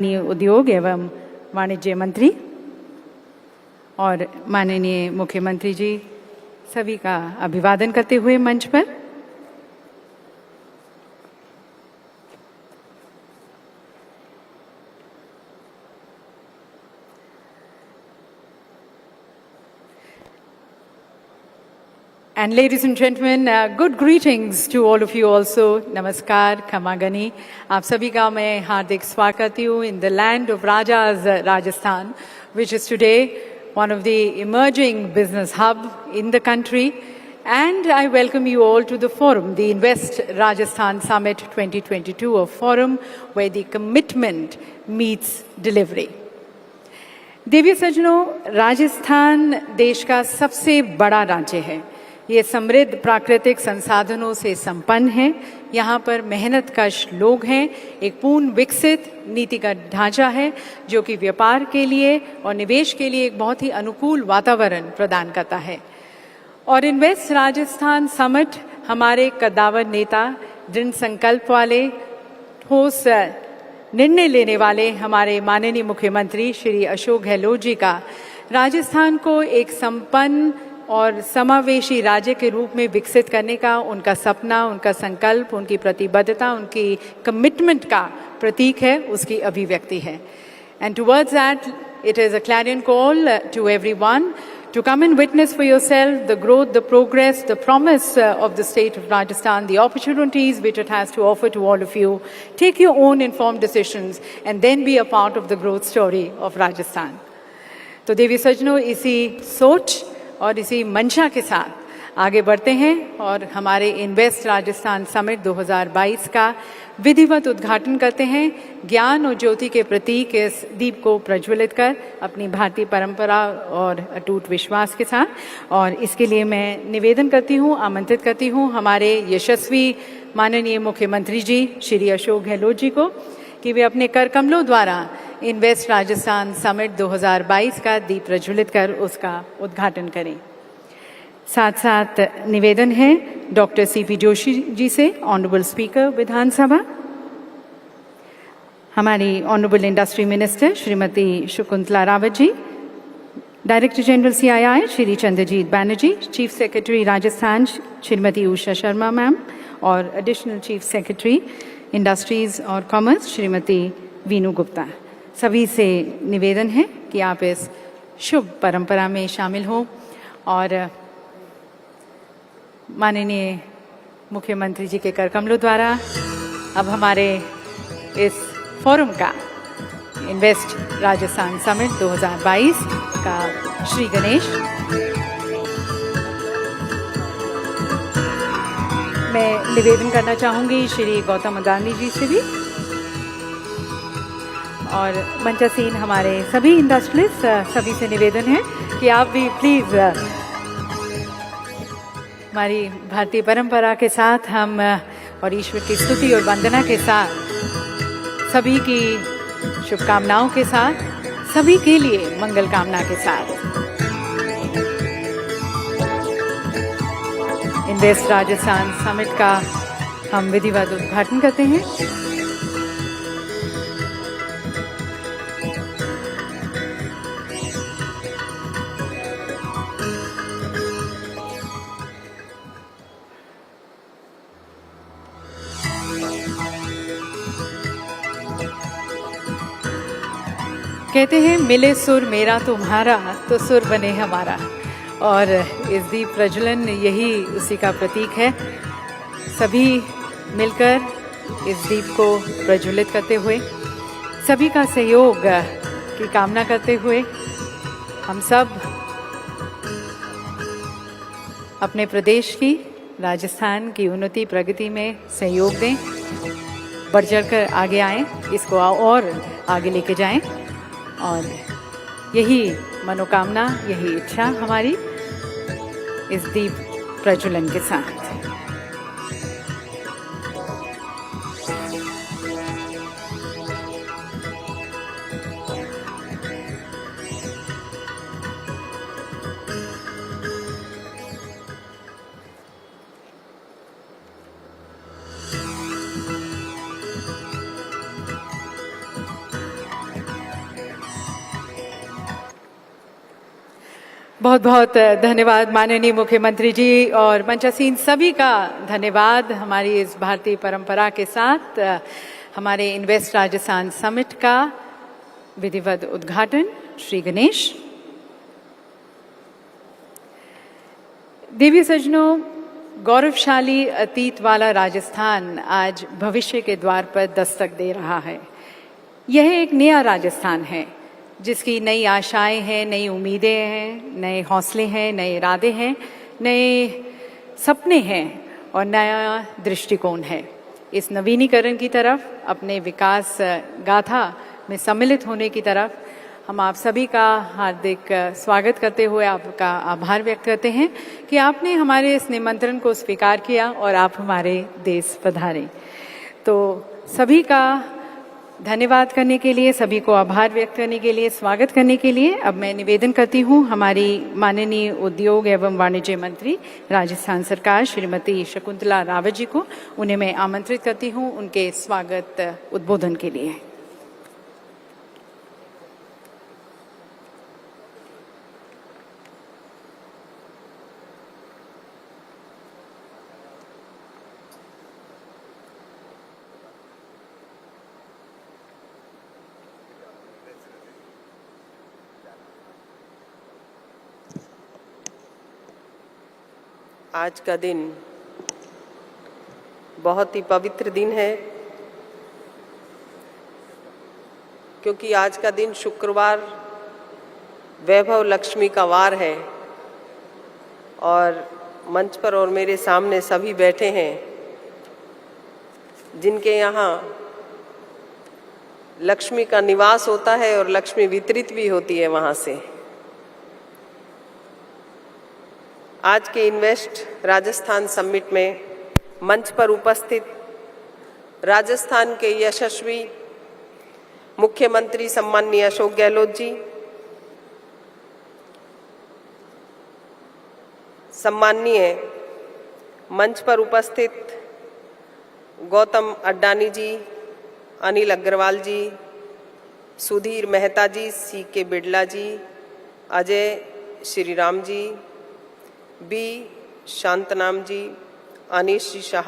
उद्योग एवं वाणिज्य मंत्री और माननीय मुख्यमंत्री जी सभी का अभिवादन करते हुए मंच पर And ladies and gentlemen, good greetings to all of you also. Namaskar, Khamagani. आप सभी का मैं हार्दिक स्वागत करती हूँ in the land of Rajas, Rajasthan, which is today one of the emerging business hub in the country. And I welcome you all to the forum, the Invest Rajasthan Summit 2022, a forum where the commitment meets delivery. देवी सज्जनों, राजस्थान देश का सबसे बड़ा राज्य है। ये समृद्ध प्राकृतिक संसाधनों से संपन्न है। यहाँ पर मेहनतकश लोग हैं। एक पूर्ण विकसित नीतिगत ढांचा है जो कि व्यापार के लिए और निवेश के लिए एक बहुत ही अनुकूल वातावरण प्रदान करता है। और इन्वेस्ट राजस्थान समिट हमारे कद्दावर नेता, दृढ़ संकल्प वाले, ठोस निर्णय लेने वाले हमारे माननीय मुख्यमंत्री श्री अशोक गहलोत जी का राजस्थान को एक संपन्न और समावेशी राज्य के रूप में विकसित करने का उनका सपना, उनका संकल्प, उनकी प्रतिबद्धता, उनकी कमिटमेंट का प्रतीक है, उसकी अभिव्यक्ति है। And towards that, it is a clarion call to everyone to come and witness for yourself the growth, the progress, the promise of the state of Rajasthan, the opportunities which it has to offer to all of you. Take your own informed decisions and then be a part of the growth story of Rajasthan. तो देवी सज्जनों, इसी सोच और इसी मंशा के साथ आगे बढ़ते हैं और हमारे इन्वेस्ट राजस्थान समिट 2022 का विधिवत उद्घाटन करते हैं। ज्ञान और ज्योति के प्रतीक इस दीप को प्रज्वलित कर अपनी भारतीय परंपरा और अटूट विश्वास के साथ। और इसके लिए मैं निवेदन करती हूँ, आमंत्रित करती हूँ हमारे यशस्वी माननीय मुख्यमंत्री जी श्री अशोक गहलोत जी को कि वे अपने कर कमलों द्वारा इन्वेस्ट राजस्थान समिट 2022 का दीप प्रज्वलित कर उसका उद्घाटन करें। साथ साथ निवेदन है डॉक्टर सीपी जोशी जी से, ऑनरेबल स्पीकर विधानसभा, हमारी honourable industry minister Shrimati Shakuntala Rawat ji, director general CII Shri Chandrajit Banerjee, chief secretary Rajasthan Shrimati Usha Sharma ma'am और एडिशनल चीफ सेक्रेटरी इंडस्ट्रीज और कॉमर्स श्रीमती वीनू गुप्ता। सभी से निवेदन है कि आप इस शुभ परंपरा में शामिल हों और माननीय मुख्यमंत्री जी के करकमलों द्वारा अब हमारे इस फोरम का इन्वेस्ट राजस्थान समिट 2022 का श्री गणेश, मैं निवेदन करना चाहूँगी श्री गौतम अदानी जी से भी और मंचासीन हमारे सभी इंडस्ट्रियलिस्ट, सभी से निवेदन है कि आप भी प्लीज़ हमारी भारतीय परंपरा के साथ हम और ईश्वर की स्तुति और वंदना के साथ, सभी की शुभकामनाओं के साथ, सभी के लिए मंगल कामना के साथ इन्वेस्ट राजस्थान समिट का हम विधिवत उद्घाटन करते हैं। कहते हैं मिले सुर मेरा तुम्हारा तो सुर बने हमारा, और इस दीप प्रज्वलन यही उसी का प्रतीक है। सभी मिलकर इस दीप को प्रज्वलित करते हुए, सभी का सहयोग की कामना करते हुए हम सब अपने प्रदेश की, राजस्थान की उन्नति प्रगति में सहयोग दें, बढ़ चढ़कर आगे आएं, इसको और आगे लेके जाएं और यही मनोकामना, यही इच्छा हमारी इस दीप प्रज्वलन के साथ। बहुत बहुत धन्यवाद माननीय मुख्यमंत्री जी और मंचासीन सभी का धन्यवाद। हमारी इस भारतीय परंपरा के साथ हमारे इन्वेस्ट राजस्थान समिट का विधिवत उद्घाटन श्री गणेश। देवी सज्जनों, गौरवशाली अतीत वाला राजस्थान आज भविष्य के द्वार पर दस्तक दे रहा है। यह एक नया राजस्थान है जिसकी नई आशाएं हैं, नई उम्मीदें हैं, नए हौसले हैं, नए इरादे हैं, नए सपने हैं और नया दृष्टिकोण है। इस नवीनीकरण की तरफ, अपने विकास गाथा में सम्मिलित होने की तरफ हम आप सभी का हार्दिक स्वागत करते हुए आपका आभार व्यक्त करते हैं कि आपने हमारे इस निमंत्रण को स्वीकार किया और आप हमारे देश पधारे। तो सभी का धन्यवाद करने के लिए, सभी को आभार व्यक्त करने के लिए, स्वागत करने के लिए अब मैं निवेदन करती हूँ हमारी माननीय उद्योग एवं वाणिज्य मंत्री राजस्थान सरकार श्रीमती शकुंतला रावत जी को। उन्हें मैं आमंत्रित करती हूँ उनके स्वागत उद्बोधन के लिए। आज का दिन बहुत ही पवित्र दिन है, क्योंकि आज का दिन शुक्रवार वैभव लक्ष्मी का वार है और मंच पर और मेरे सामने सभी बैठे हैं जिनके यहाँ लक्ष्मी का निवास होता है और लक्ष्मी वितरित भी होती है वहाँ से। आज के इन्वेस्ट राजस्थान समिट में मंच पर उपस्थित राजस्थान के यशस्वी मुख्यमंत्री सम्माननीय अशोक गहलोत जी, सम्माननीय मंच पर उपस्थित गौतम अड्डानी जी, अनिल अग्रवाल जी, सुधीर मेहता जी, सी के बिड़ला जी, अजय श्रीराम जी, बी शांतनाम जी, अनीश जी शाह,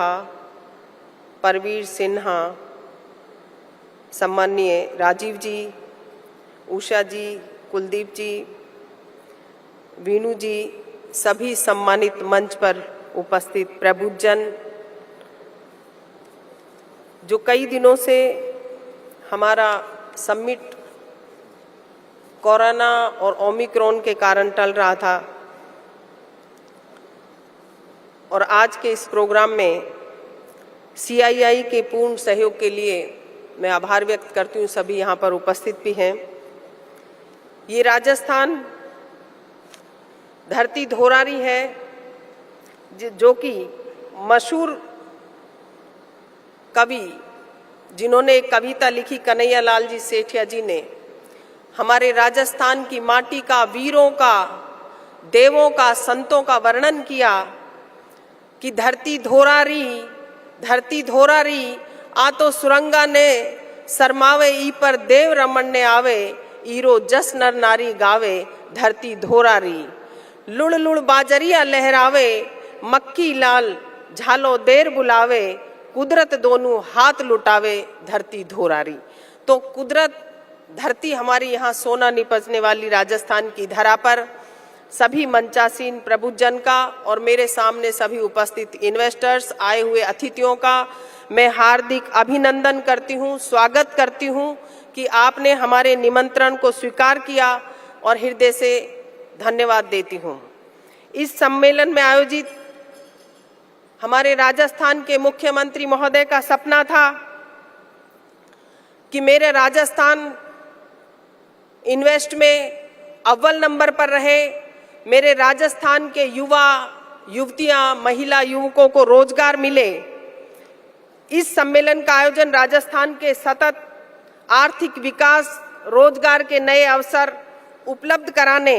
परवीर सिन्हा, सम्माननीय राजीव जी, उषा जी, कुलदीप जी, वीनू जी, सभी सम्मानित मंच पर उपस्थित प्रबुद्धजन जो कई दिनों से हमारा समिट कोरोना और ओमिक्रॉन के कारण टल रहा था और आज के इस प्रोग्राम में सीआईआई के पूर्ण सहयोग के लिए मैं आभार व्यक्त करती हूँ। सभी यहाँ पर उपस्थित भी हैं। ये राजस्थान धरती धोरारी है जो कि मशहूर कवि जिन्होंने एक कविता लिखी कन्हैया लाल जी सेठिया जी ने हमारे राजस्थान की माटी का, वीरों का, देवों का, संतों का वर्णन किया कि धरती धोरारी आ तो सुरंगा ने शरमावे ई पर देव रमन ने आवे ईरो जस नर नारी गावे धरती धोरारी लुड़ लुड़ बाजरिया लहरावे मक्की लाल झालो देर बुलावे कुदरत दोनों हाथ लुटावे धरती धोरारी। तो कुदरत धरती हमारी यहाँ सोना निपजने वाली राजस्थान की धरा पर सभी मंचासीन प्रबुद्धजन का और मेरे सामने सभी उपस्थित इन्वेस्टर्स, आए हुए अतिथियों का मैं हार्दिक अभिनंदन करती हूँ, स्वागत करती हूँ कि आपने हमारे निमंत्रण को स्वीकार किया और हृदय से धन्यवाद देती हूँ। इस सम्मेलन में आयोजित हमारे राजस्थान के मुख्यमंत्री महोदय का सपना था कि मेरे राजस्थान इन्वेस्ट में अव्वल नंबर पर रहे, मेरे राजस्थान के युवा युवतियां, महिला युवकों को रोजगार मिले। इस सम्मेलन का आयोजन राजस्थान के सतत आर्थिक विकास, रोजगार के नए अवसर उपलब्ध कराने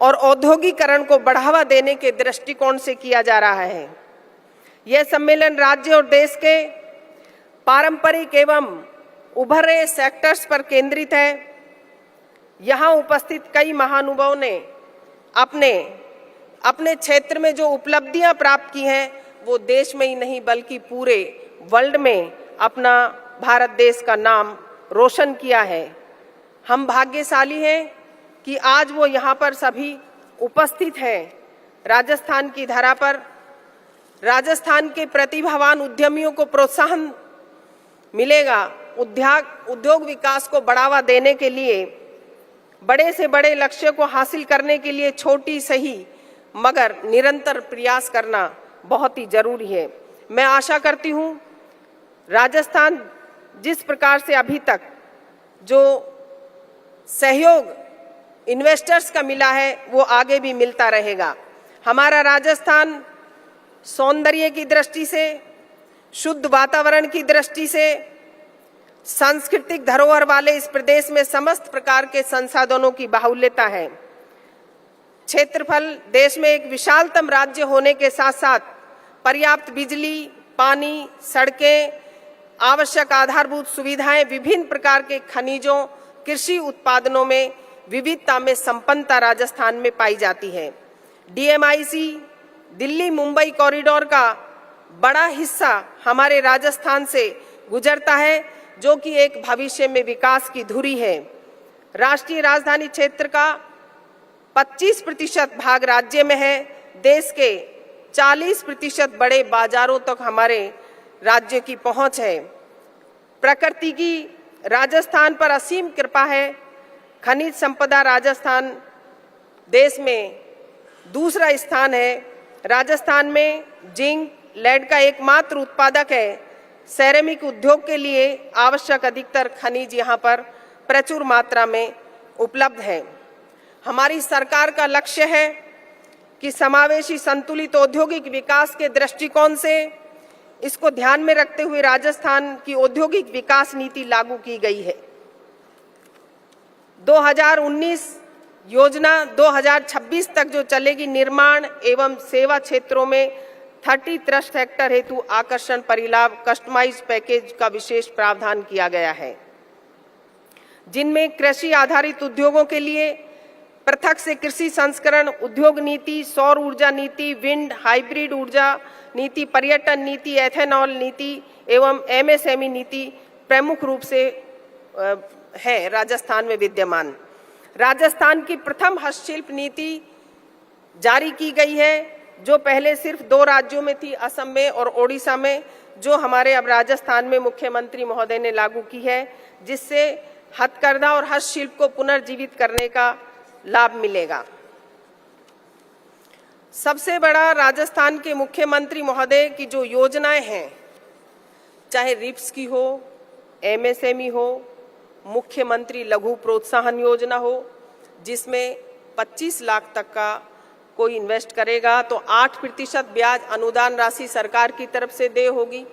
और औद्योगिकरण को बढ़ावा देने के दृष्टिकोण से किया जा रहा है। यह सम्मेलन राज्य और देश के पारंपरिक एवं उभर रहे सेक्टर्स पर केंद्रित है। यहाँ उपस्थित कई महानुभावों ने अपने अपने क्षेत्र में जो उपलब्धियां प्राप्त की हैं वो देश में ही नहीं बल्कि पूरे वर्ल्ड में अपना भारत देश का नाम रोशन किया है। हम भाग्यशाली हैं कि आज वो यहाँ पर सभी उपस्थित हैं। राजस्थान की धरा पर राजस्थान के प्रतिभावान उद्यमियों को प्रोत्साहन मिलेगा। उद्योग विकास को बढ़ावा देने के लिए, बड़े से बड़े लक्ष्य को हासिल करने के लिए छोटी सही मगर निरंतर प्रयास करना बहुत ही जरूरी है। मैं आशा करती हूँ राजस्थान जिस प्रकार से अभी तक जो सहयोग इन्वेस्टर्स का मिला है वो आगे भी मिलता रहेगा। हमारा राजस्थान सौंदर्य की दृष्टि से, शुद्ध वातावरण की दृष्टि से, सांस्कृतिक धरोहर वाले इस प्रदेश में समस्त प्रकार के संसाधनों की बाहुल्यता है। क्षेत्रफल देश में एक विशालतम राज्य होने के साथ साथ पर्याप्त बिजली, पानी, सड़कें, आवश्यक आधारभूत सुविधाएं, विभिन्न प्रकार के खनिजों, कृषि उत्पादनों में विविधता में संपन्नता राजस्थान में पाई जाती है। डीएमआईसी दिल्ली मुंबई कॉरिडोर का बड़ा हिस्सा हमारे राजस्थान से गुजरता है, जो कि एक भविष्य में विकास की धुरी है। राष्ट्रीय राजधानी क्षेत्र का 25% भाग राज्य में है। देश के 40% बड़े बाजारों तक हमारे राज्य की पहुंच है। प्रकृति की राजस्थान पर असीम कृपा है। खनिज संपदा राजस्थान देश में दूसरा स्थान है। राजस्थान में जिंक, लेड का एकमात्र उत्पादक है। सेरेमिक उद्योग के लिए आवश्यक अधिकतर खनिज यहाँ पर प्रचुर मात्रा में उपलब्ध है। हमारी सरकार का लक्ष्य है कि समावेशी संतुलित औद्योगिक विकास के दृष्टिकोण से इसको ध्यान में रखते हुए राजस्थान की औद्योगिक विकास नीति लागू की गई है। 2019 योजना 2026 तक जो चलेगी, निर्माण एवं सेवा क्षेत्रों में 30 ट्रस्ट सेक्टर हेतु आकर्षण परिलाभ कस्टमाइज पैकेज का विशेष प्रावधान किया गया है, जिनमें कृषि आधारित उद्योगों के लिए पृथक से कृषि संस्करण उद्योग नीति, सौर ऊर्जा नीति, विंड हाइब्रिड ऊर्जा नीति, पर्यटन नीति, एथेनॉल नीति एवं एमएसएमई नीति प्रमुख रूप से है राजस्थान में विद्यमान। राजस्थान की प्रथम हस्तशिल्प नीति जारी की गई है, जो पहले सिर्फ 2 राज्यों में थी, असम में और ओडिशा में, जो हमारे अब राजस्थान में मुख्यमंत्री महोदय ने लागू की है, जिससे हथकरघा और हस्तशिल्प को पुनर्जीवित करने का लाभ मिलेगा। सबसे बड़ा राजस्थान के मुख्यमंत्री महोदय की जो योजनाएं हैं, चाहे रिप्स की हो, एमएसएमई हो, मुख्यमंत्री लघु प्रोत्साहन योजना हो, जिसमें 25 लाख तक का कोई इन्वेस्ट करेगा तो 8% ब्याज अनुदान राशि सरकार की तरफ से देय होगी।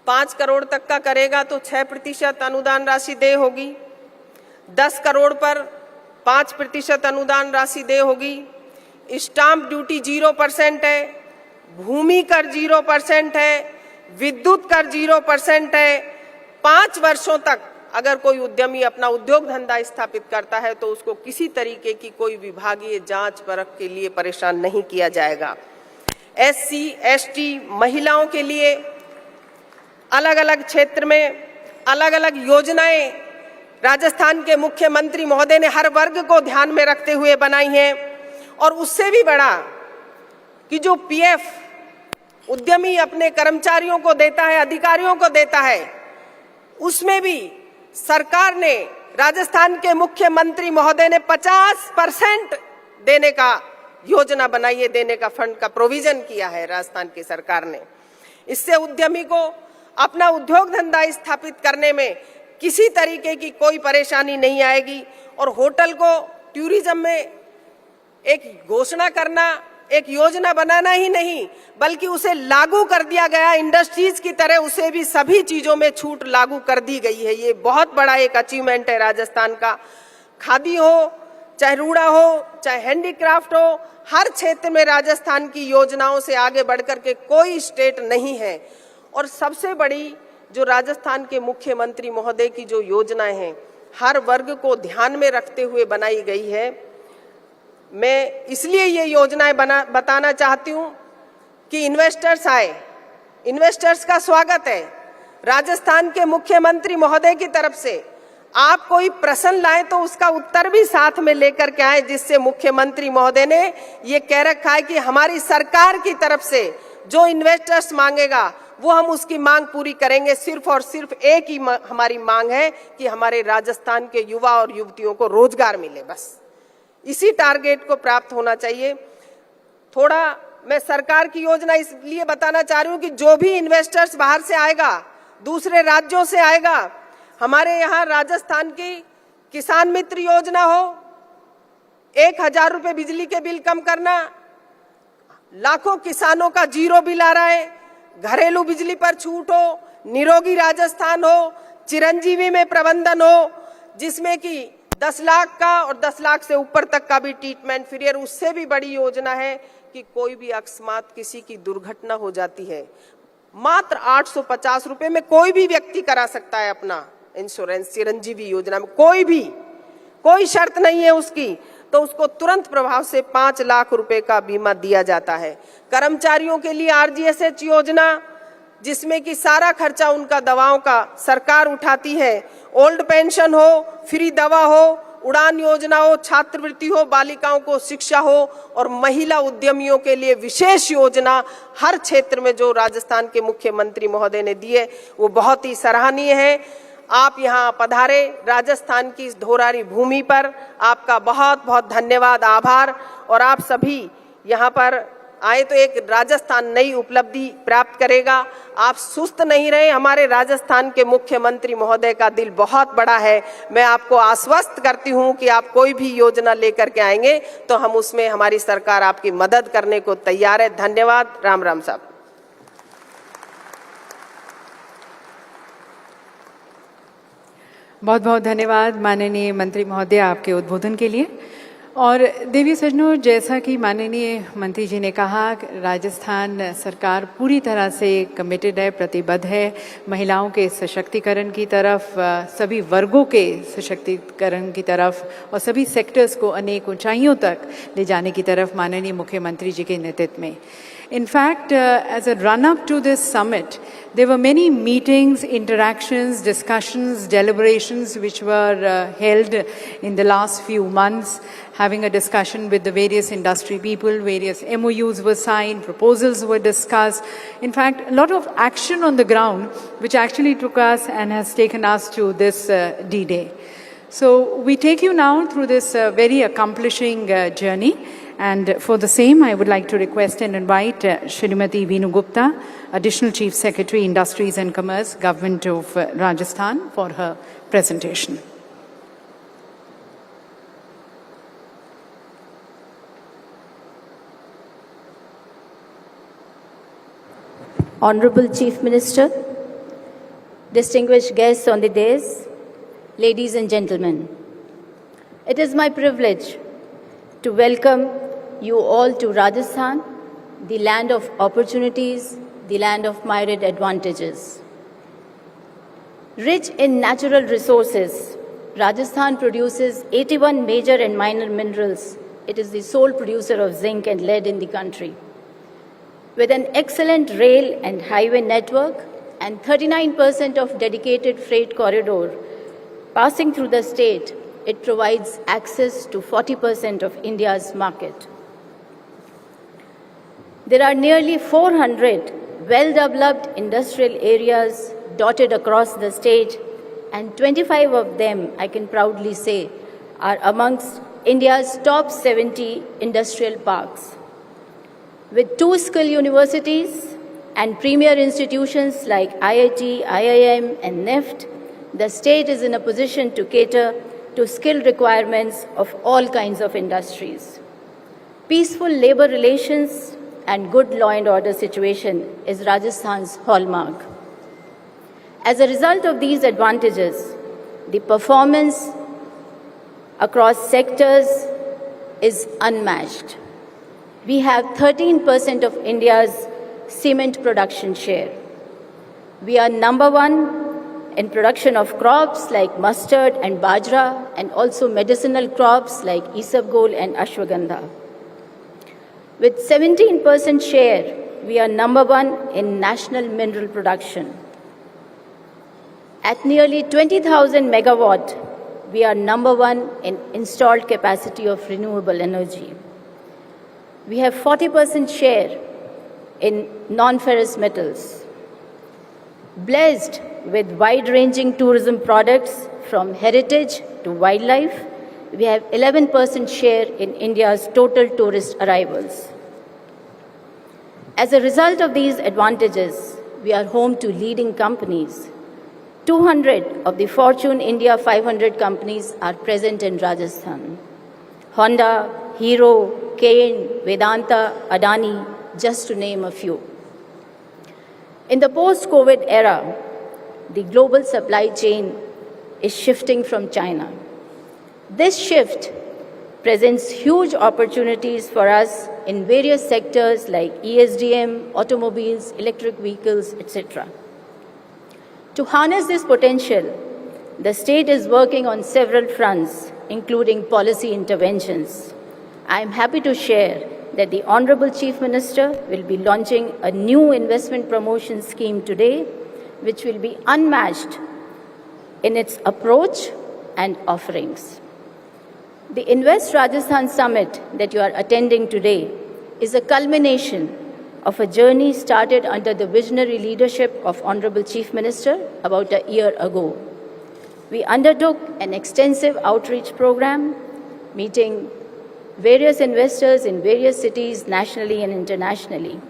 5 करोड़ तक का करेगा तो 6% अनुदान राशि देय होगी। 10 करोड़ पर 5% अनुदान राशि देय होगी। स्टाम्प ड्यूटी 0% है, भूमि कर 0% है, विद्युत कर 0% है। 5 वर्षों तक अगर कोई उद्यमी अपना उद्योग धंधा स्थापित करता है तो उसको किसी तरीके की कोई विभागीय जांच परख के लिए परेशान नहीं किया जाएगा। SC, ST महिलाओं के लिए अलग अलग क्षेत्र में अलग अलग योजनाएं राजस्थान के मुख्यमंत्री महोदय ने हर वर्ग को ध्यान में रखते हुए बनाई हैं। और उससे भी बड़ा कि जो PF उद्यमी अपने कर्मचारियों को देता है, अधिकारियों को देता है, उसमें भी सरकार ने, राजस्थान के मुख्यमंत्री महोदय ने 50% देने का योजना बनाई है, देने का फंड का प्रोविजन किया है राजस्थान की सरकार ने। इससे उद्यमी को अपना उद्योग धंधा स्थापित करने में किसी तरीके की कोई परेशानी नहीं आएगी। और होटल को टूरिज्म में एक घोषणा करना, एक योजना बनाना ही नहीं, बल्कि उसे लागू कर दिया गया। इंडस्ट्रीज की तरह उसे भी सभी चीजों में छूट लागू कर दी गई है। ये बहुत बड़ा एक अचीवमेंट है राजस्थान का। खादी हो, चाहे रूड़ा हो, चाहे हैंडीक्राफ्ट हो, हर क्षेत्र में राजस्थान की योजनाओं से आगे बढ़कर के कोई स्टेट नहीं है। और सबसे बड़ी जो राजस्थान के मुख्यमंत्री महोदय की जो योजनाएं हैं, हर वर्ग को ध्यान में रखते हुए बनाई गई है। मैं इसलिए ये योजनाएं बताना चाहती हूँ कि इन्वेस्टर्स आए, इन्वेस्टर्स का स्वागत है। राजस्थान के मुख्यमंत्री महोदय की तरफ से आप कोई प्रश्न लाएं तो उसका उत्तर भी साथ में लेकर के आए, जिससे मुख्यमंत्री महोदय ने ये कह रखा है कि हमारी सरकार की तरफ से जो इन्वेस्टर्स मांगेगा वो हम उसकी मांग पूरी करेंगे। सिर्फ और सिर्फ एक ही हमारी मांग है कि हमारे राजस्थान के युवा और युवतियों को रोजगार मिले, बस इसी टारगेट को प्राप्त होना चाहिए। थोड़ा मैं सरकार की योजना इसलिए बताना चाह रही हूँ कि जो भी इन्वेस्टर्स बाहर से आएगा, दूसरे राज्यों से आएगा, हमारे यहाँ राजस्थान की किसान मित्र योजना हो, 1000 रुपए बिजली के बिल कम करना, लाखों किसानों का जीरो बिल आ रहा है, घरेलू बिजली पर छूट हो, निरोगी राजस्थान हो, चिरंजीवी में प्रबंधन हो, जिसमें कि 10 लाख का और 10 लाख से ऊपर तक का भी ट्रीटमेंट फ्री है। उससे भी बड़ी योजना है कि कोई भी अकस्मात किसी की दुर्घटना हो जाती है, मात्र 850 रुपए में कोई भी व्यक्ति करा सकता है अपना इंश्योरेंस। चिरंजीवी योजना में कोई शर्त नहीं है उसकी, तो उसको तुरंत प्रभाव से 5 लाख रुपए का बीमा दिया जाता है। कर्मचारियों के लिए RGSH योजना, जिसमें कि सारा खर्चा उनका दवाओं का सरकार उठाती है। ओल्ड पेंशन हो, फ्री दवा हो, उड़ान योजना हो, छात्रवृत्ति हो, बालिकाओं को शिक्षा हो और महिला उद्यमियों के लिए विशेष योजना हर क्षेत्र में जो राजस्थान के मुख्यमंत्री महोदय ने दी है वो बहुत ही सराहनीय है। आप यहाँ पधारे राजस्थान की इस धोरारी भूमि पर, आपका बहुत बहुत धन्यवाद, आभार। और आप सभी यहाँ पर आए तो एक राजस्थान नई उपलब्धि प्राप्त करेगा। आप सुस्त नहीं रहे, हमारे राजस्थान के मुख्यमंत्री महोदय का दिल बहुत बड़ा है। मैं आपको आश्वस्त करती हूँ कि आप कोई भी योजना लेकर के आएंगे तो हम उसमें, हमारी सरकार आपकी मदद करने को तैयार है। धन्यवाद। राम राम साहब। बहुत बहुत धन्यवाद माननीय मंत्री महोदय आपके उद्बोधन के लिए। और देवी सज्जनों, जैसा कि माननीय मंत्री जी ने कहा, राजस्थान सरकार पूरी तरह से कमिटेड है, प्रतिबद्ध है महिलाओं के सशक्तिकरण की तरफ, सभी वर्गों के सशक्तिकरण की तरफ और सभी सेक्टर्स को अनेक ऊंचाइयों तक ले जाने की तरफ माननीय मुख्यमंत्री जी के नेतृत्व में। In fact, as a run-up to this summit, there were many meetings, interactions, discussions, deliberations which were held in the last few months, having a discussion with the various industry people, various MOUs were signed, proposals were discussed. In fact, a lot of action on the ground which actually took us and has taken us to this D-Day. So we take you now through this very accomplishing journey. And for the same, I would like to request and invite Shrimati Veenu Gupta, Additional Chief Secretary, Industries and Commerce, Government of Rajasthan, for her presentation. Honorable Chief Minister, distinguished guests on the dais, ladies and gentlemen, it is my privilege to welcome you all to Rajasthan, the land of opportunities, the land of myriad advantages. Rich in natural resources, Rajasthan produces 81 major and minor minerals. It is the sole producer of zinc and lead in the country. With an excellent rail and highway network and 39% of dedicated freight corridor passing through the state, it provides access to 40% of India's market. There are nearly 400 well-developed industrial areas dotted across the state, and 25 of them, I can proudly say, are amongst India's top 70 industrial parks. With 2 skill universities and premier institutions like IIT, IIM, and NIFT, the state is in a position to cater to skill requirements of all kinds of industries. Peaceful labor relations and good law and order situation is Rajasthan's hallmark. As a result of these advantages, the performance across sectors is unmatched. We have 13% of India's cement production share. We are number 1 in production of crops like mustard and bajra, and also medicinal crops like isabgol and ashwagandha. With 17% share, we are number one in national mineral production. At nearly 20,000 megawatt, we are number one in installed capacity of renewable energy. We have 40% share in non-ferrous metals. Blessed with wide-ranging tourism products from heritage to wildlife, we have 11% share in India's total tourist arrivals. As a result of these advantages, we are home to leading companies. 200 of the Fortune India 500 companies are present in Rajasthan. Honda, Hero, Cairn, Vedanta, Adani, just to name a few. In the post-COVID era, the global supply chain is shifting from China. This shift presents huge opportunities for us in various sectors like ESDM, automobiles, electric vehicles, etc. To harness this potential, the state is working on several fronts, including policy interventions. I am happy to share that the Honorable Chief Minister will be launching a new investment promotion scheme today, which will be unmatched in its approach and offerings. The Invest Rajasthan Summit that you are attending today is a culmination of a journey started under the visionary leadership of Honorable Chief Minister about a year ago. We undertook an extensive outreach program, meeting various investors in various cities nationally and internationally.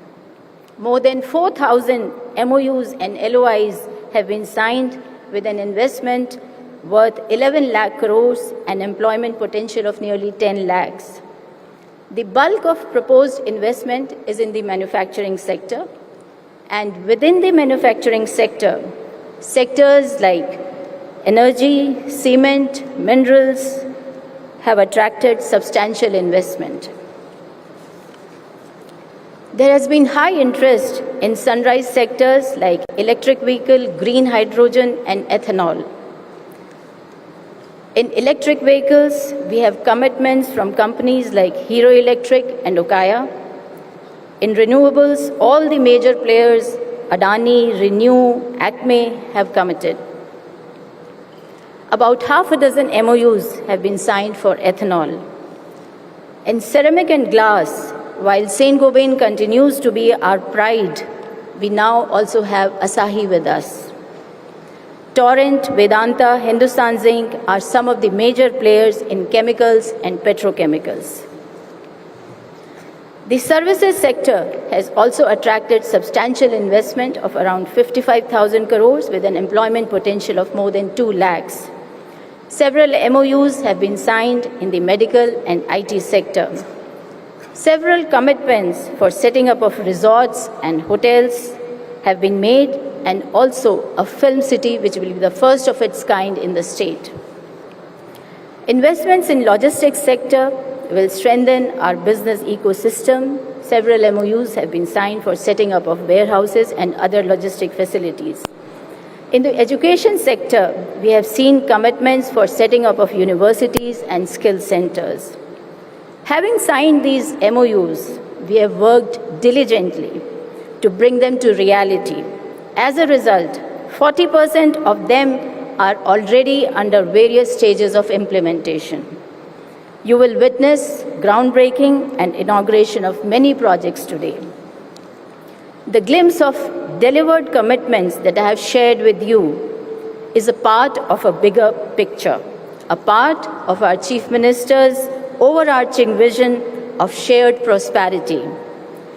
More than 4,000 MOUs and LOIs have been signed with an investment worth 11 lakh crores and employment potential of nearly 10 lakhs. The bulk of proposed investment is in the manufacturing sector, and within the manufacturing sector, sectors like energy, cement, minerals have attracted substantial investment. There has been high interest in sunrise sectors like electric vehicle, green hydrogen, and ethanol. In electric vehicles, we have commitments from companies like Hero Electric and Okaya. In renewables, all the major players, Adani, Renew, Acme, have committed. About half a dozen MOUs have been signed for ethanol. In ceramic and glass, while Saint-Gobain continues to be our pride, we now also have Asahi with us. Torrent, Vedanta, Hindustan Zinc are some of the major players in chemicals and petrochemicals. The services sector has also attracted substantial investment of around 55,000 crores with an employment potential of more than 2 lakhs. Several MOUs have been signed in the medical and IT sector. Several commitments for setting up of resorts and hotels have been made, and also a film city which will be the first of its kind in the state. Investments in logistics sector will strengthen our business ecosystem. Several MOUs have been signed for setting up of warehouses and other logistic facilities. In the education sector, we have seen commitments for setting up of universities and skill centers. Having signed these MOUs, we have worked diligently to bring them to reality. As a result, 40% of them are already under various stages of implementation. You will witness groundbreaking and inauguration of many projects today. The glimpse of delivered commitments that I have shared with you is a part of a bigger picture, a part of our Chief Minister's overarching vision of shared prosperity.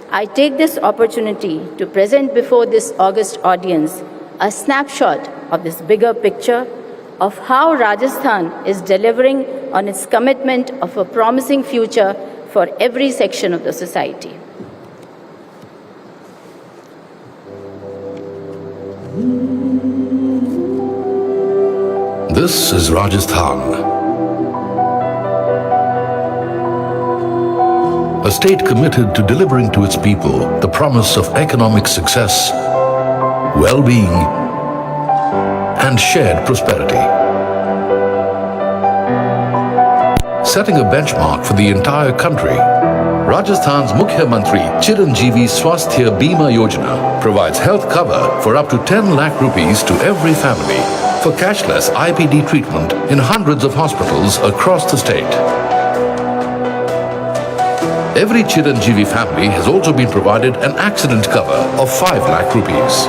I take this opportunity to present before this august audience a snapshot of this bigger picture of how Rajasthan is delivering on its commitment of a promising future for every section of the society. This is Rajasthan, a state committed to delivering to its people the promise of economic success, well-being, and shared prosperity. Setting a benchmark for the entire country, Rajasthan's Mukhya Mantri Chiranjeevi Swasthya Bima Yojana provides health cover for up to 10 lakh rupees to every family for cashless IPD treatment in hundreds of hospitals across the state. Every Chiranjeevi family has also been provided an accident cover of 5 lakh rupees.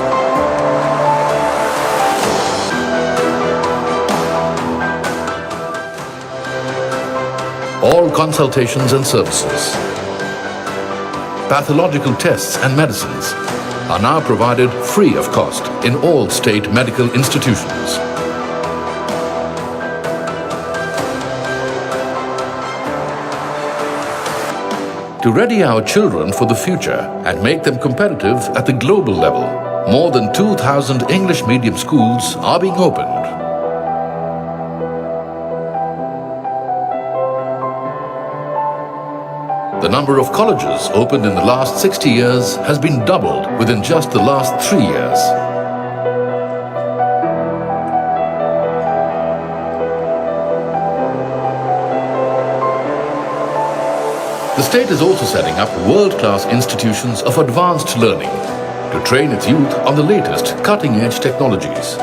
All consultations and services, pathological tests and medicines are now provided free of cost in all state medical institutions. To ready our children for the future and make them competitive at the global level, more than 2,000 English medium schools are being opened. The number of colleges opened in the last 60 years has been doubled within just the last 3 years. The state is also setting up world-class institutions of advanced learning to train its youth on the latest cutting-edge technologies.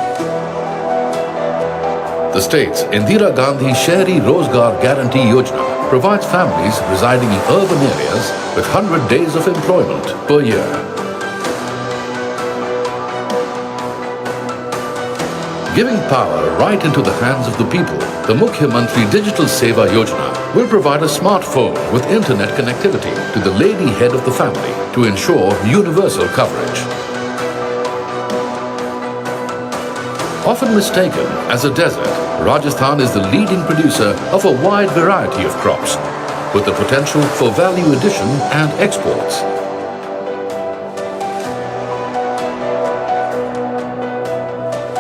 The state's Indira Gandhi Shahri Rozgar Guarantee Yojana provides families residing in urban areas with 100 days of employment per year. Giving power right into the hands of the people, the Mukhya Mantri Digital Seva Yojana will provide a smartphone with internet connectivity to the lady head of the family to ensure universal coverage. Often mistaken as a desert, Rajasthan is the leading producer of a wide variety of crops, with the potential for value addition and exports.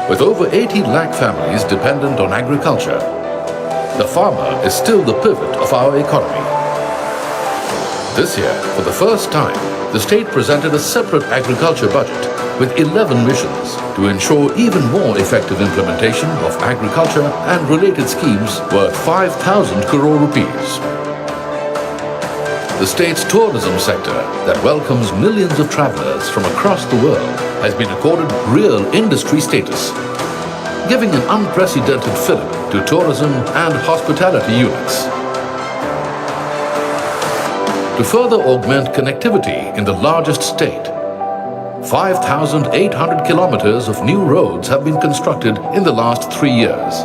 With over 80 lakh families dependent on agriculture, the farmer is still the pivot of our economy. This year, for the first time, the state presented a separate agriculture budget with 11 missions to ensure even more effective implementation of agriculture and related schemes worth 5,000 crore rupees. The state's tourism sector that welcomes millions of travelers from across the world has been accorded real industry status, giving an unprecedented fillip to tourism and hospitality units. To further augment connectivity in the largest state, 5,800 kilometers of new roads have been constructed in the last 3 years,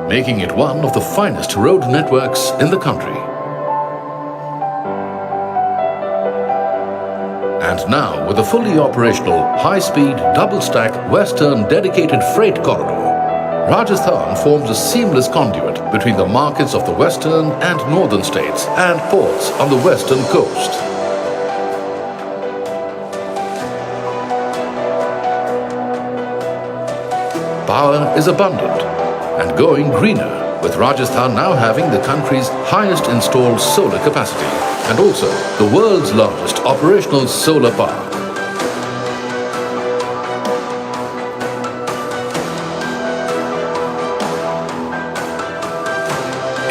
making it one of the finest road networks in the country. And now, with a fully operational, high-speed, double-stack, western dedicated freight corridor, Rajasthan forms a seamless conduit between the markets of the western and northern states and ports on the western coast. Power is abundant and going greener, with Rajasthan now having the country's highest installed solar capacity and also the world's largest operational solar park.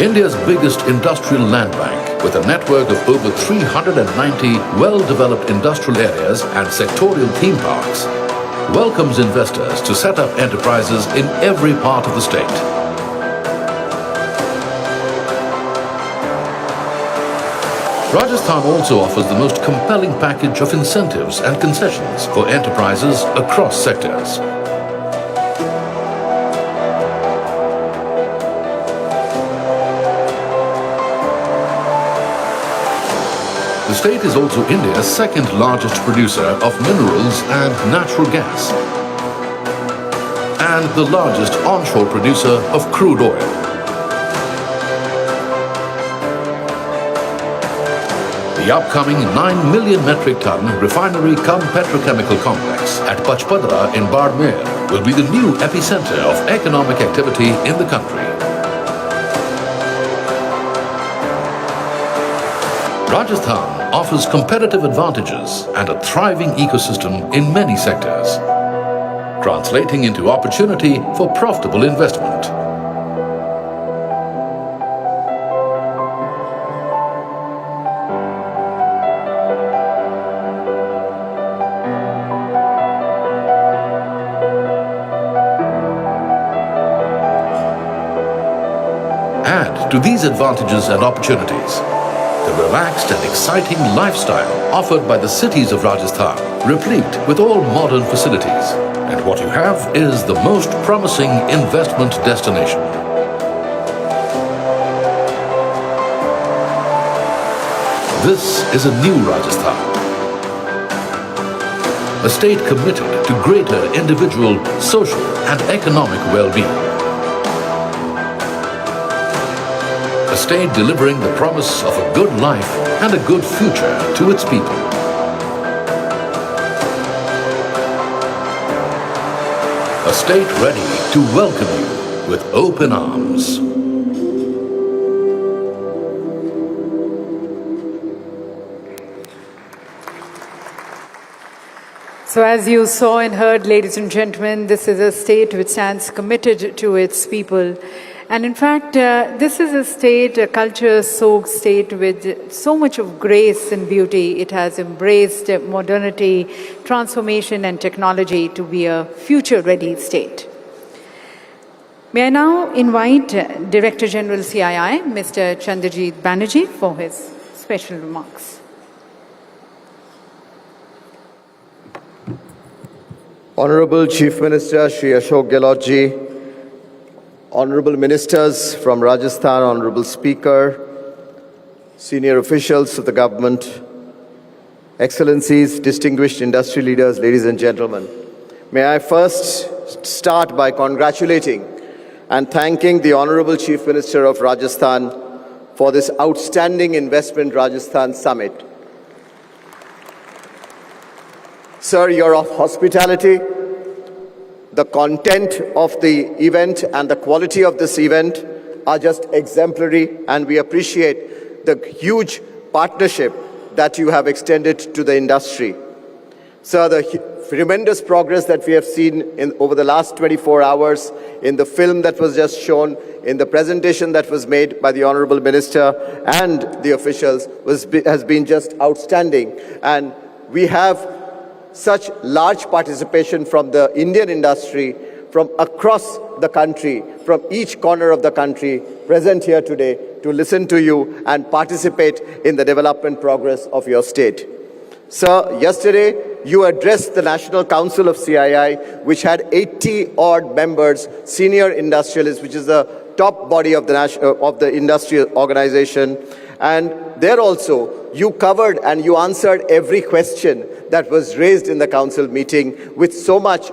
India's biggest industrial land bank, with a network of over 390 well-developed industrial areas and sectorial theme parks, welcomes investors to set up enterprises in every part of the state. Rajasthan also offers the most compelling package of incentives and concessions for enterprises across sectors. The state is also India's second largest producer of minerals and natural gas, and the largest onshore producer of crude oil. The upcoming 9 million metric ton refinery cum petrochemical complex at Pachpadra in Bardmer will be the new epicenter of economic activity in the country. Rajasthan offers competitive advantages and a thriving ecosystem in many sectors. translating into opportunity for profitable investment. Add to these advantages and opportunities the relaxed and exciting lifestyle offered by the cities of Rajasthan, replete with all modern facilities. And what you have is the most promising investment destination. This is a new Rajasthan, a state committed to greater individual, social and economic well-being. A state delivering the promise of a good life and a good future to its people. A state ready to welcome you with open arms. So as you saw and heard, ladies and gentlemen, this is a state which stands committed to its people. And in fact, this is a state, a culture-soaked state with so much of grace and beauty. It has embraced modernity, transformation and technology to be a future-ready state. May I now invite Director General CII, Mr. Chandrajit Banerjee, for his special remarks. Honorable Chief Minister Shri Ashok Gehlot Ji, Honorable Ministers from Rajasthan, Honorable Speaker, senior officials of the government, Excellencies, distinguished industry leaders, ladies and gentlemen. May I first start by congratulating and thanking the Honorable Chief Minister of Rajasthan for this outstanding Investment Rajasthan Summit. Sir, your hospitality, the content of the event and the quality of this event are just exemplary, and we appreciate the huge partnership that you have extended to the industry. Sir, the tremendous progress that we have seen over the last 24 hours in the film that was just shown, in the presentation that was made by the Honorable Minister and the officials has been just outstanding. And we have such large participation from the Indian industry, from across the country, from each corner of the country, present here today to listen to you and participate in the development progress of your state. Sir, yesterday you addressed the National Council of CII, which had 80-odd members, senior industrialists, which is the top body of the industry organization. And there also, you covered and you answered every question that was raised in the council meeting with so much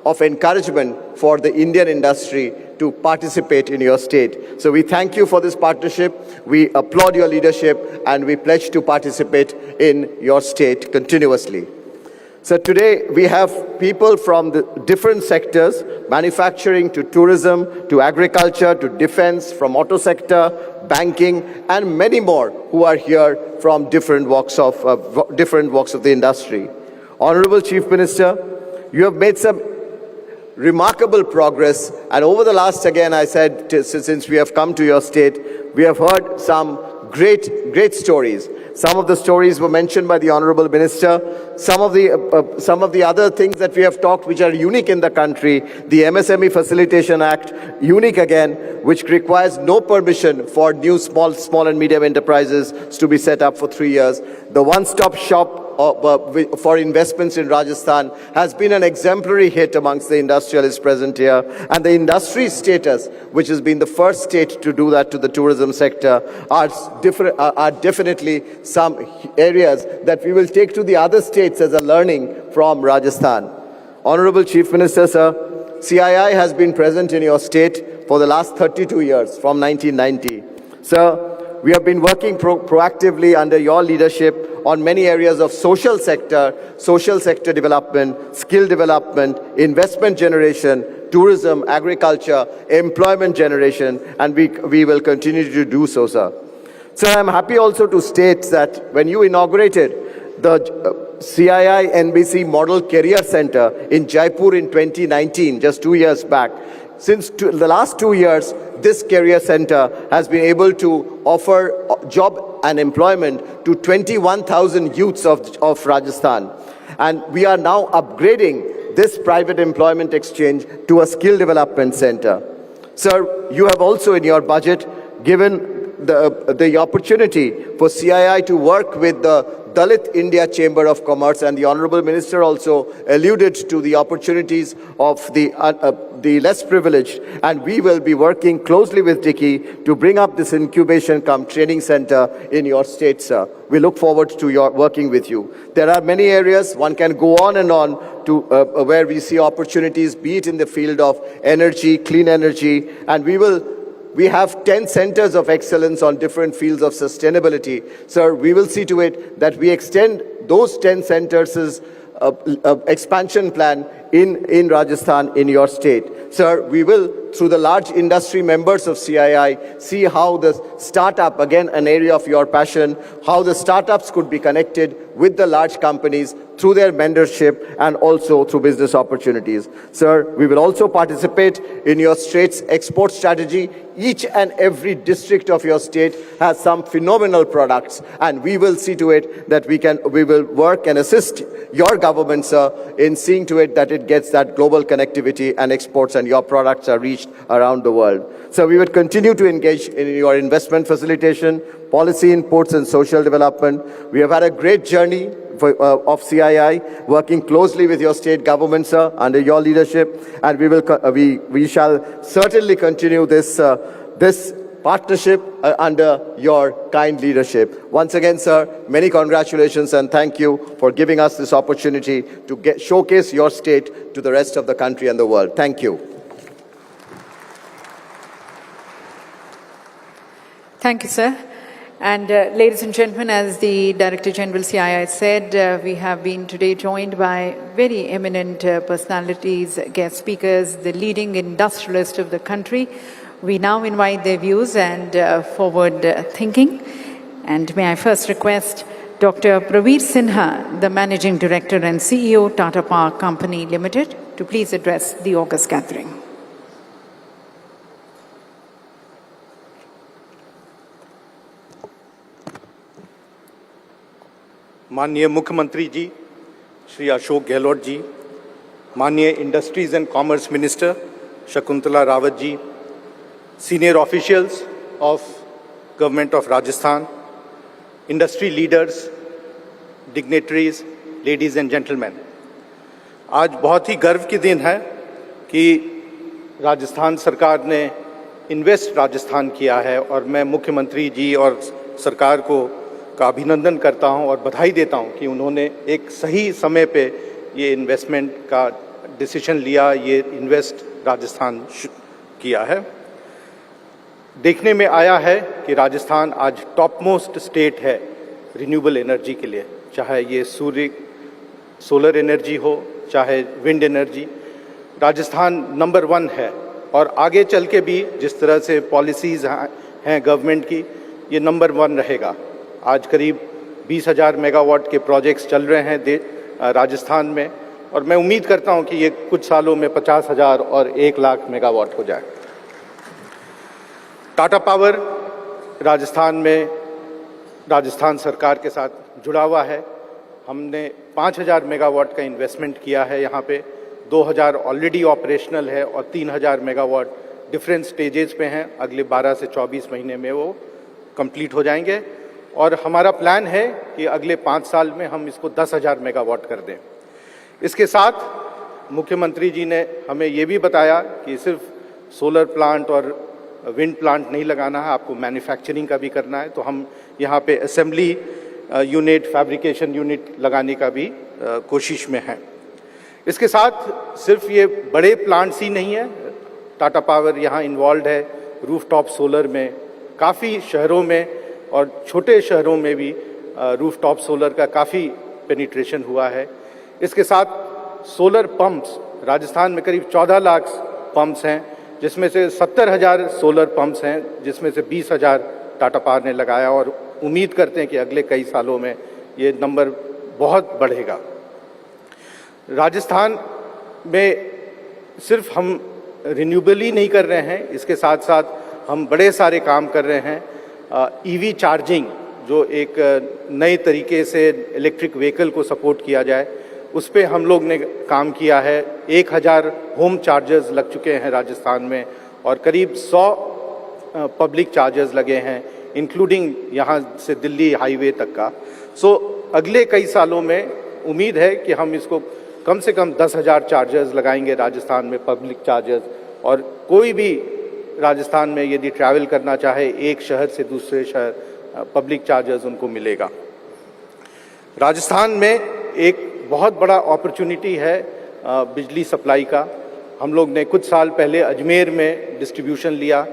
of encouragement for the Indian industry to participate in your state. So we thank you for this partnership, we applaud your leadership, and we pledge to participate in your state continuously. So today we have people from the different sectors, manufacturing to tourism, to agriculture, to defense, from auto sector, banking, and many more who are here from different walks of the industry. Honorable Chief Minister, you have made some remarkable progress, and over the last, again, I said, since we have come to your state, we have heard some great stories. Some of the stories were mentioned by the Honorable Minister. Some of the other things that we have talked which are unique in the country, the MSME Facilitation Act, unique again, which requires no permission for new small and medium enterprises to be set up for 3 years. The one-stop shop for investments in Rajasthan has been an exemplary hit amongst the industrialists present here. And the industry status, which has been the first state to do that to the tourism sector, are definitely some areas that we will take to the other states as a learning from Rajasthan. Honorable Chief Minister, sir, CII has been present in your state for the last 32 years, from 1990. Sir, we have been working proactively under your leadership on many areas of social sector development, skill development, investment generation, tourism, agriculture, employment generation, and we will continue to do so, sir. Sir, I'm happy also to state that when you inaugurated the CII NBC Model Career Center in Jaipur in 2019, just 2 years back. Since the last 2 years, this career center has been able to offer job and employment to 21,000 youths of Rajasthan. And we are now upgrading this private employment exchange to a skill development center. Sir, you have also in your budget given the opportunity for CII to work with the Dalit India Chamber of Commerce, and the Honorable Minister also alluded to the opportunities of the less privileged, and we will be working closely with Dicky to bring up this incubation cum training center in your state, sir. We look forward to your working with you. There are many areas, one can go on and on to where we see opportunities, be it in the field of energy, clean energy, and we have 10 centers of excellence on different fields of sustainability. Sir, we will see to it that we extend those 10 centers' expansion plan in Rajasthan, in your state. Sir, we will, through the large industry members of CII, see how the startup, again an area of your passion, how the startups could be connected with the large companies through their mentorship and also through business opportunities. Sir, we will also participate in your state's export strategy. Each and every district of your state has some phenomenal products, and we will see to it that we will work and assist your government, sir, in seeing to it that it gets that global connectivity and exports and your products are reached around the world. So we would continue to engage in your investment facilitation, policy inputs and social development. We have had a great journey of CII, working closely with your state government, sir, under your leadership, and we shall certainly continue this partnership under your kind leadership. Once again, sir, many congratulations and thank you for giving us this opportunity to showcase your state to the rest of the country and the world. Thank you. Thank you, sir. And ladies and gentlemen, as the Director General CII said, we have been today joined by very eminent personalities, guest speakers, the leading industrialists of the country. We now invite their views and forward thinking. And may I first request Dr. Praveer Sinha, the Managing Director and CEO, Tata Power Company Limited, to please address the August gathering. माननीय मुख्यमंत्री जी श्री अशोक गहलोत जी, माननीय industries and commerce minister Shakuntala Rawat ji, senior officials of government of Rajasthan, industry leaders, dignitaries, ladies and gentleman, आज बहुत ही गर्व के दिन है कि राजस्थान सरकार ने इन्वेस्ट राजस्थान किया है और मैं मुख्यमंत्री जी और सरकार का अभिनंदन करता हूं और बधाई देता हूं कि उन्होंने एक सही समय पे ये इन्वेस्टमेंट का डिसीजन लिया, ये इन्वेस्ट राजस्थान किया है। देखने में आया है कि राजस्थान आज टॉप मोस्ट स्टेट है रिन्यूएबल एनर्जी के लिए, चाहे ये सोलर एनर्जी हो, चाहे विंड एनर्जी। राजस्थान नंबर 1 है और आगे चल के भी जिस तरह से पॉलिसीज़ हैं गवर्नमेंट की, ये नंबर 1 रहेगा। आज करीब 20,000 मेगावाट के प्रोजेक्ट्स चल रहे हैं राजस्थान में और मैं उम्मीद करता हूं कि ये कुछ सालों में 50,000 और 1 लाख मेगावाट हो जाए। टाटा पावर राजस्थान सरकार के साथ जुड़ा हुआ है। हमने 5,000 मेगावाट का इन्वेस्टमेंट किया है यहाँ पे, 2,000 ऑलरेडी ऑपरेशनल है और 3,000 मेगावाट डिफरेंट स्टेजेस पे हैं। अगले 12 से 24 महीने में वो कंप्लीट हो जाएंगे और हमारा प्लान है कि अगले 5 साल में हम इसको 10,000 मेगावाट कर दें। इसके साथ मुख्यमंत्री जी ने हमें ये भी बताया कि सिर्फ सोलर प्लांट और विंड प्लांट नहीं लगाना है, आपको मैन्युफैक्चरिंग का भी करना है। तो हम यहाँ पे असेंबली यूनिट, फैब्रिकेशन यूनिट लगाने का भी कोशिश में है। इसके साथ सिर्फ ये बड़े प्लांट्स ही नहीं है, टाटा पावर यहाँ इन्वॉल्व है रूफटॉप सोलर में। काफ़ी शहरों में और छोटे शहरों में भी रूफटॉप सोलर का काफ़ी पेनिट्रेशन हुआ है। इसके साथ सोलर पंप्स, राजस्थान में करीब 14 लाख पंप्स हैं, जिसमें से 70,000 सोलर पंप्स हैं, जिसमें से 20,000 टाटा पावर ने लगाया और उम्मीद करते हैं कि अगले कई सालों में ये नंबर बहुत बढ़ेगा। राजस्थान में सिर्फ हम रिन्यूएबल ही नहीं कर रहे हैं, इसके साथ साथ हम बड़े सारे काम कर रहे हैं। ईवी चार्जिंग, जो एक नए तरीके से इलेक्ट्रिक व्हीकल को सपोर्ट किया जाए, उस पे हम लोग ने काम किया है। 1000 होम चार्जर्स लग चुके हैं राजस्थान में और करीब 100 पब्लिक चार्जर्स लगे हैं, इंक्लूडिंग यहाँ से दिल्ली हाईवे तक का। सो अगले कई सालों में उम्मीद है कि हम इसको कम से कम 10,000 चार्जर्स लगाएंगे राजस्थान में, पब्लिक चार्जर्स, और कोई भी राजस्थान में यदि ट्रैवल करना चाहे एक शहर से दूसरे शहर, पब्लिक चार्जर्स उनको मिलेगा। राजस्थान में एक बहुत बड़ा अपॉर्चुनिटी है बिजली सप्लाई का। हम लोग ने कुछ साल पहले अजमेर में डिस्ट्रीब्यूशन लिया,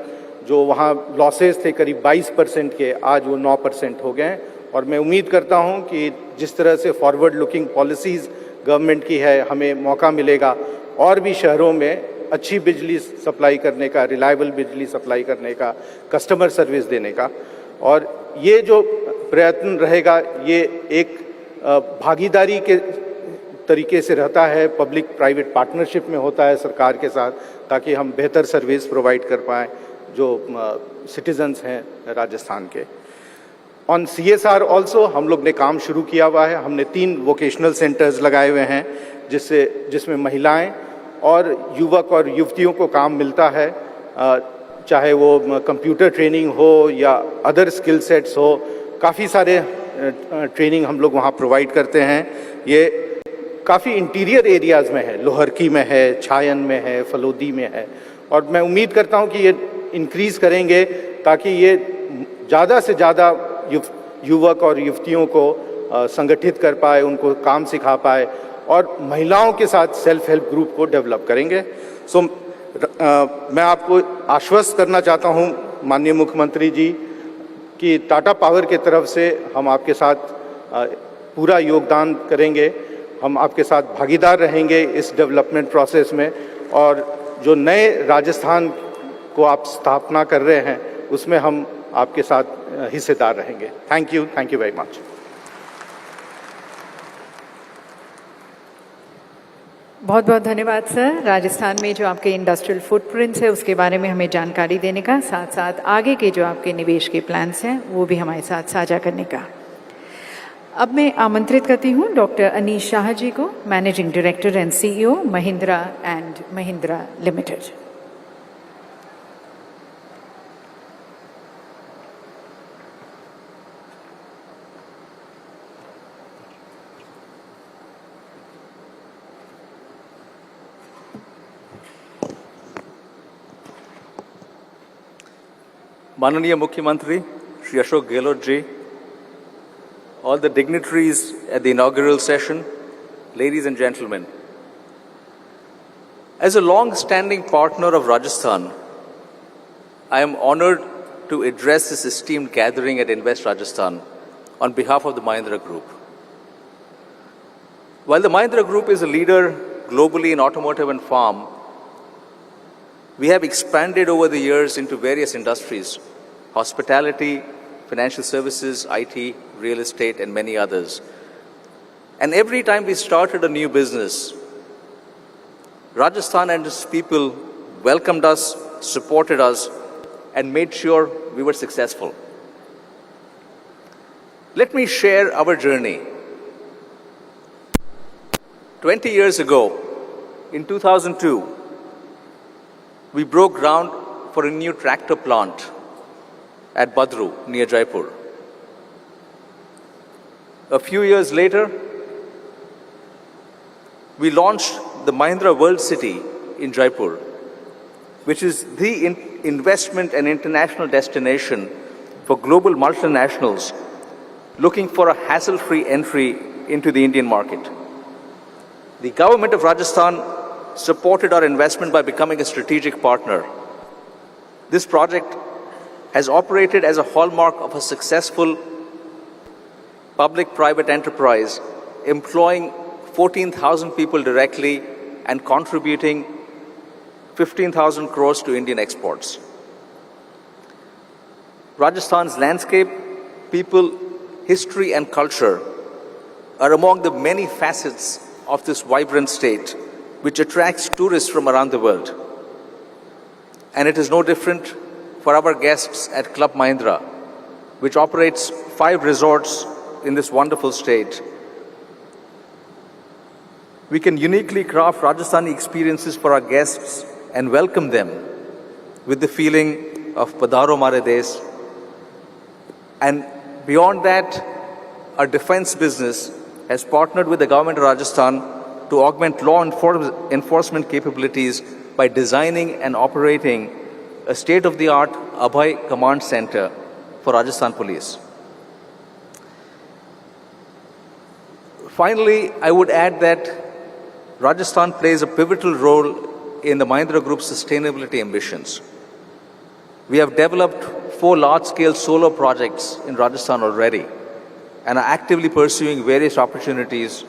जो वहाँ लॉसेस थे करीब 22% के, आज वो 9% हो गए हैं। और मैं उम्मीद करता हूँ कि जिस तरह से फॉरवर्ड लुकिंग पॉलिसीज़ गवर्नमेंट की है, हमें मौका मिलेगा और भी शहरों में अच्छी बिजली सप्लाई करने का, रिलायबल बिजली सप्लाई करने का, कस्टमर सर्विस देने का। और ये जो प्रयत्न रहेगा, ये एक भागीदारी के तरीके से रहता है, पब्लिक प्राइवेट पार्टनरशिप में होता है सरकार के साथ, ताकि हम बेहतर सर्विस प्रोवाइड कर पाएँ जो सिटीजन्स हैं राजस्थान के। ऑन CSR ऑल्सो हम लोग ने काम शुरू किया हुआ है। हमने 3 वोकेशनल सेंटर्स लगाए हुए हैं, जिसमें महिलाएं और युवक और युवतियों को काम मिलता है, चाहे वो कंप्यूटर ट्रेनिंग हो या अदर स्किल सेट्स हो। काफ़ी सारे ट्रेनिंग हम लोग वहाँ प्रोवाइड करते हैं। ये काफ़ी इंटीरियर एरियाज़ में है, लोहरकी में है, छायन में है, फलोदी में है, और मैं उम्मीद करता हूँ कि ये इंक्रीज़ करेंगे ताकि ये ज़्यादा से ज़्यादा युवक और युवतियों को संगठित कर पाए, उनको काम सिखा पाए, और महिलाओं के साथ सेल्फ हेल्प ग्रुप को डेवलप करेंगे। सो मैं आपको आश्वस्त करना चाहता हूँ माननीय मुख्यमंत्री जी कि टाटा पावर की तरफ से हम आपके साथ पूरा योगदान करेंगे, हम आपके साथ भागीदार रहेंगे इस डेवलपमेंट प्रोसेस में, और जो नए राजस्थान को आप स्थापना कर रहे हैं उसमें हम आपके साथ हिस्सेदार रहेंगे। Thank you very much. बहुत बहुत धन्यवाद सर। राजस्थान में जो आपके इंडस्ट्रियल फुटप्रिंट्स है उसके बारे में हमें जानकारी देने का, साथ साथ आगे के जो आपके निवेश के प्लान्स हैं वो भी हमारे साथ साझा करने का। अब मैं आमंत्रित करती हूँ डॉक्टर अनीश शाह जी को, managing director and CEO Mahindra and Mahindra limited. माननीय मुख्यमंत्री श्री अशोक गहलोत जी, all the dignitaries at the inaugural session, ladies and gentlemen, as a long-standing partner of Rajasthan, I am honored to address this esteemed gathering at Invest Rajasthan on behalf of the Mahindra Group. While the Mahindra Group is a leader globally in automotive and farm, we have expanded over the years into various industries: hospitality, financial services, IT, real estate, and many others. And every time we started a new business, Rajasthan and its people welcomed us, supported us, and made sure we were successful. Let me share our journey. 20 years ago, in 2002, we broke ground for a new tractor plant at Badru, near Jaipur. A few years later, we launched the Mahindra World City in Jaipur, which is the investment and international destination for global multinationals looking for a hassle-free entry into the Indian market. The government of Rajasthan supported our investment by becoming a strategic partner. This project has operated as a hallmark of a successful public-private enterprise, employing 14,000 people directly and contributing 15,000 crores to Indian exports. Rajasthan's landscape, people, history and culture are among the many facets of this vibrant state which attracts tourists from around the world. And it is no different for our guests at Club Mahindra, which operates 5 resorts in this wonderful state. We can uniquely craft Rajasthani experiences for our guests and welcome them with the feeling of Padaro Mare Desh. And beyond that, our defense business has partnered with the government of Rajasthan to augment law enforcement capabilities by designing and operating a state-of-the-art Abhay Command Center for Rajasthan Police. Finally, I would add that Rajasthan plays a pivotal role in the Mahindra Group's sustainability ambitions. We have developed 4 large-scale solar projects in Rajasthan already and are actively pursuing various opportunities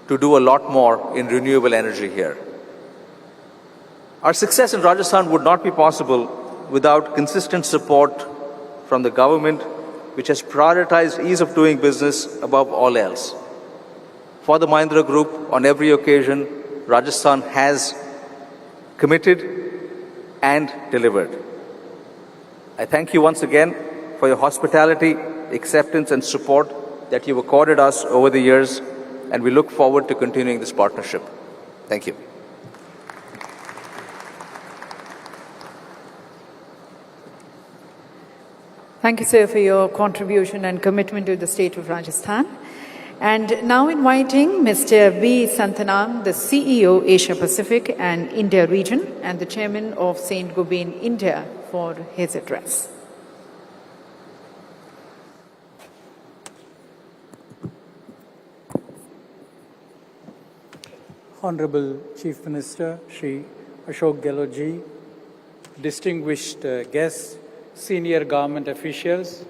to do a lot more in renewable energy here. Our success in Rajasthan would not be possible without consistent support from the government, which has prioritized ease of doing business above all else. For the Mahindra Group, on every occasion, Rajasthan has committed and delivered. I thank you once again for your hospitality, acceptance and support that you've accorded us over the years, and we look forward to continuing this partnership. Thank you. Thank you, sir, for your contribution and commitment to the state of Rajasthan. And now inviting Mr. V. Santanam, the CEO, Asia Pacific and India region, and the chairman of St. Gobain, India, for his address. Honorable Chief Minister, Shri Ashok Gehlot ji, distinguished guests, senior government officials,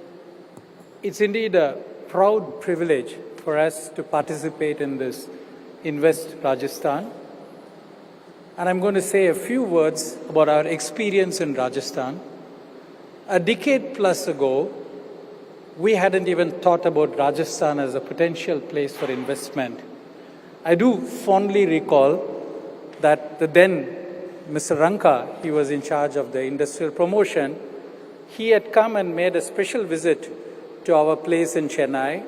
it's indeed a proud privilege for us to participate in this Invest Rajasthan. And I'm going to say a few words about our experience in Rajasthan. A decade plus ago, we hadn't even thought about Rajasthan as a potential place for investment. I do fondly recall that the then Mr. Ranka, he was in charge of the industrial promotion, he had come and made a special visit to our place in Chennai,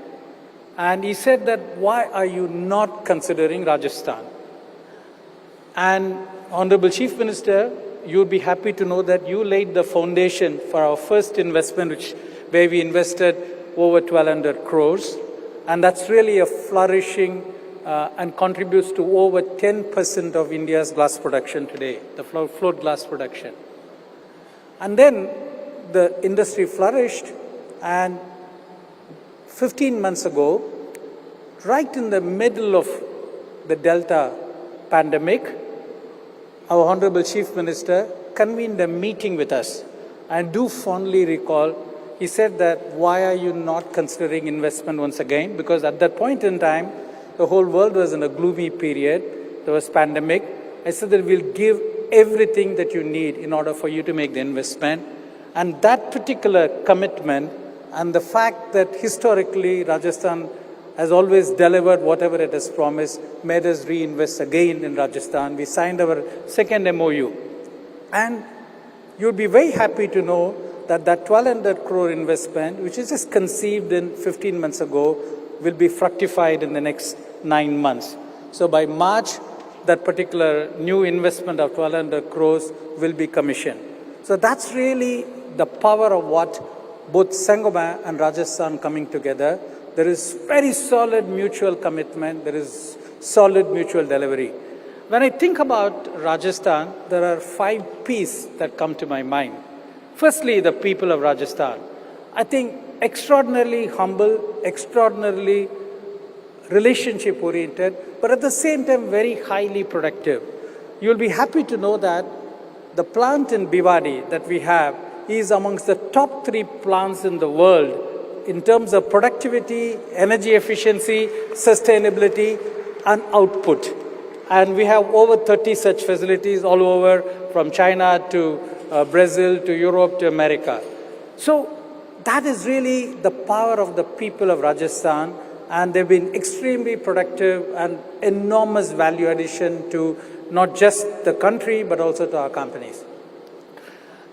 and he said that, why are you not considering Rajasthan? And Honorable Chief Minister, you'd be happy to know that you laid the foundation for our first investment, where we invested over 1,200 crores. And that's really a flourishing and contributes to over 10% of India's glass production today, the float glass production. And then the industry flourished, and 15 months ago, right in the middle of the Delta pandemic, our Honorable Chief Minister convened a meeting with us. I do fondly recall, he said that, why are you not considering investment once again? Because at that point in time, the whole world was in a gloomy period. There was pandemic. I said that we'll give everything that you need in order for you to make the investment. And that particular commitment and the fact that historically Rajasthan has always delivered whatever it has promised made us reinvest again in Rajasthan. We signed our second MOU. And you'd be very happy to know that that 1,200 crore investment, which is just conceived in 15 months ago, will be fructified in the next 9 months. So by March, that particular new investment of 1,200 crores will be commissioned. So that's really the power of what both Saint-Gobain and Rajasthan coming together. There is very solid mutual commitment. There is solid mutual delivery. When I think about Rajasthan, there are 5 P's that come to my mind. Firstly, the people of Rajasthan. I think extraordinarily humble, extraordinarily relationship-oriented, but at the same time very highly productive. You'll be happy to know that the plant in Bhiwadi that we have is amongst the top 3 plants in the world in terms of productivity, energy efficiency, sustainability, and output. And we have over 30 such facilities all over, from China to Brazil to Europe to America. So that is really the power of the people of Rajasthan, and they've been extremely productive and enormous value addition to not just the country but also to our companies.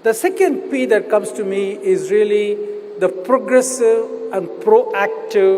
The second P that comes to me is really the progressive and proactive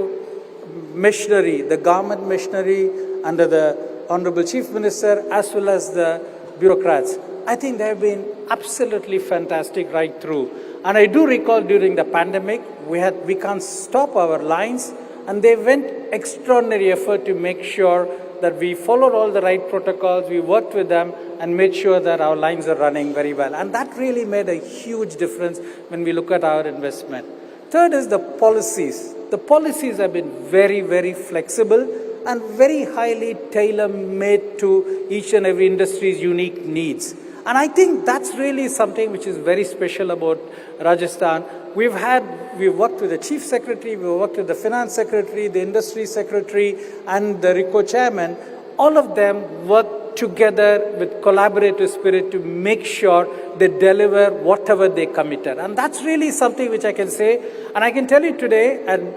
machinery, the government machinery under the Honorable Chief Minister as well as the bureaucrats. I think they have been absolutely fantastic right through. And I do recall during the pandemic, we can't stop our lines, and they went extraordinary effort to make sure that we followed all the right protocols, we worked with them and made sure that our lines are running very well. And that really made a huge difference when we look at our investment. Third is the policies. The policies have been very, very flexible and very highly tailor-made to each and every industry's unique needs. And I think that's really something which is very special about Rajasthan. We've worked with the Chief Secretary, we've worked with the Finance Secretary, the Industry Secretary, and the RICO Chairman. All of them work together with collaborative spirit to make sure they deliver whatever they committed. And that's really something which I can say. And I can tell you today, and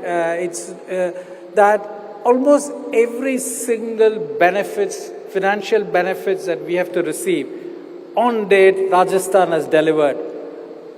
that almost every single financial benefits that we have to receive, on date, Rajasthan has delivered.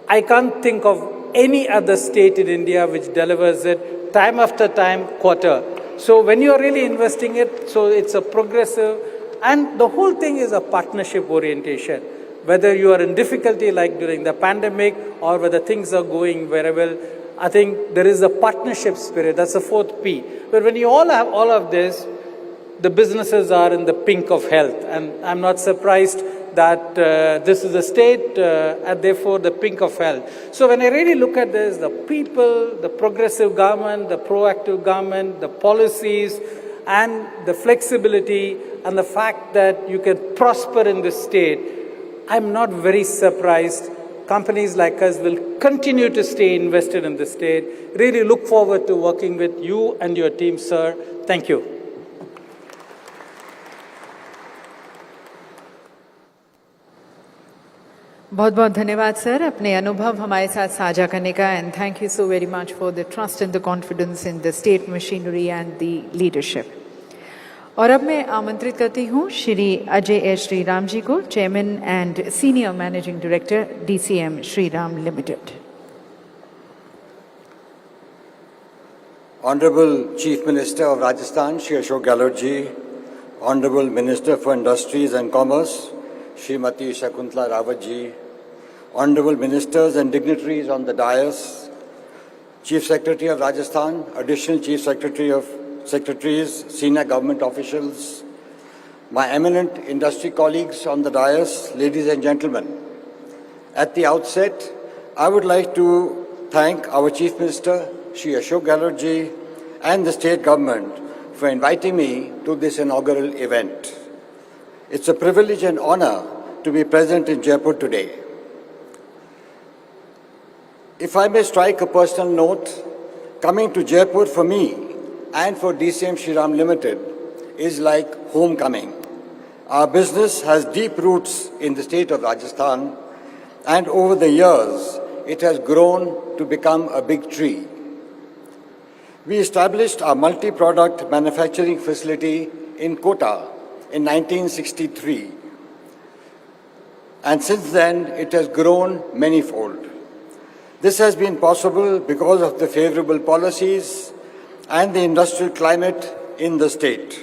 I can't think of any other state in India which delivers it time after time, quarter. So when you're really investing it, so it's a progressive, and the whole thing is a partnership orientation. Whether you are in difficulty like during the pandemic or whether things are going very well, I think there is a partnership spirit. That's the fourth P. But when you all have all of this, the businesses are in the pink of health. And I'm not surprised that this is a state and therefore the pink of health. So when I really look at this, the people, the progressive government, the proactive government, the policies, and the flexibility and the fact that you can prosper in this state, I'm not very surprised. Companies like us will continue to stay invested in the state. Really look forward to working with you and your team, sir. Thank you. बहुत बहुत धन्यवाद sir अपने अनुभव हमारे साथ साझा करने का and thank you so very much for the trust and the confidence in the state machinery and the leadership. और अब मैं आमंत्रित करती हूँ श्री अजय एस श्रीराम जी को, chairman and senior managing director DCM Shriram limited. Honorable Chief Minister of Rajasthan, Shri Ashok Gehlot ji, Honorable Minister for Industries and Commerce, Srimati Shakuntala Rawat ji, Honorable Ministers and dignitaries on the dais, Chief Secretary of Rajasthan, Additional Chief Secretaries, senior government officials, my eminent industry colleagues on the dais, ladies and gentlemen. At the outset, I would like to thank our Chief Minister, Shri Ashok Gehlot ji, and the state government for inviting me to this inaugural event. It's a privilege and honor to be present in Jaipur today. If I may strike a personal note, coming to Jaipur for me and for DCM Shriram Limited is like homecoming. Our business has deep roots in the state of Rajasthan, and over the years, it has grown to become a big tree. We established our multi-product manufacturing facility in Kota in 1963. And since then, it has grown manyfold. This has been possible because of the favorable policies and the industrial climate in the state.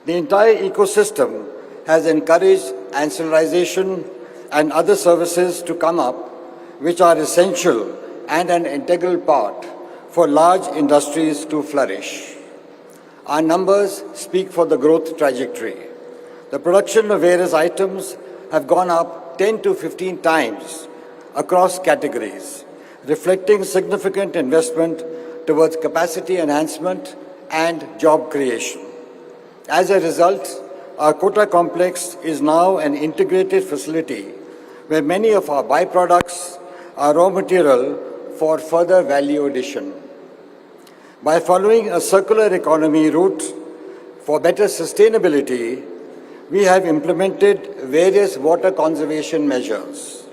The entire ecosystem has encouraged ancillarization and other services to come up, which are essential and an integral part for large industries to flourish. Our numbers speak for the growth trajectory. The production of various items have gone up 10 to 15 times across categories, reflecting significant investment towards capacity enhancement and job creation. As a result, our Kota complex is now an integrated facility where many of our byproducts are raw material for further value addition. By following a circular economy route for better sustainability, we have implemented various water conservation measures.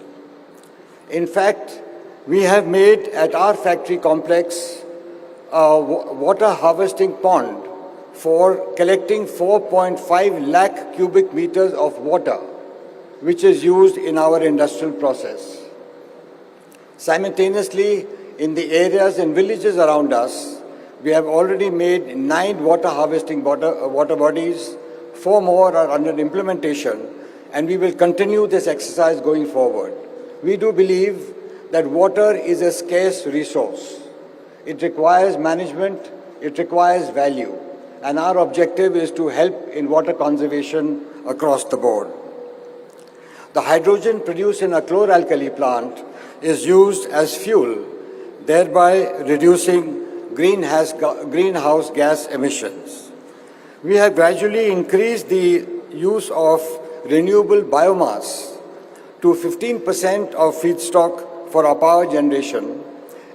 In fact, we have made at our factory complex water harvesting pond for collecting 4.5 lakh cubic meters of water, which is used in our industrial process. Simultaneously, in the areas and villages around us, we have already made 9 water harvesting water bodies, 4 more are under implementation, and we will continue this exercise going forward. We do believe that water is a scarce resource. It requires management, it requires value, and our objective is to help in water conservation across the board. The hydrogen produced in a chloralkali plant is used as fuel, thereby reducing greenhouse gas emissions. We have gradually increased the use of renewable biomass to 15% of feedstock for our power generation,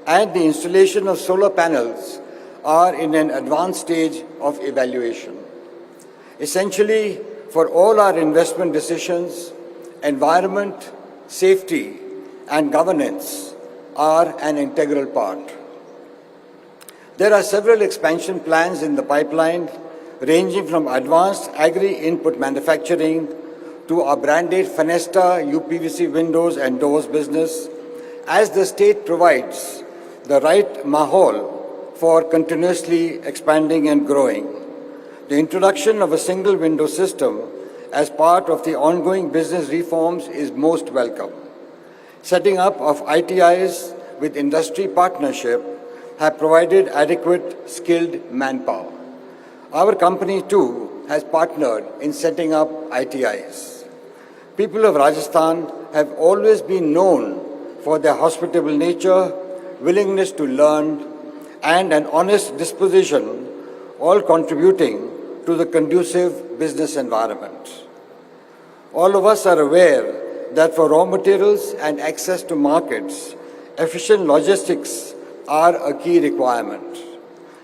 and the installation of solar panels are in an advanced stage of evaluation. Essentially, for all our investment decisions, environment, safety, and governance are an integral part. There are several expansion plans in the pipeline, ranging from advanced agri-input manufacturing to our branded Fenesta UPVC windows and doors business, as the state provides the right mahal for continuously expanding and growing. The introduction of a single window system as part of the ongoing business reforms is most welcome. Setting up of ITIs with industry partnership have provided adequate skilled manpower. Our company too has partnered in setting up ITIs. People of Rajasthan have always been known for their hospitable nature, willingness to learn, and an honest disposition, all contributing to the conducive business environment. All of us are aware that for raw materials and access to markets, efficient logistics are a key requirement.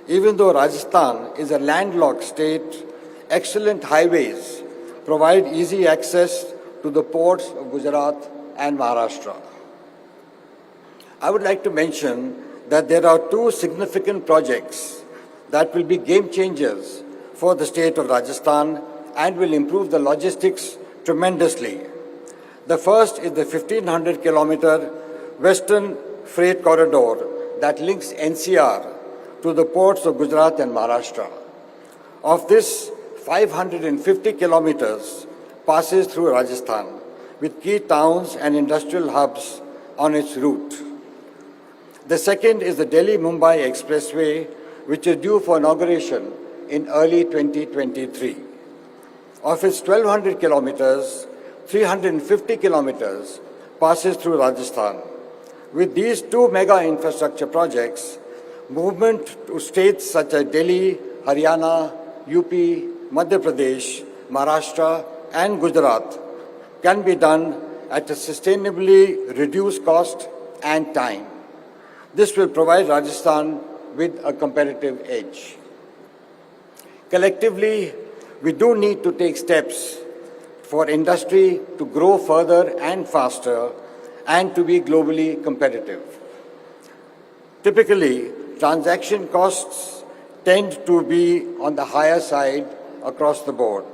Even though Rajasthan is a landlocked state, excellent highways provide easy access to the ports of Gujarat and Maharashtra. I would like to mention that there are 2 significant projects that will be game changers for the state of Rajasthan and will improve the logistics tremendously. The first is the 1500-kilometer Western Freight Corridor that links NCR to the ports of Gujarat and Maharashtra. Of this, 550 kilometers passes through Rajasthan, with key towns and industrial hubs on its route. The second is the Delhi-Mumbai Expressway, which is due for inauguration in early 2023. Of its 1,200 kilometers, 350 kilometers passes through Rajasthan. With these 2 mega infrastructure projects, movement to states such as Delhi, Haryana, UP, Madhya Pradesh, Maharashtra, and Gujarat can be done at a sustainably reduced cost and time. This will provide Rajasthan with a competitive edge. Collectively, we do need to take steps for industry to grow further and faster and to be globally competitive. Typically, transaction costs tend to be on the higher side across the board,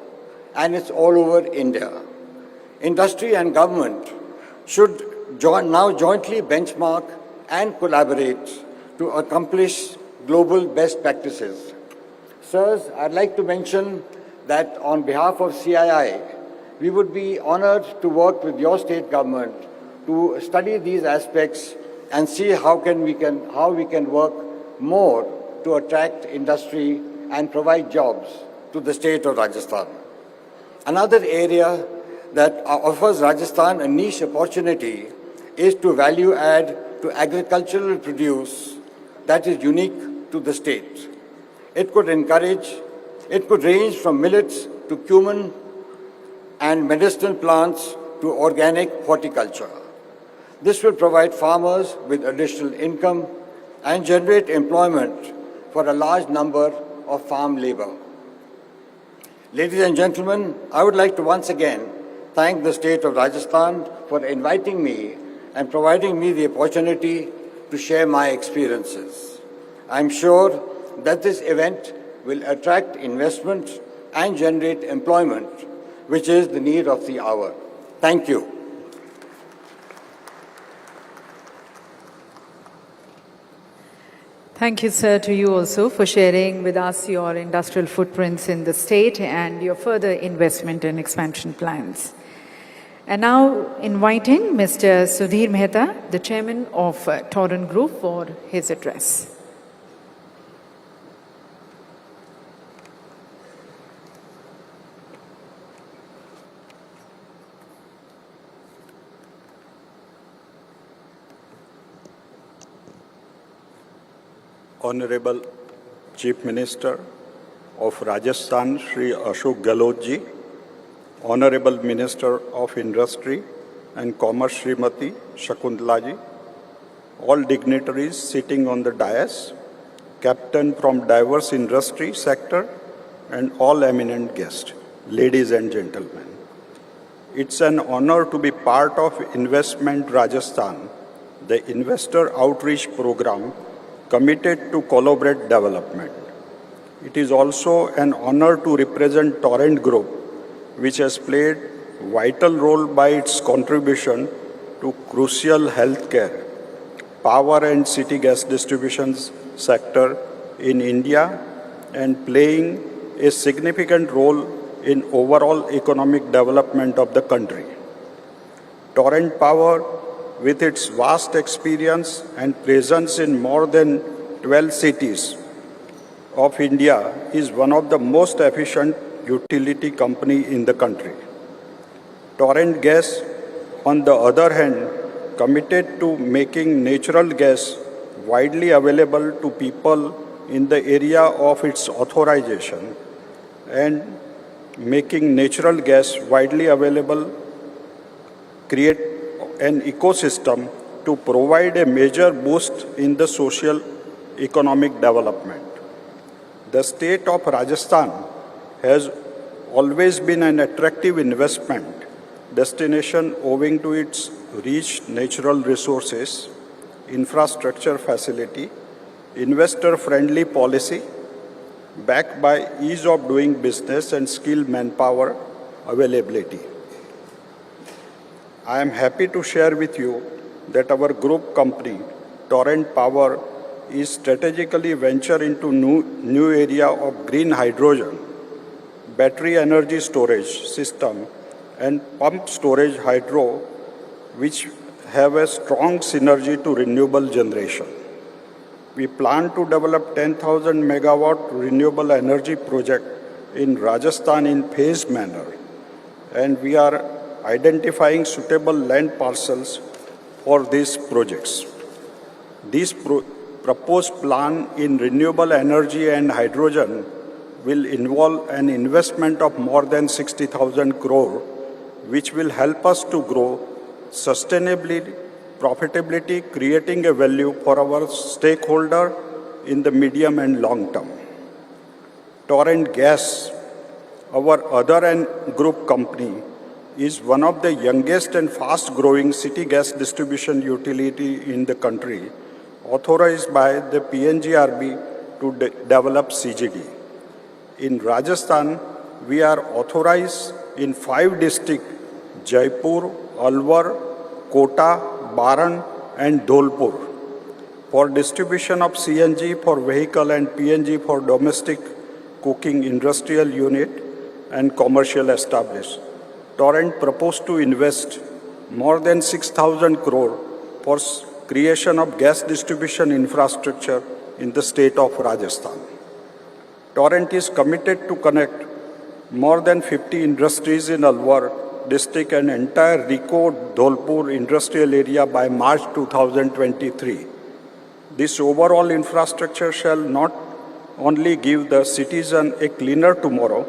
and it's all over India. Industry and government should now jointly benchmark and collaborate to accomplish global best practices. Sirs, I'd like to mention that on behalf of CII, we would be honored to work with your state government to study these aspects and see how we can work more to attract industry and provide jobs to the state of Rajasthan. Another area that offers Rajasthan a niche opportunity is to value add to agricultural produce that is unique to the state. It could range from millets to cumin and medicinal plants to organic horticulture. This will provide farmers with additional income and generate employment for a large number of farm labor. Ladies and gentlemen, I would like to once again thank the state of Rajasthan for inviting me and providing me the opportunity to share my experiences. I'm sure that this event will attract investment and generate employment, which is the need of the hour. Thank you. Thank you, sir, to you also for sharing with us your industrial footprints in the state and your further investment and expansion plans. And now inviting Mr. Sudhir Mehta, the chairman of Torrent Group, for his address. Honorable Chief Minister of Rajasthan, Shri Ashok Gehlot ji, Honorable Minister of Industry and Commerce, Srimati Shakuntala ji, all dignitaries sitting on the dais, captain from diverse industry sector, and all eminent guests, ladies and gentlemen. It's an honor to be part of Investment Rajasthan, the investor outreach program committed to collaborate development. It is also an honor to represent Torrent Group, which has played a vital role by its contribution to crucial healthcare, power and city gas distribution sector in India and playing a significant role in overall economic development of the country. Torrent Power, with its vast experience and presence in more than 12 cities of India, is one of the most efficient utility company in the country. Torrent Gas, on the other hand, committed to making natural gas widely available to people in the area of its authorization and making natural gas widely available create an ecosystem to provide a major boost in the social economic development. The state of Rajasthan has always been an attractive investment destination owing to its rich natural resources, infrastructure facility, investor-friendly policy, backed by ease of doing business and skilled manpower availability. I am happy to share with you that our group company, Torrent Power, is strategically venture into new area of green hydrogen, battery energy storage system, and pump storage hydro, which have a strong synergy to renewable generation. We plan to develop 10,000 megawatt renewable energy project in Rajasthan in phased manner, and we are identifying suitable land parcels for these projects. This proposed plan in renewable energy and hydrogen will involve an investment of more than 60,000 crore, which will help us to grow sustainably, profitability, creating a value for our stakeholder in the medium and long term. Torrent Gas, our other and group company, is one of the youngest and fast-growing city gas distribution utility in the country, authorized by the PNGRB to develop CGD. In Rajasthan, we are authorized in 5 districts: Jaipur, Alwar, Kota, Baran, and Dholpur, for distribution of CNG for vehicle and PNG for domestic cooking industrial unit and commercial established. Torrent proposed to invest more than 6,000 crore for creation of gas distribution infrastructure in the state of Rajasthan. Torrent is committed to connect more than 50 industries in Alwar district and entire Rico Dholpur industrial area by March 2023. This overall infrastructure shall not only give the citizen a cleaner tomorrow,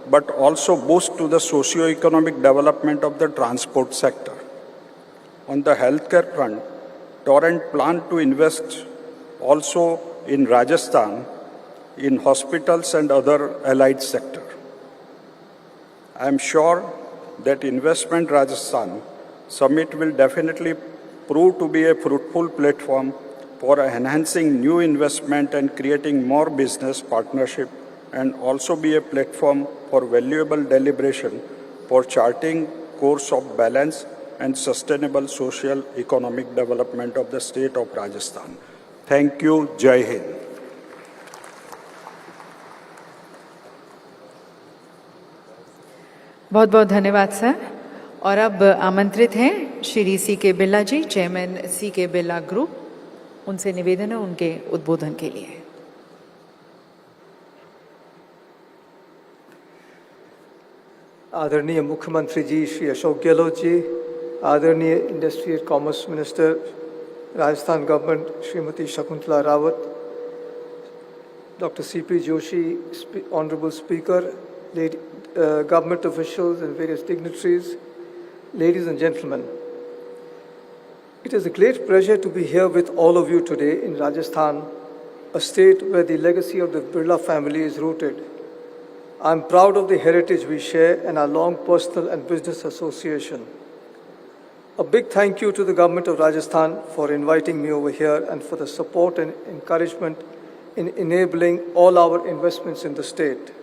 but also boost to the socio-economic development of the transport sector. On the healthcare front, Torrent planned to invest also in Rajasthan in hospitals and other allied sector. I am sure that Investment Rajasthan Summit will definitely prove to be a fruitful platform for enhancing new investment and creating more business partnership, and also be a platform for valuable deliberation for charting course of balance and sustainable social economic development of the state of Rajasthan. Thank you. Jai Hind. बहुत बहुत धन्यवाद sir. और अब आमंत्रित हैं श्री सी के बिरला जी, chairman C के Birla group. उनसे निवेदन है उनके उद्बोधन के लिए। आदरणीय मुख्यमंत्री जी श्री अशोक गहलोत जी, आदरणीय industry and commerce minister Rajasthan government Shrimati Shakuntala Rawat, doctor CP Joshi, honourable speaker, government officials and various dignitaries, ladies and gentlemen. It is a great pleasure to be here with all of you today in Rajasthan, a state where the legacy of the Birla family is rooted. I am proud of the heritage we share and our long personal and business association. A big thank you to the government of Rajasthan for inviting me over here and for the support and encouragement in enabling all our investments in the state.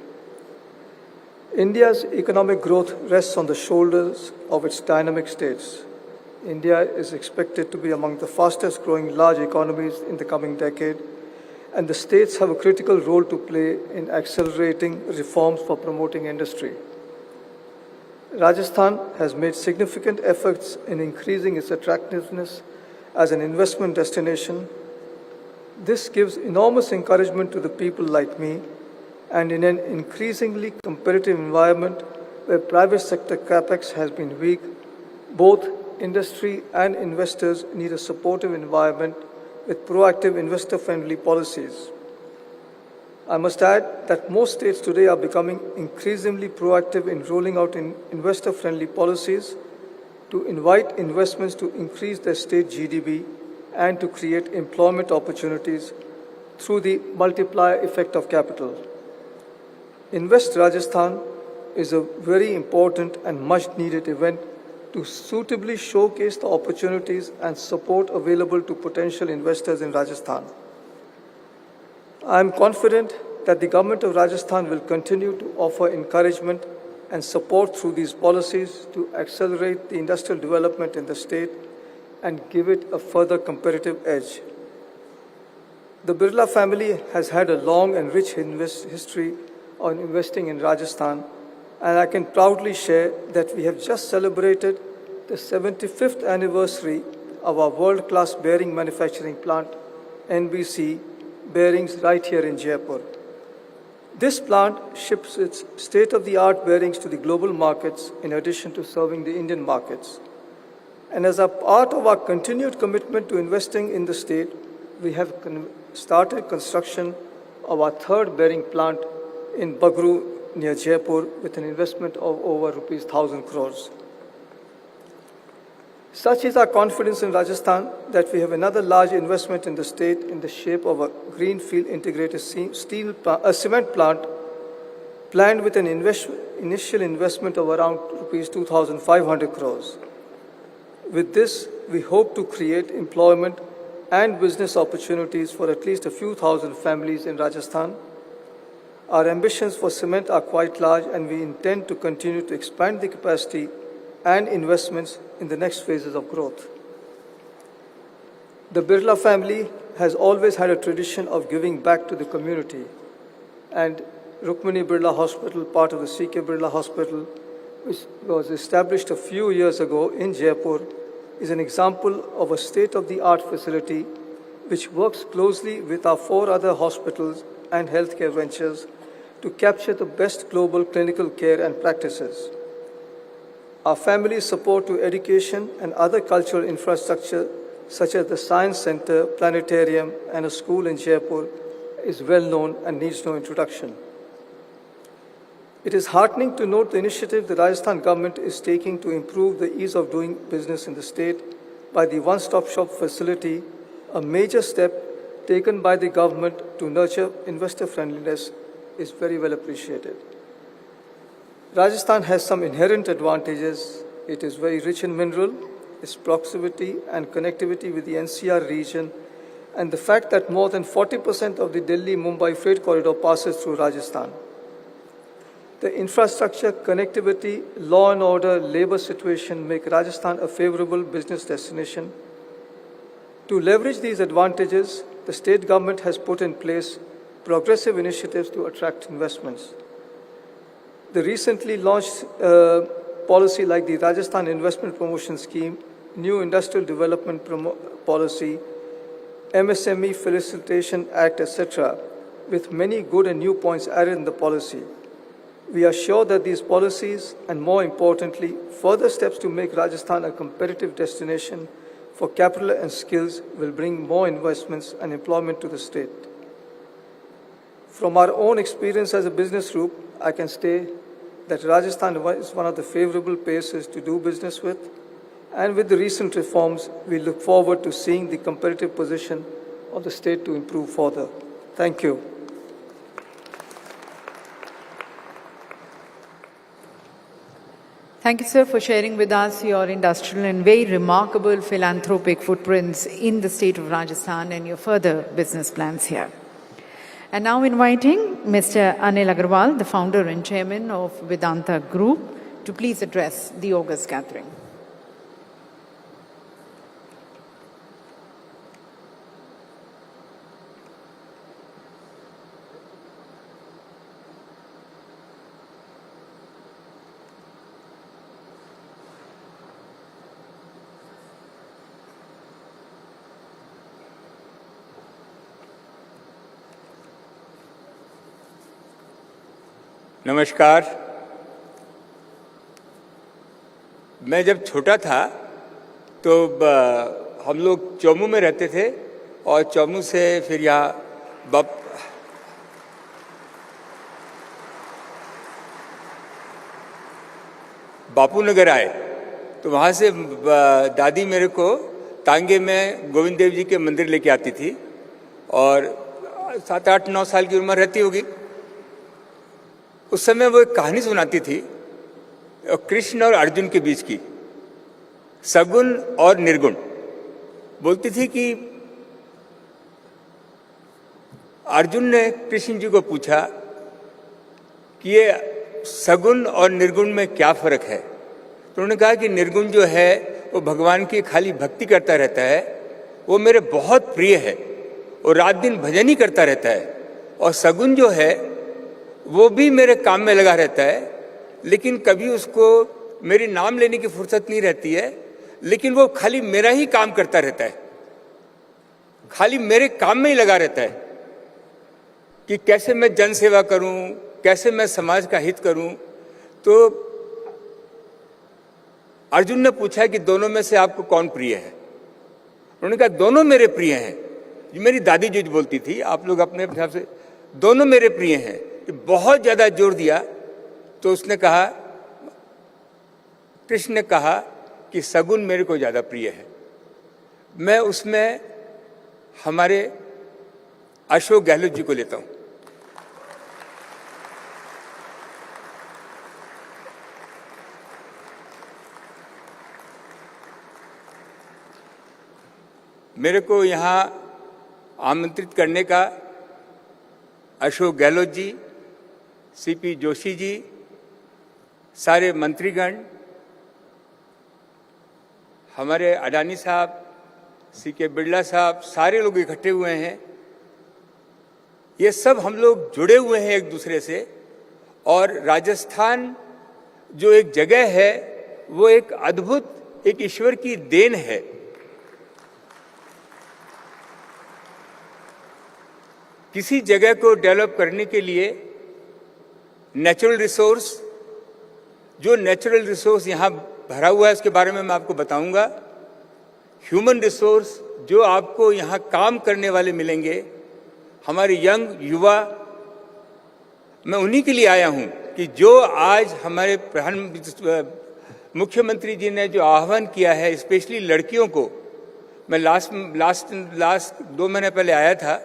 India's economic growth rests on the shoulders of its dynamic states. India is expected to be among the fastest growing large economies in the coming decade, and the states have a critical role to play in accelerating reforms for promoting industry. Rajasthan has made significant efforts in increasing its attractiveness as an investment destination. This gives enormous encouragement to the people like me, and in an increasingly competitive environment where private sector capex has been weak, both industry and investors need a supportive environment with proactive investor-friendly policies. I must add that most states today are becoming increasingly proactive in rolling out investor-friendly policies to invite investments to increase their state GDP and to create employment opportunities through the multiplier effect of capital. Invest Rajasthan is a very important and much-needed event to suitably showcase the opportunities and support available to potential investors in Rajasthan. I am confident that the government of Rajasthan will continue to offer encouragement and support through these policies to accelerate the industrial development in the state and give it a further competitive edge. The Birla family has had a long and rich history on investing in Rajasthan, and I can proudly share that we have just celebrated the 75th anniversary of our world-class bearing manufacturing plant, NBC Bearings, right here in Jaipur. This plant ships its state-of-the-art bearings to the global markets in addition to serving the Indian markets. And as a part of our continued commitment to investing in the state, we have started construction of our third bearing plant in Bagru near Jaipur with an investment of over rupees 1,000 crores. Such is our confidence in Rajasthan that we have another large investment in the state in the shape of a greenfield integrated cement plant planned with an initial investment of around rupees 2,500 crores. With this, we hope to create employment and business opportunities for at least a few thousand families in Rajasthan. Our ambitions for cement are quite large, and we intend to continue to expand the capacity and investments in the next phases of growth. The Birla family has always had a tradition of giving back to the community, and Rukmini Birla Hospital, part of the C.K. Birla Hospital, which was established a few years ago in Jaipur, is an example of a state-of-the-art facility which works closely with our 4 other hospitals and healthcare ventures to capture the best global clinical care and practices. Our family's support to education and other cultural infrastructure, such as the Science Center, Planetarium, and a school in Jaipur, is well known and needs no introduction. It is heartening to note the initiative the Rajasthan government is taking to improve the ease of doing business in the state by the one-stop shop facility, a major step taken by the government to nurture investor friendliness is very well appreciated. Rajasthan has some inherent advantages. It is very rich in mineral. Its proximity and connectivity with the NCR region and the fact that more than 40% of the Delhi-Mumbai freight corridor passes through Rajasthan. The infrastructure, connectivity, law and order, labor situation make Rajasthan a favorable business destination. To leverage these advantages, the state government has put in place progressive initiatives to attract investments. The recently launched policy like the Rajasthan Investment Promotion Scheme, New Industrial Development Policy, MSME Facilitation Act, etc., with many good and new points added in the policy. We are sure that these policies, and more importantly, further steps to make Rajasthan a competitive destination for capital and skills will bring more investments and employment to the state. From our own experience as a business group, I can say that Rajasthan is one of the favorable places to do business with, and with the recent reforms, we look forward to seeing the competitive position of the state to improve further. Thank you. Thank you, sir, for sharing with us your industrial and very remarkable philanthropic footprints in the state of Rajasthan and your further business plans here. And now inviting Mr. Anil Agarwal, the founder and chairman of Vedanta Group, to please address the August gathering. नमस्कार। मैं जब छोटा था तो हम लोग चौमू में रहते थे और चौमू से फिर यहाँ बापू नगर आए तो वहाँ से दादी मेरे को तांगे में गोविंद देव जी के मंदिर लेके आती थी और 7, 8, 9 साल की उम्र रहती होगी। उस समय वो एक कहानी सुनाती थी कृष्ण और अर्जुन के बीच की, सगुण और निर्गुण। बोलती थी कि अर्जुन ने कृष्ण जी को पूछा कि ये सगुण और निर्गुण में क्या फर्क है। तो उन्होंने कहा कि निर्गुण जो है वो भगवान की खाली भक्ति करता रहता है, वो मेरे बहुत प्रिय है, वो रात दिन भजन ही करता रहता है। और सगुण जो है वो भी मेरे काम में लगा रहता है, लेकिन कभी उसको मेरी नाम लेने की फुर्सत नहीं रहती है, लेकिन वो खाली मेरा ही काम करता रहता है, खाली मेरे काम में ही लगा रहता है कि कैसे मैं जन सेवा करूं, कैसे मैं समाज का हित करूं। तो अर्जुन ने पूछा कि दोनों में से आपको कौन प्रिय है। उन्होंने कहा दोनों मेरे प्रिय हैं। मेरी दादी जो बोलती थी, आप लोग अपने हिसाब से, दोनों मेरे प्रिय हैं। बहुत ज्यादा जोर दिया तो उसने कहा, कृष्ण ने कहा कि सगुण मेरे को ज्यादा प्रिय है। मैं उसमें हमारे अशोक गहलोत जी को लेता हूं। मेरे को यहां आमंत्रित करने का अशोक गहलोत जी, सीपी जोशी जी, सारे मंत्रीगण, हमारे अडानी साहब, सीके बिरला साहब, सारे लोग इकट्ठे हुए हैं। ये सब हम लोग जुड़े हुए हैं एक दूसरे से। और राजस्थान जो एक जगह है वो एक अद्भुत, एक ईश्वर की देन है। किसी जगह को डेवलप करने के लिए नेचुरल रिसोर्स, जो नेचुरल रिसोर्स यहाँ भरा हुआ है उसके बारे में मैं आपको बताऊंगा। ह्यूमन रिसोर्स, जो आपको यहाँ काम करने वाले मिलेंगे, हमारे यंग युवा, मैं उन्हीं के लिए आया हूँ कि जो आज हमारे मुख्यमंत्री जी ने जो आह्वान किया है, स्पेशली लड़कियों को। मैं लास्ट 2 महीने पहले आया था,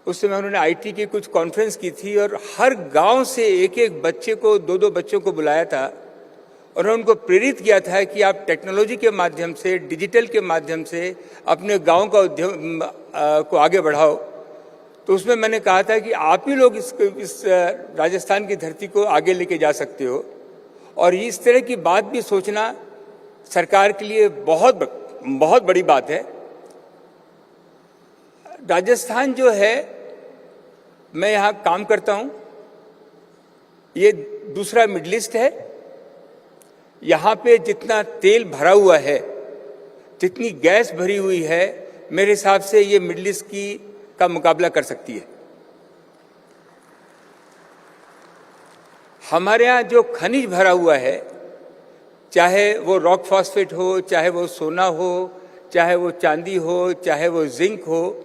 उस समय उन्होंने आईटी की कुछ कॉन्फ्रेंस की थी और हर गांव से एक एक बच्चे को, 2-2 बच्चों को बुलाया था और उनको प्रेरित किया था कि आप टेक्नोलॉजी के माध्यम से, डिजिटल के माध्यम से अपने गांव का उद्यम को आगे बढ़ाओ। तो उसमें मैंने कहा था कि आप ही लोग इस राजस्थान की धरती को आगे लेके जा सकते हो, और इस तरह की बात भी सोचना सरकार के लिए बहुत बड़ी बात है। राजस्थान जो है, मैं यहाँ काम करता हूँ, ये दूसरा मिडिल ईस्ट है। यहाँ पे जितना तेल भरा हुआ है, जितनी गैस भरी हुई है, मेरे हिसाब से ये मिडिल ईस्ट का मुकाबला कर सकती है। हमारे यहाँ जो खनिज भरा हुआ है, चाहे वो रॉक फॉस्फेट हो, चाहे वो सोना हो, चाहे वो चांदी हो, चाहे वो जिंक हो,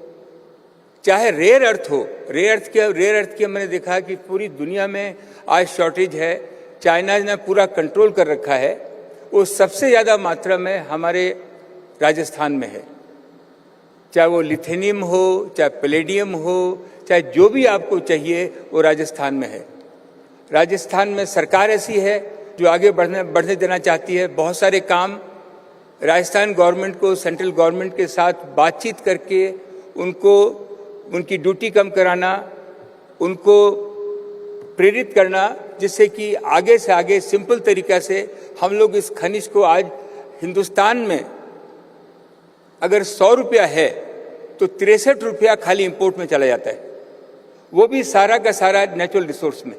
चाहे रेयर अर्थ हो। रेयर अर्थ की मैंने देखा कि पूरी दुनिया में आज शॉर्टेज है। चाइना ने पूरा कंट्रोल कर रखा है। वो सबसे ज़्यादा मात्रा में हमारे राजस्थान में है। चाहे वो लिथेनियम हो, चाहे पैलेडियम हो, चाहे जो भी आपको चाहिए वो राजस्थान में है। राजस्थान में सरकार ऐसी है जो आगे बढ़ने देना चाहती है। बहुत सारे काम राजस्थान गवर्नमेंट को सेंट्रल गवर्नमेंट के साथ बातचीत करके उनकी ड्यूटी कम कराना, उनको प्रेरित करना, जिससे कि आगे से आगे सिंपल तरीका से हम लोग इस खनिज को आज हिंदुस्तान में अगर 100 रुपया है तो 63 रुपया खाली इंपोर्ट में चला जाता है, वो भी सारा का सारा नेचुरल रिसोर्स में।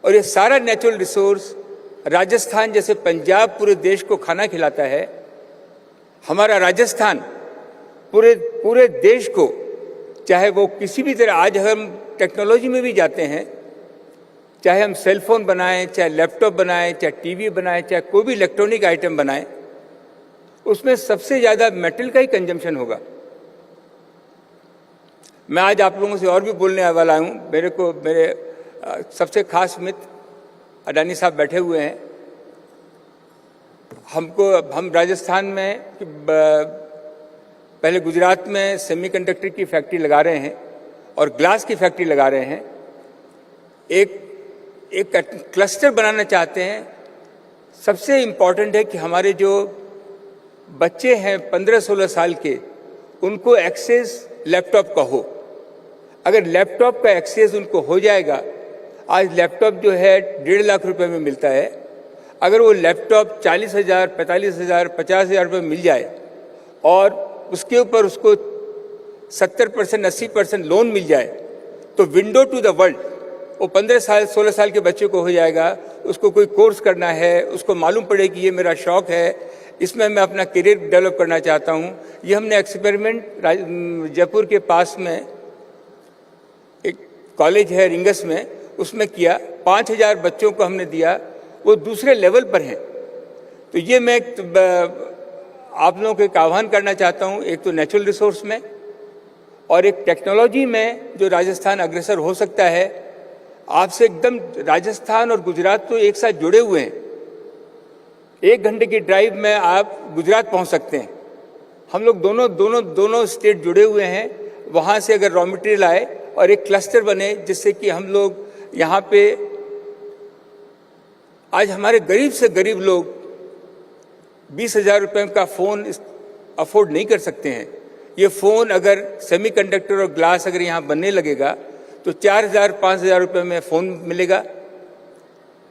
और ये सारा नेचुरल रिसोर्स राजस्थान जैसे पंजाब पूरे देश को खाना खिलाता है। हमारा राजस्थान पूरे देश को, चाहे वो किसी भी तरह, आज हम टेक्नोलॉजी में भी जाते हैं, चाहे हम सेल फोन बनाएं, चाहे लैपटॉप बनाएं, चाहे टीवी बनाएं, चाहे कोई भी इलेक्ट्रॉनिक आइटम बनाएं, उसमें सबसे ज़्यादा मेटल का ही कंजम्पशन होगा। मैं आज आप लोगों से और भी बोलने वाला हूँ। मेरे सबसे खास मित्र अडानी साहब बैठे हुए हैं। हम राजस्थान में पहले गुजरात में सेमीकंडक्टर की फैक्ट्री लगा रहे हैं और ग्लास की फैक्ट्री लगा रहे हैं। एक क्लस्टर बनाना चाहते हैं। सबसे इम्पॉर्टेंट है कि हमारे जो बच्चे हैं 15-16 साल के, उनको एक्सेस लैपटॉप का हो। अगर लैपटॉप का एक्सेस उनको हो जाएगा, आज लैपटॉप जो है 1.5 लाख रुपए में मिलता है, अगर वो लैपटॉप 40,000, 45,000, 50,000 रुपये मिल जाए और उसके ऊपर उसको 70%, 80% लोन मिल जाए, तो विंडो टू द वर्ल्ड वो 15-16 साल के बच्चे को हो जाएगा। उसको कोई कोर्स करना है, उसको मालूम पड़े कि ये मेरा शौक है, इसमें मैं अपना करियर डेवलप करना चाहता हूँ। ये हमने एक्सपेरिमेंट जयपुर के पास में एक कॉलेज है रिंगस में, उसमें किया। 5,000 बच्चों को हमने दिया, वो दूसरे लेवल पर हैं। तो ये मैं आप लोगों को एक आह्वान करना चाहता हूँ, एक तो नेचुरल रिसोर्स में और एक टेक्नोलॉजी में जो राजस्थान अग्रसर हो सकता है। आपसे एकदम राजस्थान और गुजरात तो एक साथ जुड़े हुए हैं। 1 घंटे की ड्राइव में आप गुजरात पहुंच सकते हैं। हम लोग दोनों स्टेट जुड़े हुए हैं। वहां से अगर रॉ मटेरियल आए और एक क्लस्टर बने, जिससे कि हम लोग यहाँ पे, आज हमारे गरीब से गरीब लोग 20,000 रुपये का फ़ोन अफोर्ड नहीं कर सकते हैं। ये फ़ोन अगर सेमीकंडक्टर और ग्लास अगर यहाँ बनने लगेगा तो 4,000-5,000 रुपये में फ़ोन मिलेगा।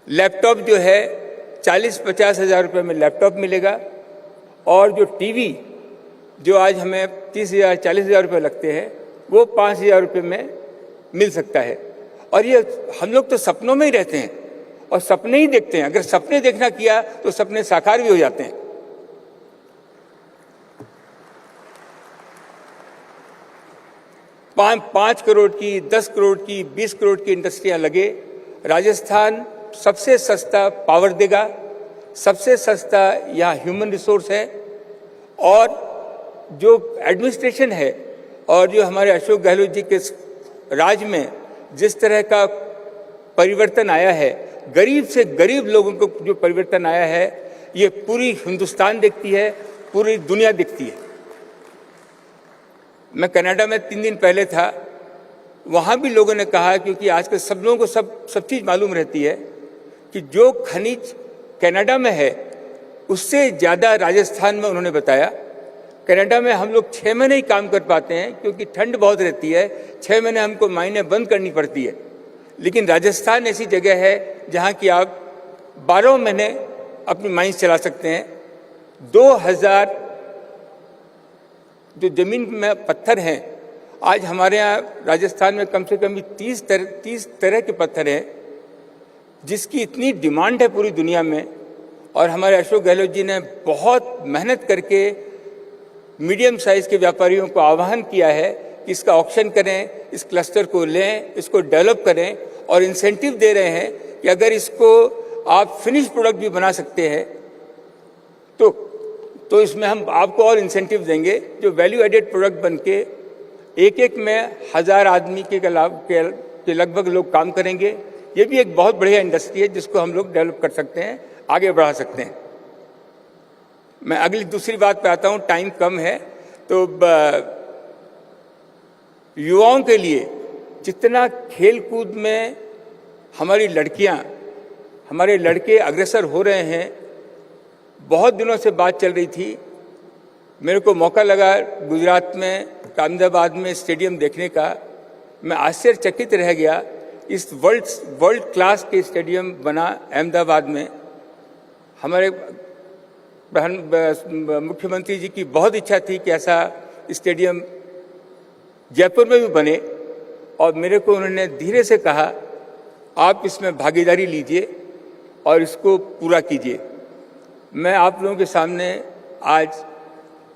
लैपटॉप जो है 40-50,000 रुपये में लैपटॉप मिलेगा। और जो टीवी जो आज हमें 30,000-40,000 रुपये लगते हैं, वो 5,000 रुपये में मिल सकता है। और ये हम लोग तो सपनों में ही रहते हैं और सपने ही देखते हैं। अगर सपने देखना किया तो सपने साकार भी हो जाते हैं। 5 करोड़ की, 10 करोड़ की, 20 करोड़ की इंडस्ट्रियां लगे, राजस्थान सबसे सस्ता पावर देगा, सबसे सस्ता यहाँ ह्यूमन रिसोर्स है। और जो एडमिनिस्ट्रेशन है और जो हमारे अशोक गहलोत जी के राज में जिस तरह का परिवर्तन आया है, गरीब से गरीब लोगों को जो परिवर्तन आया है, ये पूरी हिंदुस्तान देखती है, पूरी दुनिया देखती है। मैं कनाडा में 3 दिन पहले था। वहाँ भी लोगों ने कहा, क्योंकि आजकल सब लोगों को सब चीज़ मालूम रहती है कि जो खनिज कनाडा में है उससे ज़्यादा राजस्थान में उन्होंने बताया। कनाडा में हम लोग 6 महीने ही काम कर पाते हैं क्योंकि ठंड बहुत रहती है, 6 महीने हमको माइने बंद करनी पड़ती है। लेकिन राजस्थान ऐसी जगह है जहाँ की आप 12 महीने अपनी माइंस चला सकते हैं। 2000 जो जमीन में पत्थर हैं, आज हमारे यहाँ राजस्थान में कम से कम 30 तरह के पत्थर हैं जिसकी इतनी डिमांड है पूरी दुनिया में। और हमारे अशोक गहलोत जी ने बहुत मेहनत करके मीडियम साइज के व्यापारियों को आह्वान किया है कि इसका ऑक्शन करें, इस क्लस्टर को लें, इसको डेवलप करें और इंसेंटिव दे रहे हैं कि अगर इसको आप फिनिश प्रोडक्ट भी बना सकते हैं तो इसमें हम आपको और इंसेंटिव देंगे। जो वैल्यू एडेड प्रोडक्ट बन के एक में 1000 आदमी के लगभग लोग काम करेंगे। ये भी एक बहुत बढ़िया इंडस्ट्री है जिसको हम लोग डेवलप कर सकते हैं, आगे बढ़ा सकते हैं। मैं अगली दूसरी बात पे आता हूँ, टाइम कम है तो युवाओं के लिए जितना खेल कूद में हमारी लड़कियां, हमारे लड़के अग्रसर हो रहे हैं, बहुत दिनों से बात चल रही थी। मेरे को मौका लगा गुजरात में अहमदाबाद में स्टेडियम देखने का। मैं आश्चर्यचकित रह गया। इस वर्ल्ड क्लास के स्टेडियम बना अहमदाबाद में। हमारे मुख्यमंत्री जी की बहुत इच्छा थी कि ऐसा स्टेडियम जयपुर में भी बने और मेरे को उन्होंने धीरे से कहा आप इसमें भागीदारी लीजिए और इसको पूरा कीजिए। मैं आप लोगों के सामने आज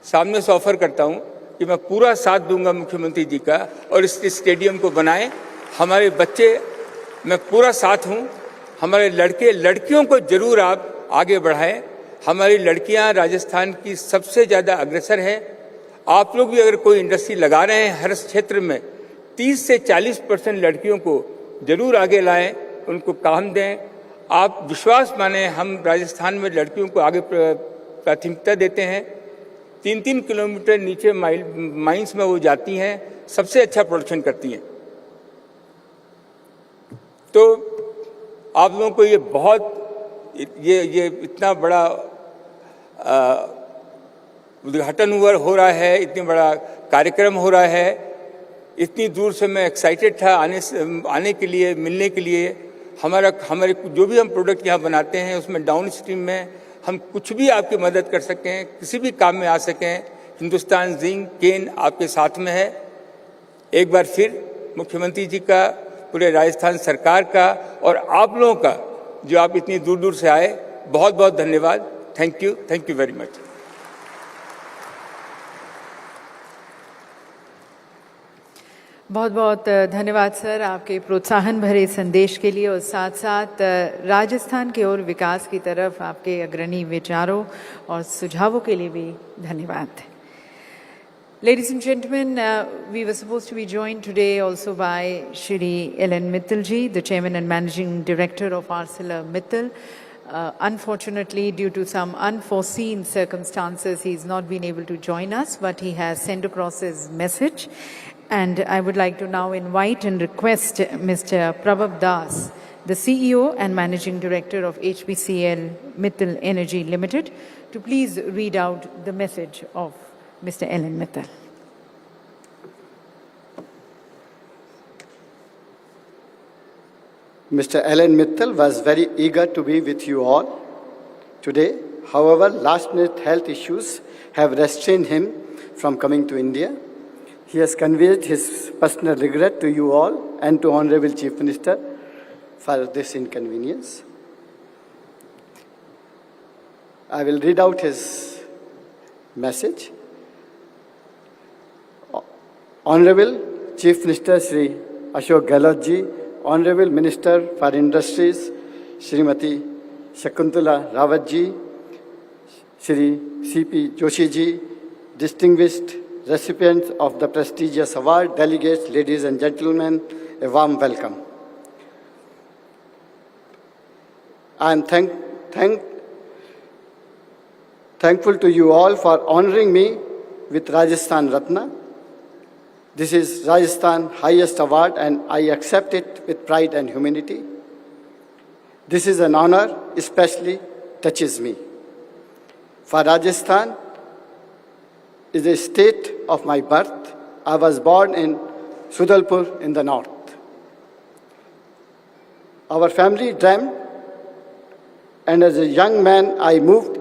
सामने से ऑफर करता हूं कि मैं पूरा साथ दूंगा मुख्यमंत्री जी का और इस स्टेडियम को बनाएं। हमारे बच्चे, मैं पूरा साथ हूं। हमारे लड़के लड़कियों को जरूर आप आगे बढ़ाएं। हमारी लड़कियां राजस्थान की सबसे ज़्यादा अग्रसर हैं। आप लोग भी अगर कोई इंडस्ट्री लगा रहे हैं हर क्षेत्र में 30 से 40% लड़कियों को जरूर आगे लाएं, उनको काम दें। आप विश्वास माने, हम राजस्थान में लड़कियों को आगे प्राथमिकता देते हैं। 3-3 किलोमीटर नीचे माइंस में वो जाती हैं, सबसे अच्छा प्रोडक्शन करती हैं। तो आप लोगों को ये इतना बड़ा उद्घाटन हो रहा है, इतनी बड़ा कार्यक्रम हो रहा है। इतनी दूर से मैं एक्साइटेड था आने के लिए, मिलने के लिए। हमारे जो भी हम प्रोडक्ट यहाँ बनाते हैं उसमें डाउन स्ट्रीम में हम कुछ भी आपकी मदद कर सकें, किसी भी काम में आ सकें। हिंदुस्तान जिंक केन आपके साथ में है। एक बार फिर मुख्यमंत्री जी का, पूरे राजस्थान सरकार का और आप लोगों का जो आप इतनी दूर दूर से आए, बहुत बहुत धन्यवाद। Thank you very much. बहुत बहुत धन्यवाद सर आपके प्रोत्साहन भरे संदेश के लिए और साथ साथ राजस्थान के और विकास की तरफ आपके अग्रणी विचारों और सुझावों के लिए भी धन्यवाद। Ladies and gentlemen, we were supposed to be joined today also by Shri Ellen Mittal ji, the Chairman and Managing Director of ArcelorMittal. Unfortunately, due to some unforeseen circumstances, he's not been able to join us, but he has sent across his message. And I would like to now invite and request Mr. Prabhat Das, the CEO and Managing Director of HPCL Mittal Energy Limited, to please read out the message of Mr. Ellen Mittal. Mr. Ellen Mittal was very eager to be with you all today. However, last-minute health issues have restrained him from coming to India. He has conveyed his personal regret to you all and to Honorable Chief Minister for this inconvenience. I will read out his message. Honorable Chief Minister Shri Ashok Gehlot ji, Honorable Minister for Industries Srimati Shakuntala Rawat ji, Shri C.P. Joshi ji, distinguished recipients of the prestigious award, delegates, ladies and gentlemen, a warm welcome. I am thankful to you all for honoring me with Rajasthan Ratna. This is Rajasthan's highest award and I accept it with pride and humility. This is an honor especially touches me. For Rajasthan is the state of my birth. I was born in Sudalpur in the north. Our family dreamt, and as a young man, I moved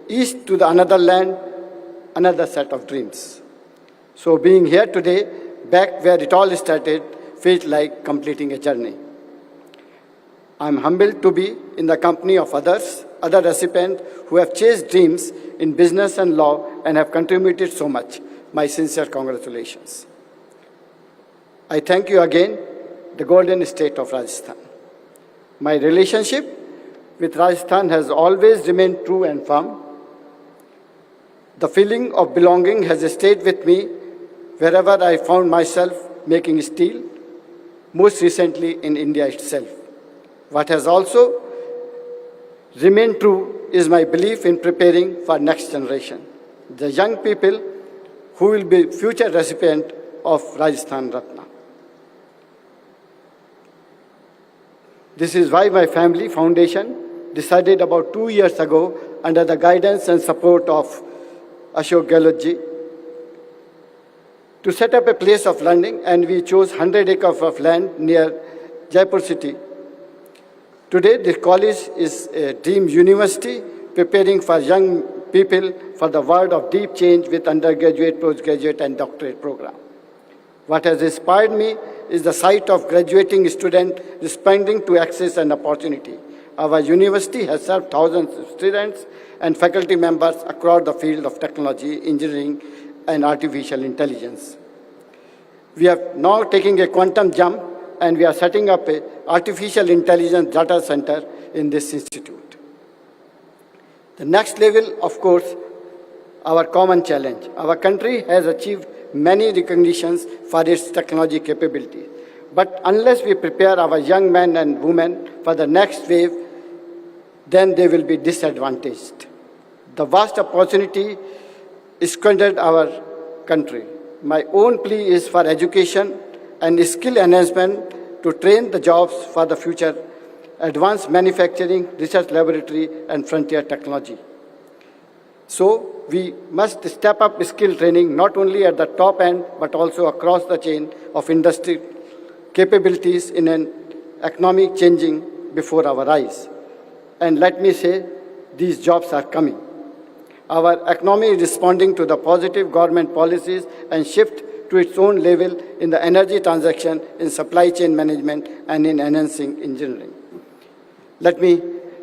east to the another land, another set of dreams. So being here today, back where it all started, felt like completing a journey. I'm humbled to be in the company of other recipients who have chased dreams in business and law and have contributed so much. My sincere congratulations. I thank you again, the golden state of Rajasthan. My relationship with Rajasthan has always remained true and firm. The feeling of belonging has stayed with me wherever I found myself making steel, most recently in India itself. What has also remained true is my belief in preparing for next generation, the young people who will be future recipient of Rajasthan Ratna. This is why my family foundation decided about 2 years ago, under the guidance and support of Ashok Gehlot ji, to set up a place of learning, and we chose 100 acres of land near Jaipur city. Today, this college is a dream university preparing for young people for the world of deep change with undergraduate, postgraduate, and doctorate program. What has inspired me is the sight of graduating students responding to access and opportunity. Our university has served thousands of students and faculty members across the field of technology, engineering, and artificial intelligence. We are now taking a quantum jump, and we are setting up an artificial intelligence data center in this institute. The next level, of course, our common challenge. Our country has achieved many recognitions for its technology capability. But unless we prepare our young men and women for the next wave, then they will be disadvantaged. The vast opportunity squandered our country. My own plea is for education and skill enhancement to train the jobs for the future, advanced manufacturing, research laboratory, and frontier technology. So we must step up skill training not only at the top end, but also across the chain of industry capabilities in an economy changing before our eyes. And let me say, these jobs are coming. Our economy is responding to the positive government policies and shift to its own level in the energy transaction, in supply chain management, and in enhancing engineering. Let me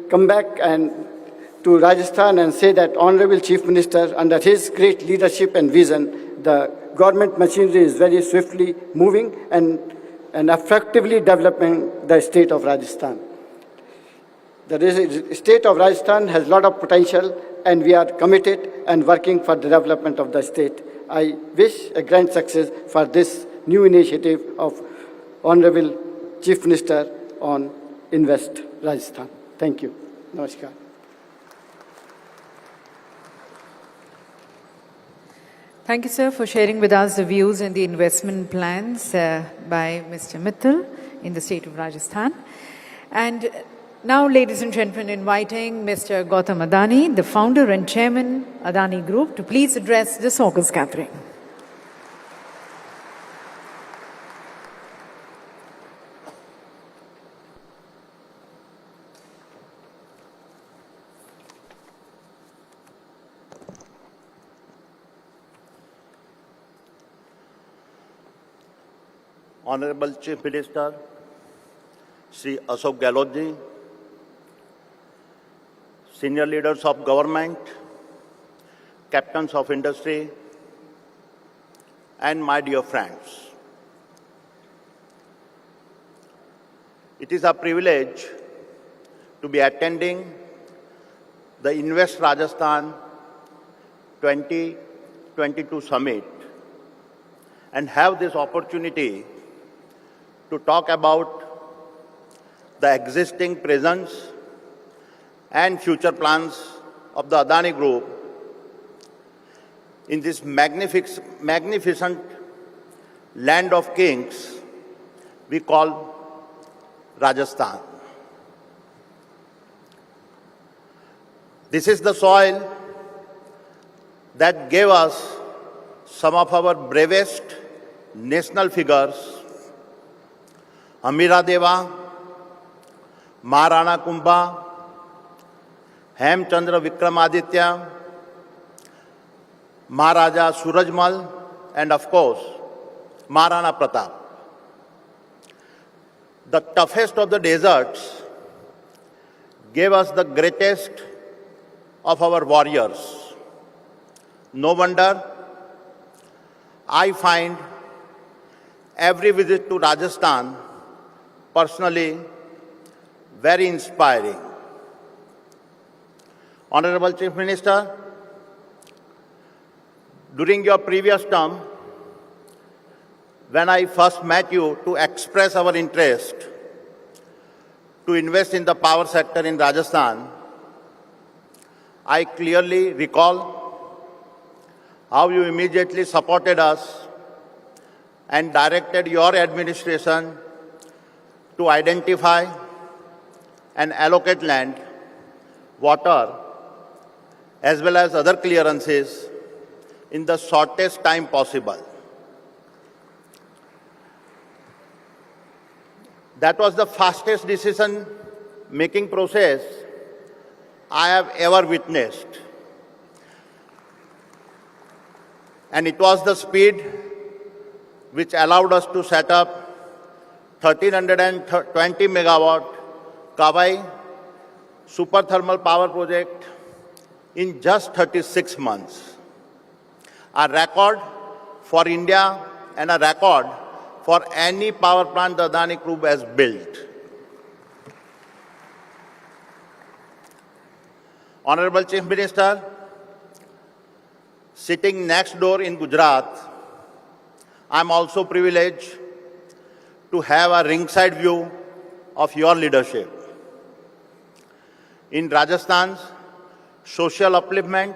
come back to Rajasthan and say that Honorable Chief Minister, under his great leadership and vision, the government machinery is very swiftly moving and effectively developing the state of Rajasthan. The state of Rajasthan has a lot of potential, and we are committed and working for the development of the state. I wish a grand success for this new initiative of Honorable Chief Minister on Invest Rajasthan. Thank you. Namaskar. Thank you, sir, for sharing with us the views and the investment plans by Mr. Mittal in the state of Rajasthan. And now, ladies and gentlemen, inviting Mr. Gautam Adani, the founder and chairman, Adani Group, to please address this August gathering. Honorable Chief Minister, Shri Ashok Gehlot ji, senior leaders of government, captains of industry, and my dear friends. It is a privilege to be attending the Invest Rajasthan 2022 Summit and have this opportunity to talk about the existing presence and future plans of the Adani Group in this magnificent land of kings we call Rajasthan. This is the soil that gave us some of our bravest national figures, Amira Deva, Maharana Kumbha, Hemchandra Vikramaditya, Maharaja Surajmal, and of course, Maharana Pratap. The toughest of the deserts gave us the greatest of our warriors. No wonder I find every visit to Rajasthan personally very inspiring. Honorable Chief Minister, during your previous term, when I first met you to express our interest to invest in the power sector in Rajasthan, I clearly recall how you immediately supported us and directed your administration to identify and allocate land, water, as well as other clearances in the shortest time possible. That was the fastest decision-making process I have ever witnessed. And it was the speed which allowed us to set up 1320 megawatt Kawai super thermal power project in just 36 months. A record for India and a record for any power plant the Adani Group has built. Honorable Chief Minister, sitting next door in Gujarat, I am also privileged to have a ringside view of your leadership. In Rajasthan's social upliftment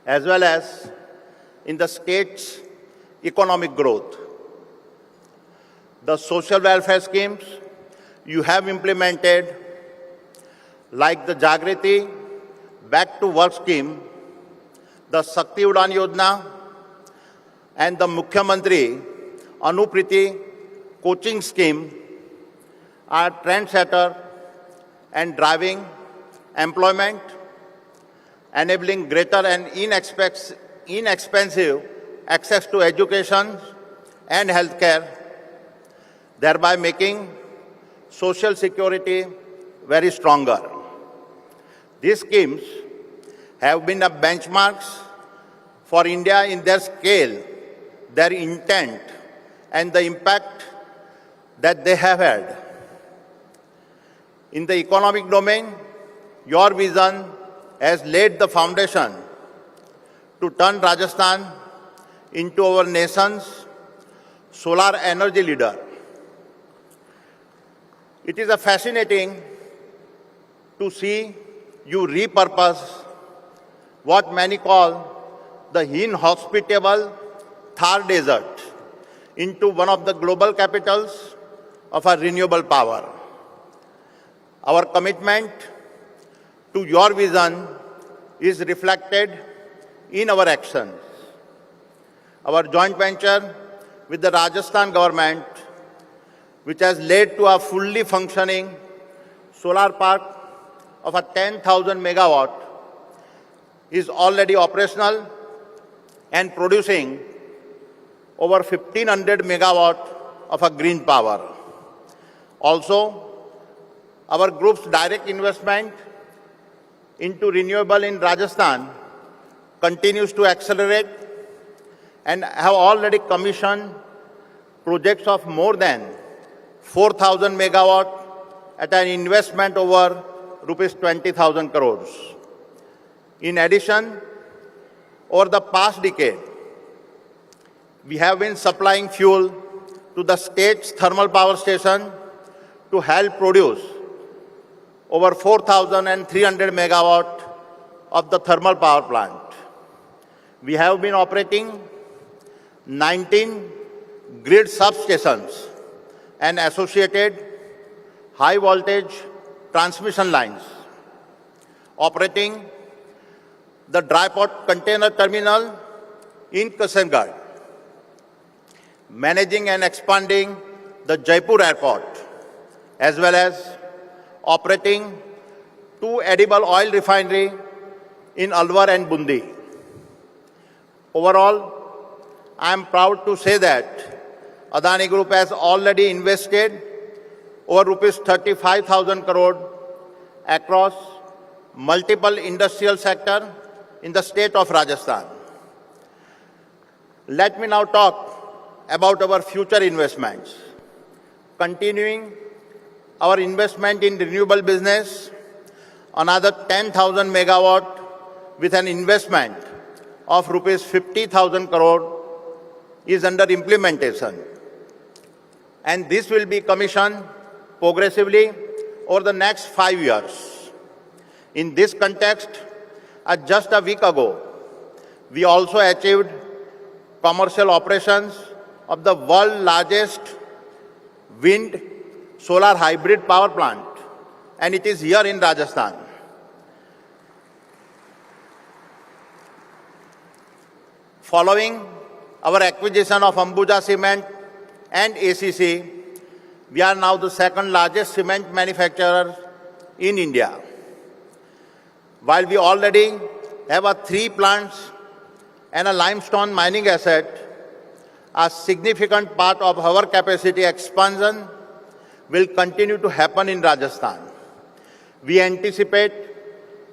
as well as in the state's economic growth. The social welfare schemes you have implemented, like the Jagriti Back to Work scheme, the Shakti Udan Yojana, and the Mukhyamantri Anupriti coaching scheme, are trendsetter and driving employment, enabling greater and inexpensive access to education and healthcare, thereby making social security very stronger. These schemes have been a benchmarks for India in their scale, their intent, and the impact that they have had. In the economic domain, your vision has laid the foundation to turn Rajasthan into our nation's solar energy leader. It is fascinating to see you repurpose what many call the inhospitable Thar Desert into one of the global capitals of our renewable power. Our commitment to your vision is reflected in our actions. Our joint venture with the Rajasthan government, which has led to a fully functioning solar park of a 10,000 megawatt, is already operational and producing over 1,500 megawatt of a green power. Also, our group's direct investment into renewable in Rajasthan continues to accelerate and have already commissioned projects of more than 4,000 megawatt at an investment over rupees 20,000 crores. In addition, over the past decade, we have been supplying fuel to the state's thermal power station to help produce over 4,300 megawatt of the thermal power plant. We have been operating 19 grid substations and associated high voltage transmission lines. operating the dry port container terminal in Kasaragod, managing and expanding the Jaipur airport, as well as operating 2 edible oil refineries in Alwar and Bundi. Overall, I am proud to say that Adani Group has already invested over rupees 35,000 crore across multiple industrial sectors in the state of Rajasthan. Let me now talk about our future investments. Continuing our investment in renewable business, another 10,000 megawatt with an investment of rupees 50,000 crore is under implementation. And this will be commissioned progressively over the next 5 years. In this context, just a week ago, we also achieved commercial operations of the world's largest wind solar hybrid power plant, and it is here in Rajasthan. Following our acquisition of Ambuja Cement and ACC, we are now the second largest cement manufacturer in India. While we already have 3 plants and a limestone mining asset, a significant part of our capacity expansion will continue to happen in Rajasthan. We anticipate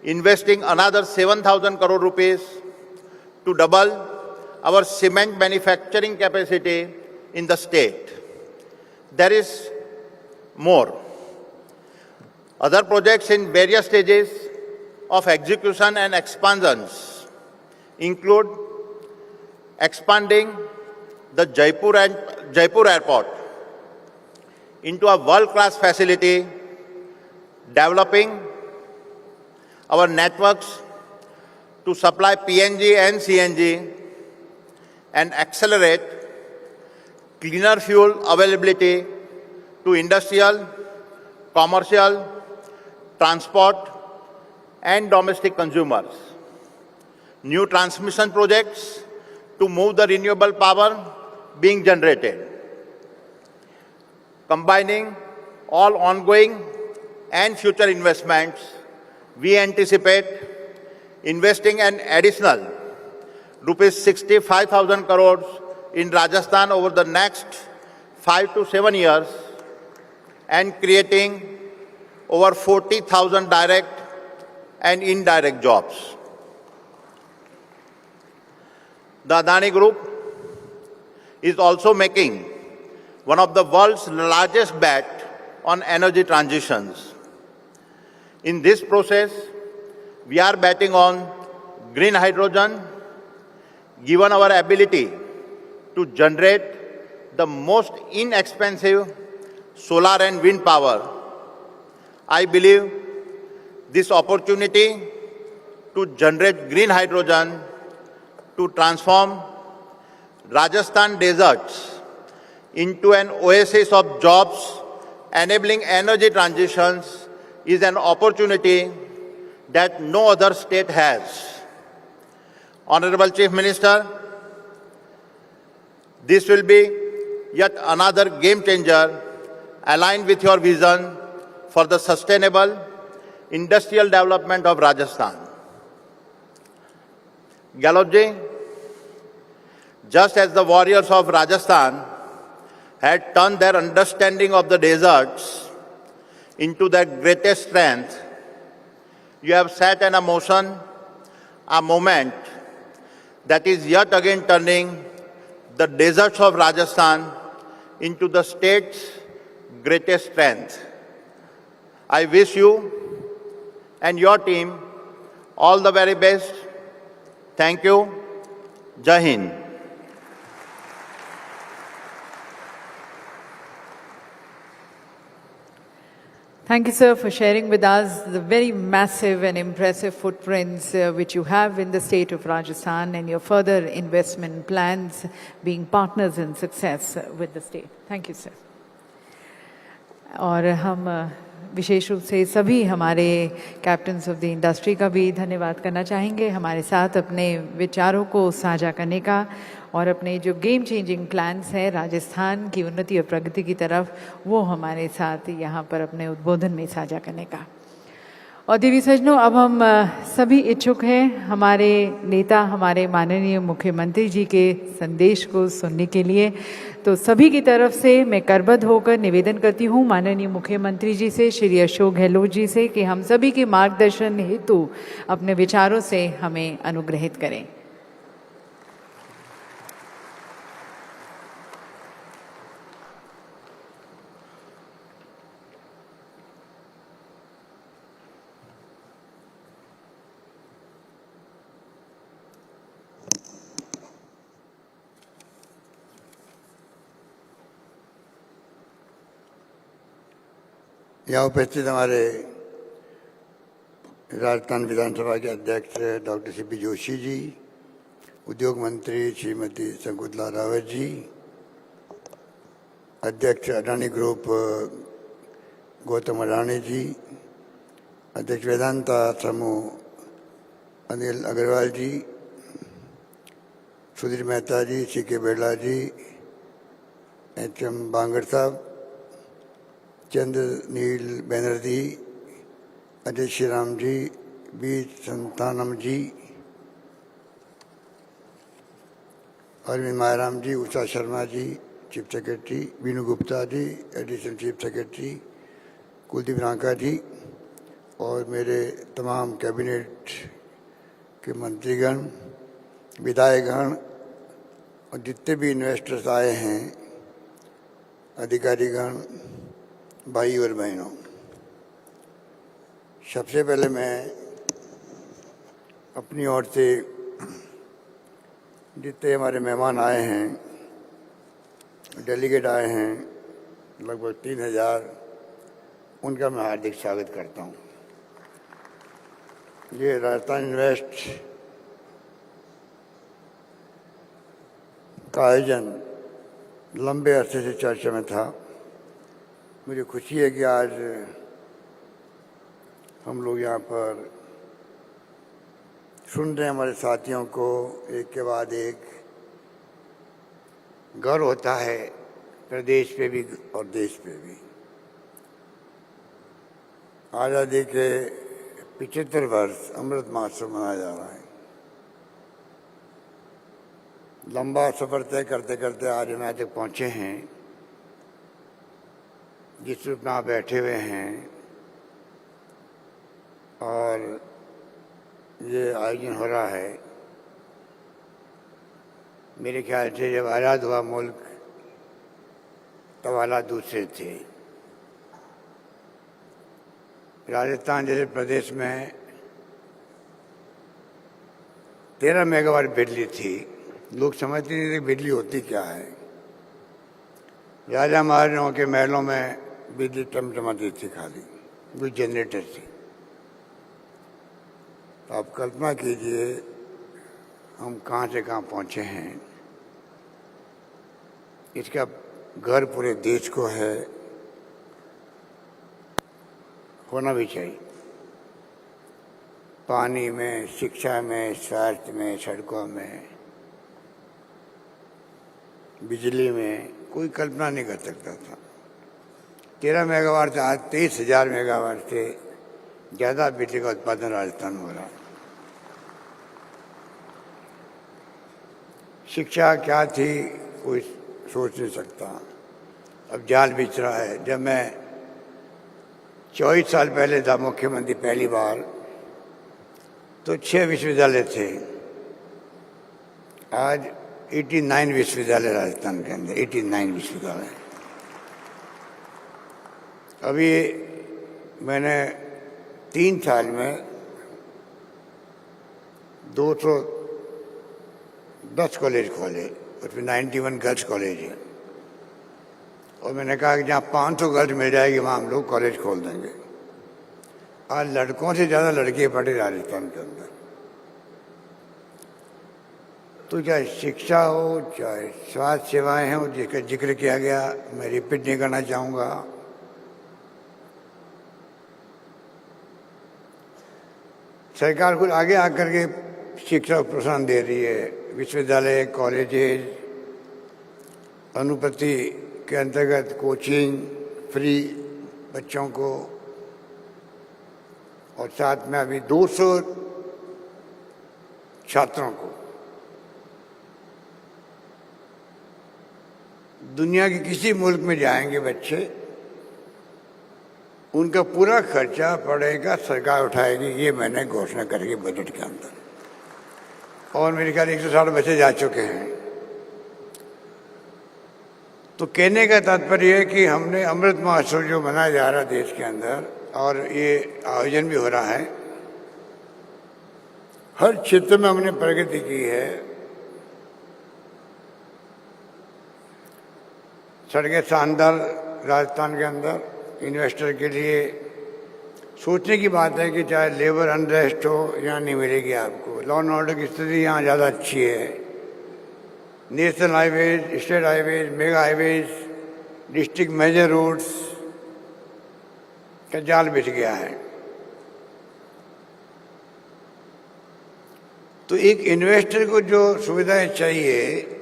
investing another 7,000 crore rupees to double our cement manufacturing capacity in the state. There is more. Other projects in various stages of execution and expansions include expanding the Jaipur airport into a world-class facility, developing our networks to supply PNG and CNG, and accelerate cleaner fuel availability to industrial, commercial, transport, and domestic consumers. New transmission projects to move the renewable power being generated. Combining all ongoing and future investments, we anticipate investing an additional rupees 65,000 crores in Rajasthan over the next 5 to 7 years and creating over 40,000 direct and indirect jobs. The Adani Group is also making one of the world's largest bet on energy transitions. In this process, we are betting on green hydrogen. Given our ability to generate the most inexpensive solar and wind power, I believe this opportunity to generate green hydrogen to transform Rajasthan deserts into an oasis of jobs enabling energy transitions is an opportunity that no other state has. Honorable Chief Minister, this will be yet another game changer aligned with your vision for the sustainable industrial development of Rajasthan. Gehlot-ji, just as the warriors of Rajasthan had turned their understanding of the deserts into their greatest strength, you have set in motion a moment that is yet again turning the deserts of Rajasthan into the state's greatest strength. I wish you and your team all the very best. Thank you. Jai Hind. Thank you, sir, for sharing with us the very massive and impressive footprints which you have in the state of Rajasthan and your further investment plans being partners in success with the state. Thank you, sir. और हम विशेष रूप से सभी हमारे captains of the industry का भी धन्यवाद करना चाहेंगे हमारे साथ अपने विचारों को साझा करने का और अपने जो गेम चेंजिंग प्लान्स हैं राजस्थान की उन्नति और प्रगति की तरफ वो हमारे साथ यहाँ पर अपने उद्बोधन में साझा करने का। और देवी सज्जनों, अब हम सभी इच्छुक हैं हमारे नेता हमारे माननीय मुख्यमंत्री जी के संदेश को सुनने के लिए। तो सभी की तरफ से मैं करबद्ध होकर निवेदन करती हूँ माननीय मुख्यमंत्री जी से, श्री अशोक गहलोत जी से, कि हम सभी के मार्गदर्शन हेतु अपने विचारों से हमें अनुग्रहित करें। यहाँ उपस्थित हमारे राजस्थान विधानसभा के अध्यक्ष डॉक्टर सीपी जोशी जी, उद्योग मंत्री श्रीमती शकुंतला रावत जी, अध्यक्ष अडानी ग्रुप गौतम अडानी जी, अध्यक्ष वेदांता समूह Anil Agarwal ji, Sudhir Mehta ji, CK Birla ji, HM. Bangur sahab, Chandra Neel Banerjee, Ajay Shriram ji, B Santhanam ji, Arvind Mayaram ji, Usha Sharma ji, chief secretary, Veenu Gupta ji, additional chief secretary, Kuldeep Ranka ji, और मेरे तमाम कैबिनेट के मंत्रीगण, विधायकगण और जितने भी इन्वेस्टर्स आए हैं, अधिकारीगण, भाई और बहनों, सबसे पहले मैं अपनी ओर से जितने हमारे मेहमान आए हैं, डेलीगेट आए हैं, लगभग 3000, उनका मैं हार्दिक स्वागत करता हूं। ये राजस्थान इन्वेस्ट का आयोजन लंबे अरसे से चर्चा में था। मुझे खुशी है कि आज हम लोग यहाँ पर सुन रहे हैं हमारे साथियों को एक के बाद एक। गर्व होता है प्रदेश पे भी और देश पे भी। आज़ादी के 75 वर्ष अमृत महोत्सव मनाया जा रहा है। लंबा सफर तय करते करते आज हम यहाँ तक पहुँचे हैं जिस रूप में आप बैठे हुए हैं, और ये आयोजन हो रहा है। मेरे ख्याल से जब आज़ाद हुआ मुल्क तब हालात दूसरे थे। राजस्थान जैसे प्रदेश में 13 मेगावाट बिजली थी। लोग समझते नहीं थे बिजली होती क्या है। राजा महाराजाओं के महलों में बिजली टमटमाती थी, खाली वो जनरेटर थी। तो आप कल्पना कीजिए हम कहाँ से कहाँ पहुँचे हैं। इसका घर पूरे देश को है, होना भी चाहिए। पानी में, शिक्षा में, स्वास्थ्य में, सड़कों में, बिजली में कोई कल्पना नहीं कर सकता था। 13 मेगावाट से आज 23,000 मेगावाट से ज़्यादा बिजली का उत्पादन राजस्थान में हो रहा है। शिक्षा क्या थी कोई सोच नहीं सकता। अब जाल बिछ रहा है। जब मैं 24 साल पहले था मुख्यमंत्री पहली बार, तो 6 विश्वविद्यालय थे। आज 89 विश्वविद्यालय राजस्थान के अंदर, 89 विश्वविद्यालय। अभी मैंने 3 साल में 210 कॉलेज खोले, उसमें 91 गर्ल्स कॉलेज है। और मैंने कहा कि जहाँ 500 गर्ल्स मिल जाएगी वहाँ हम लोग कॉलेज खोल देंगे। आज लड़कों से ज़्यादा लड़कियाँ पढ़ी राजस्थान के अंदर। तो चाहे शिक्षा हो, चाहे स्वास्थ्य सेवाएं हों, जिसका जिक्र किया गया, मैं रिपीट नहीं करना चाहूँगा। सरकार खुद आगे आकर के शिक्षा प्रोत्साहन दे रही है। विश्वविद्यालय, कॉलेजेस, अनुपति के अंतर्गत कोचिंग फ्री बच्चों को, और साथ में अभी 200 छात्रों को दुनिया के किसी मुल्क में जाएंगे बच्चे, उनका पूरा खर्चा पड़ेगा सरकार उठाएगी। ये मैंने घोषणा करी है बजट के अंदर, और मेरे ख्याल 160 बच्चे जा चुके हैं। तो कहने का तात्पर्य है कि हमने अमृत महोत्सव जो मनाया जा रहा है देश के अंदर, और ये आयोजन भी हो रहा है, हर क्षेत्र में हमने प्रगति की है। सड़कें शानदार राजस्थान के अंदर, इन्वेस्टर के लिए सोचने की बात है कि चाहे लेबर अनरेस्ट हो, यहाँ नहीं मिलेगी आपको। लॉ एंड ऑर्डर की स्थिति यहाँ ज़्यादा अच्छी है। National highways, state highways, mega highways, district major roads का जाल बिछ गया है। तो एक इन्वेस्टर को जो सुविधाएं चाहिए,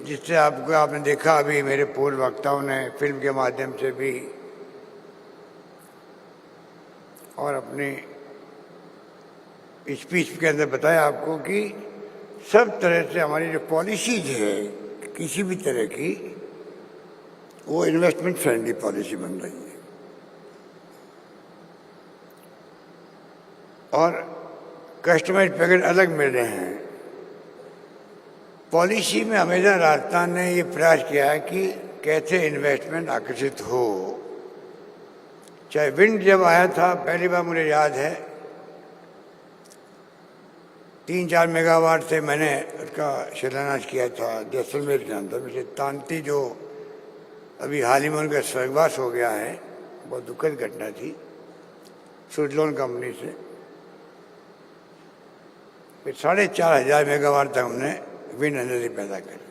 जिससे आपने देखा अभी मेरे पूर्व वक्ताओं ने फिल्म के माध्यम से भी और अपनी स्पीच के अंदर बताया आपको कि सब तरह से हमारी जो पॉलिसीज है किसी भी तरह की, वो इन्वेस्टमेंट फ्रेंडली पॉलिसी बन रही है। और कस्टमाइज पैकेज अलग मिल रहे हैं। पॉलिसी में हमेशा राजस्थान ने ये प्रयास किया है कि कैसे इन्वेस्टमेंट आकर्षित हो। चाहे विंड जब आया था पहली बार, मुझे याद है 3-4 मेगावाट से मैंने उसका शिलान्यास किया था जैसलमेर के अंदर। मुझे तांती जो अभी हाल ही में उनका स्वर्गवास हो गया है, बहुत दुखद घटना थी, सुजलोन कंपनी से। फिर 4,500 मेगावाट तक हमने विंड एनर्जी पैदा करी।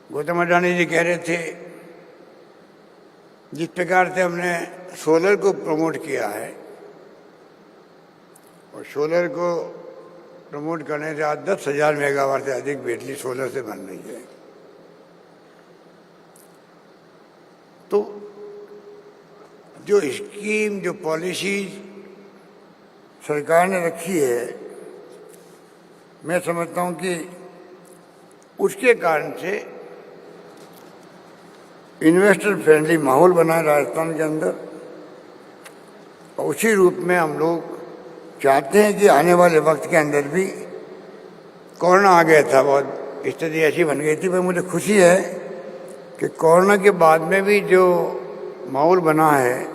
गौतम अडानी जी कह रहे थे, जिस प्रकार से हमने सोलर को प्रमोट किया है, और सोलर को प्रमोट करने से आज 10,000 मेगावाट से अधिक बिजली सोलर से बन रही है। तो जो स्कीम, जो पॉलिसी सरकार ने रखी है, मैं समझता हूं कि उसके कारण से इन्वेस्टर फ्रेंडली माहौल बना है राजस्थान के अंदर। और उसी रूप में हम लोग चाहते हैं कि आने वाले वक्त के अंदर भी, कोरोना आ गया था, बहुत स्थिति ऐसी बन गई थी, पर मुझे खुशी है कि कोरोना के बाद में भी जो माहौल बना है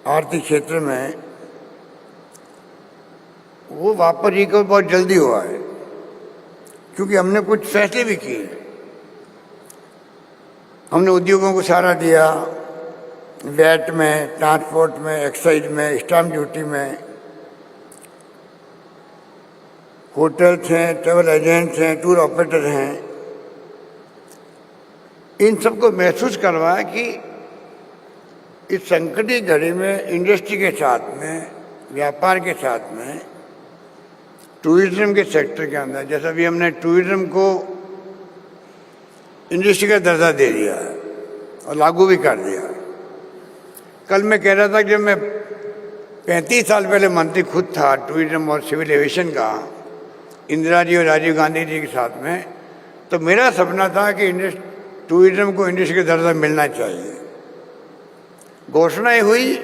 आर्थिक क्षेत्र में, वो वापस रिकवर बहुत जल्दी हुआ है, क्योंकि हमने कुछ फैसले भी किए। हमने उद्योगों को सहारा दिया, वैट में, ट्रांसपोर्ट में, एक्साइज में, स्टाम्प ड्यूटी में। होटल्स हैं, ट्रैवल एजेंट्स हैं, टूर ऑपरेटर हैं, इन सबको महसूस करवाया कि इस संकट की घड़ी में इंडस्ट्री के साथ में, व्यापार के साथ में, टूरिज्म के सेक्टर के अंदर, जैसा भी हमने टूरिज्म को इंडस्ट्री का दर्जा दे दिया और लागू भी कर दिया। कल मैं कह रहा था कि जब मैं 35 साल पहले मंत्री खुद था टूरिज्म और सिविल एविएशन का, इंदिरा जी और राजीव गांधी जी के साथ में, तो मेरा सपना था कि टूरिज्म को इंडस्ट्री का दर्जा मिलना चाहिए। घोषणाएं हुई,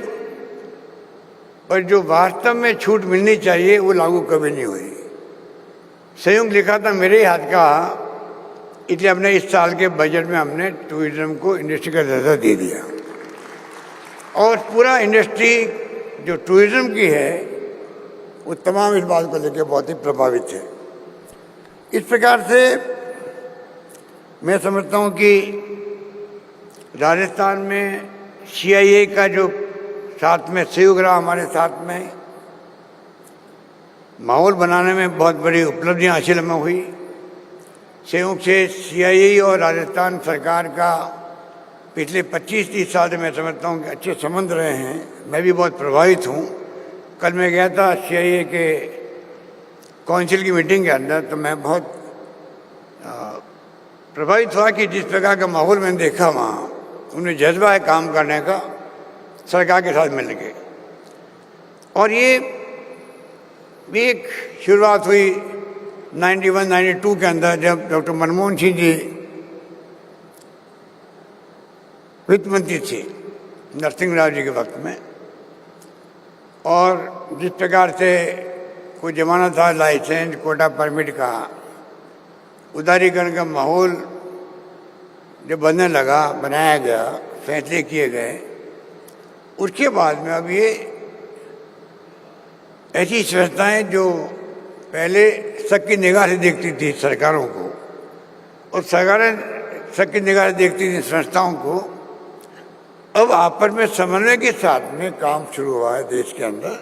और जो वास्तव में छूट मिलनी चाहिए वो लागू कभी नहीं हुई। संयुक्त लिखा था मेरे ही हाथ का, इसलिए हमने इस साल के बजट में हमने टूरिज्म को इंडस्ट्री का दर्जा दे दिया। और पूरा इंडस्ट्री जो टूरिज्म की है, वो तमाम इस बात को लेकर बहुत ही प्रभावित है। इस प्रकार से मैं समझता हूँ कि राजस्थान में CIA का जो साथ में सहयोग रहा, हमारे साथ में माहौल बनाने में बहुत बड़ी उपलब्धियां हासिल हमें हुई। संयोग से CIA और राजस्थान सरकार का पिछले 25-30 साल से मैं समझता हूँ कि अच्छे संबंध रहे हैं। मैं भी बहुत प्रभावित हूँ। कल मैं गया था CIA के काउंसिल की मीटिंग के अंदर, तो मैं बहुत प्रभावित हुआ कि जिस प्रकार का माहौल मैंने देखा वहाँ, उन्हें जज्बा है काम करने का सरकार के साथ मिल के। और ये भी एक शुरुआत हुई 91-92 के अंदर, जब डॉक्टर मनमोहन सिंह जी वित्त मंत्री थे नरसिंह राव जी के वक्त में। और जिस प्रकार से कोई जमाना था लाइसेंस कोटा परमिट का, उदारीकरण का माहौल जब बनने लगा, बनाया गया, फैसले किए गए, उसके बाद में अब ये ऐसी संस्थाएं जो पहले सबकी निगाह से देखती थी सरकारों को, और सरकारें सबकी निगाह से देखती थी संस्थाओं को, अब आपस में समन्वय के साथ में काम शुरू हुआ है देश के अंदर।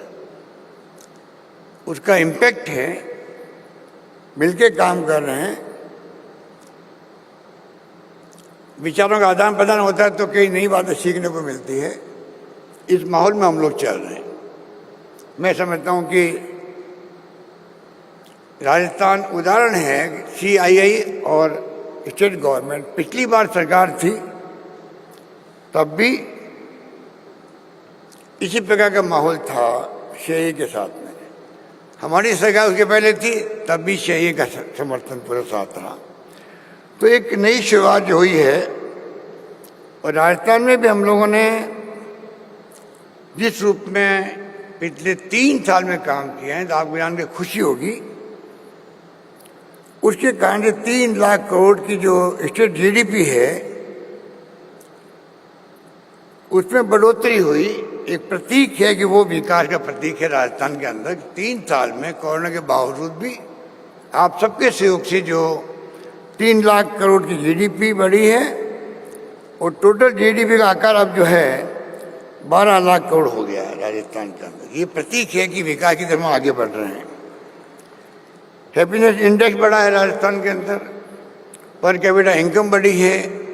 उसका इम्पैक्ट है, मिलके काम कर रहे हैं, विचारों का आदान प्रदान होता है तो कई नई बातें सीखने को मिलती है। इस माहौल में हम लोग चल रहे हैं। मैं समझता हूँ कि राजस्थान उदाहरण है। CII और स्टेट गवर्नमेंट, पिछली बार सरकार थी तब भी इसी प्रकार का माहौल था CIA के साथ में। हमारी सरकार उसके पहले थी तब भी CIA का समर्थन पूरा साथ रहा। तो एक नई शुरुआत जो हुई है, और राजस्थान में भी हम लोगों ने जिस रूप में पिछले 3 साल में काम किया है, तो आपको जान के खुशी होगी, उसके कारण से 3 लाख करोड़ की जो स्टेट GDP है उसमें बढ़ोतरी हुई। एक प्रतीक है कि वो विकास का प्रतीक है राजस्थान के अंदर। 3 साल में कोरोना के बावजूद भी आप सबके सहयोग से जो 3 लाख करोड़ की GDP बढ़ी है, और टोटल GDP का आकार अब जो है 12 लाख करोड़ हो गया है राजस्थान के अंदर। ये प्रतीक है कि विकास की तरफ हम आगे बढ़ रहे हैं। हैप्पीनेस इंडेक्स बढ़ा है राजस्थान के अंदर, पर कैपिटा इनकम बढ़ी है।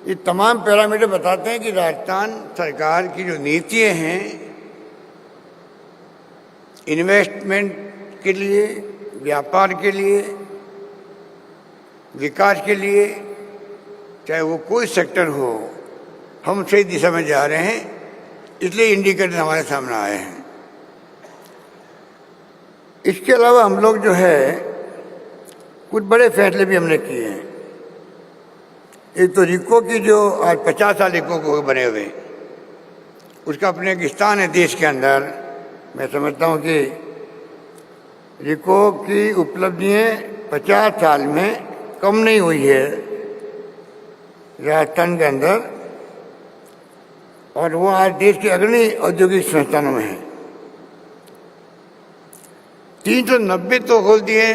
ये तमाम पैरामीटर बताते हैं कि राजस्थान सरकार की जो नीतियाँ हैं इन्वेस्टमेंट के लिए, व्यापार के लिए, विकास के लिए, चाहे वो कोई सेक्टर हो, हम सही दिशा में जा रहे हैं। इसलिए इंडिकेटर हमारे सामने आए हैं। इसके अलावा हम लोग जो है कुछ बड़े फैसले भी हमने किए हैं। एक तो रिको की जो आज 50 साल रिको को बने हुए, उसका अपने एक स्थान है देश के अंदर। मैं समझता हूँ कि रिको की उपलब्धियाँ 50 साल में कम नहीं हुई है राजस्थान के अंदर, और वो आज देश के अग्रणी औद्योगिक संस्थानों में है। 390 तो खोल दिए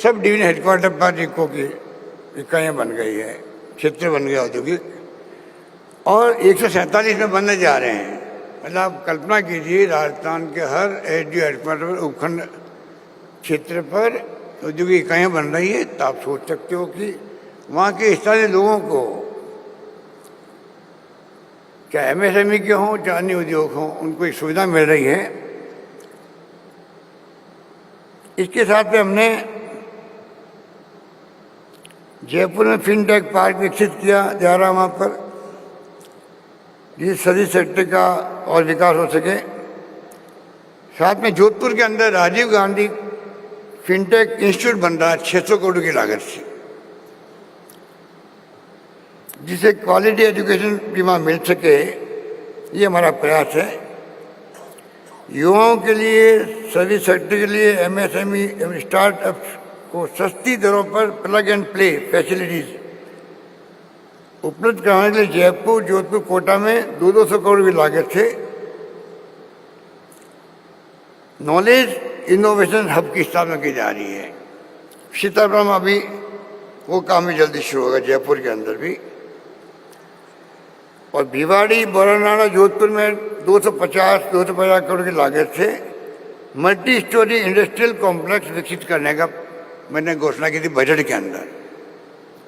सब डिवीजन हेडक्वार्टर पर रिको की इकाइयाँ बन गई है, क्षेत्र बन गया औद्योगिक, और 147 में बनने जा रहे हैं। मतलब आप कल्पना कीजिए, राजस्थान के हर SDO हेडक्वार्टर पर, उपखंड क्षेत्र पर औद्योगिक इकाइयाँ बन रही है। तो आप सोच सकते हो कि वहाँ के स्थानीय लोगों को, चाहे MSME के हों चाहे अन्य उद्योग हों, उनको एक सुविधा मिल रही है। इसके साथ में हमने जयपुर में फिनटेक पार्क विकसित किया जा रहा, वहाँ पर जिस सर्विस सेक्टर का और विकास हो सके। साथ में जोधपुर के अंदर राजीव गांधी फिनटेक इंस्टीट्यूट बन रहा है 600 करोड़ की लागत से, जिसे क्वालिटी एजुकेशन भी वहाँ मिल सके। ये हमारा प्रयास है। युवाओं के लिए, सर्विस सेक्टर के लिए, MSME एवं स्टार्टअप्स को सस्ती दरों पर प्लग एंड प्ले फैसिलिटीज उपलब्ध कराने के लिए जयपुर, जोधपुर, कोटा में 200 करोड़ की लागत से नॉलेज इनोवेशन हब की स्थापना की जा रही है। सीतापुर में अभी वो काम भी जल्दी शुरू होगा, जयपुर के अंदर भी। और भिवाड़ी, बोरानाड़ा, जोधपुर में 250 करोड़ की लागत से मल्टी स्टोरी इंडस्ट्रियल कॉम्प्लेक्स विकसित करने का मैंने घोषणा की थी बजट के अंदर।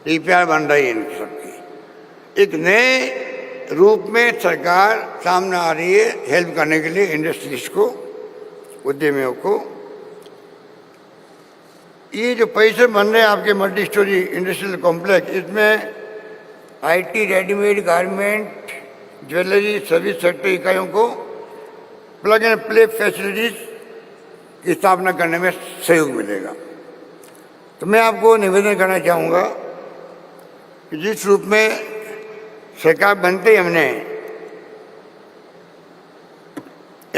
DPR बन रही है इन सबकी। एक नए रूप में सरकार सामने आ रही है हेल्प करने के लिए इंडस्ट्रीज को, उद्यमियों को। ये जो परिसर बन रहे हैं आपके मल्टी स्टोरी इंडस्ट्रियल कॉम्प्लेक्स, इसमें IT, readymade, garment, jewellery, service sector इकाइयों को प्लग एंड प्ले फैसिलिटीज की स्थापना करने में सहयोग मिलेगा। तो मैं आपको निवेदन करना चाहूँगा कि जिस रूप में सरकार बनते ही हमने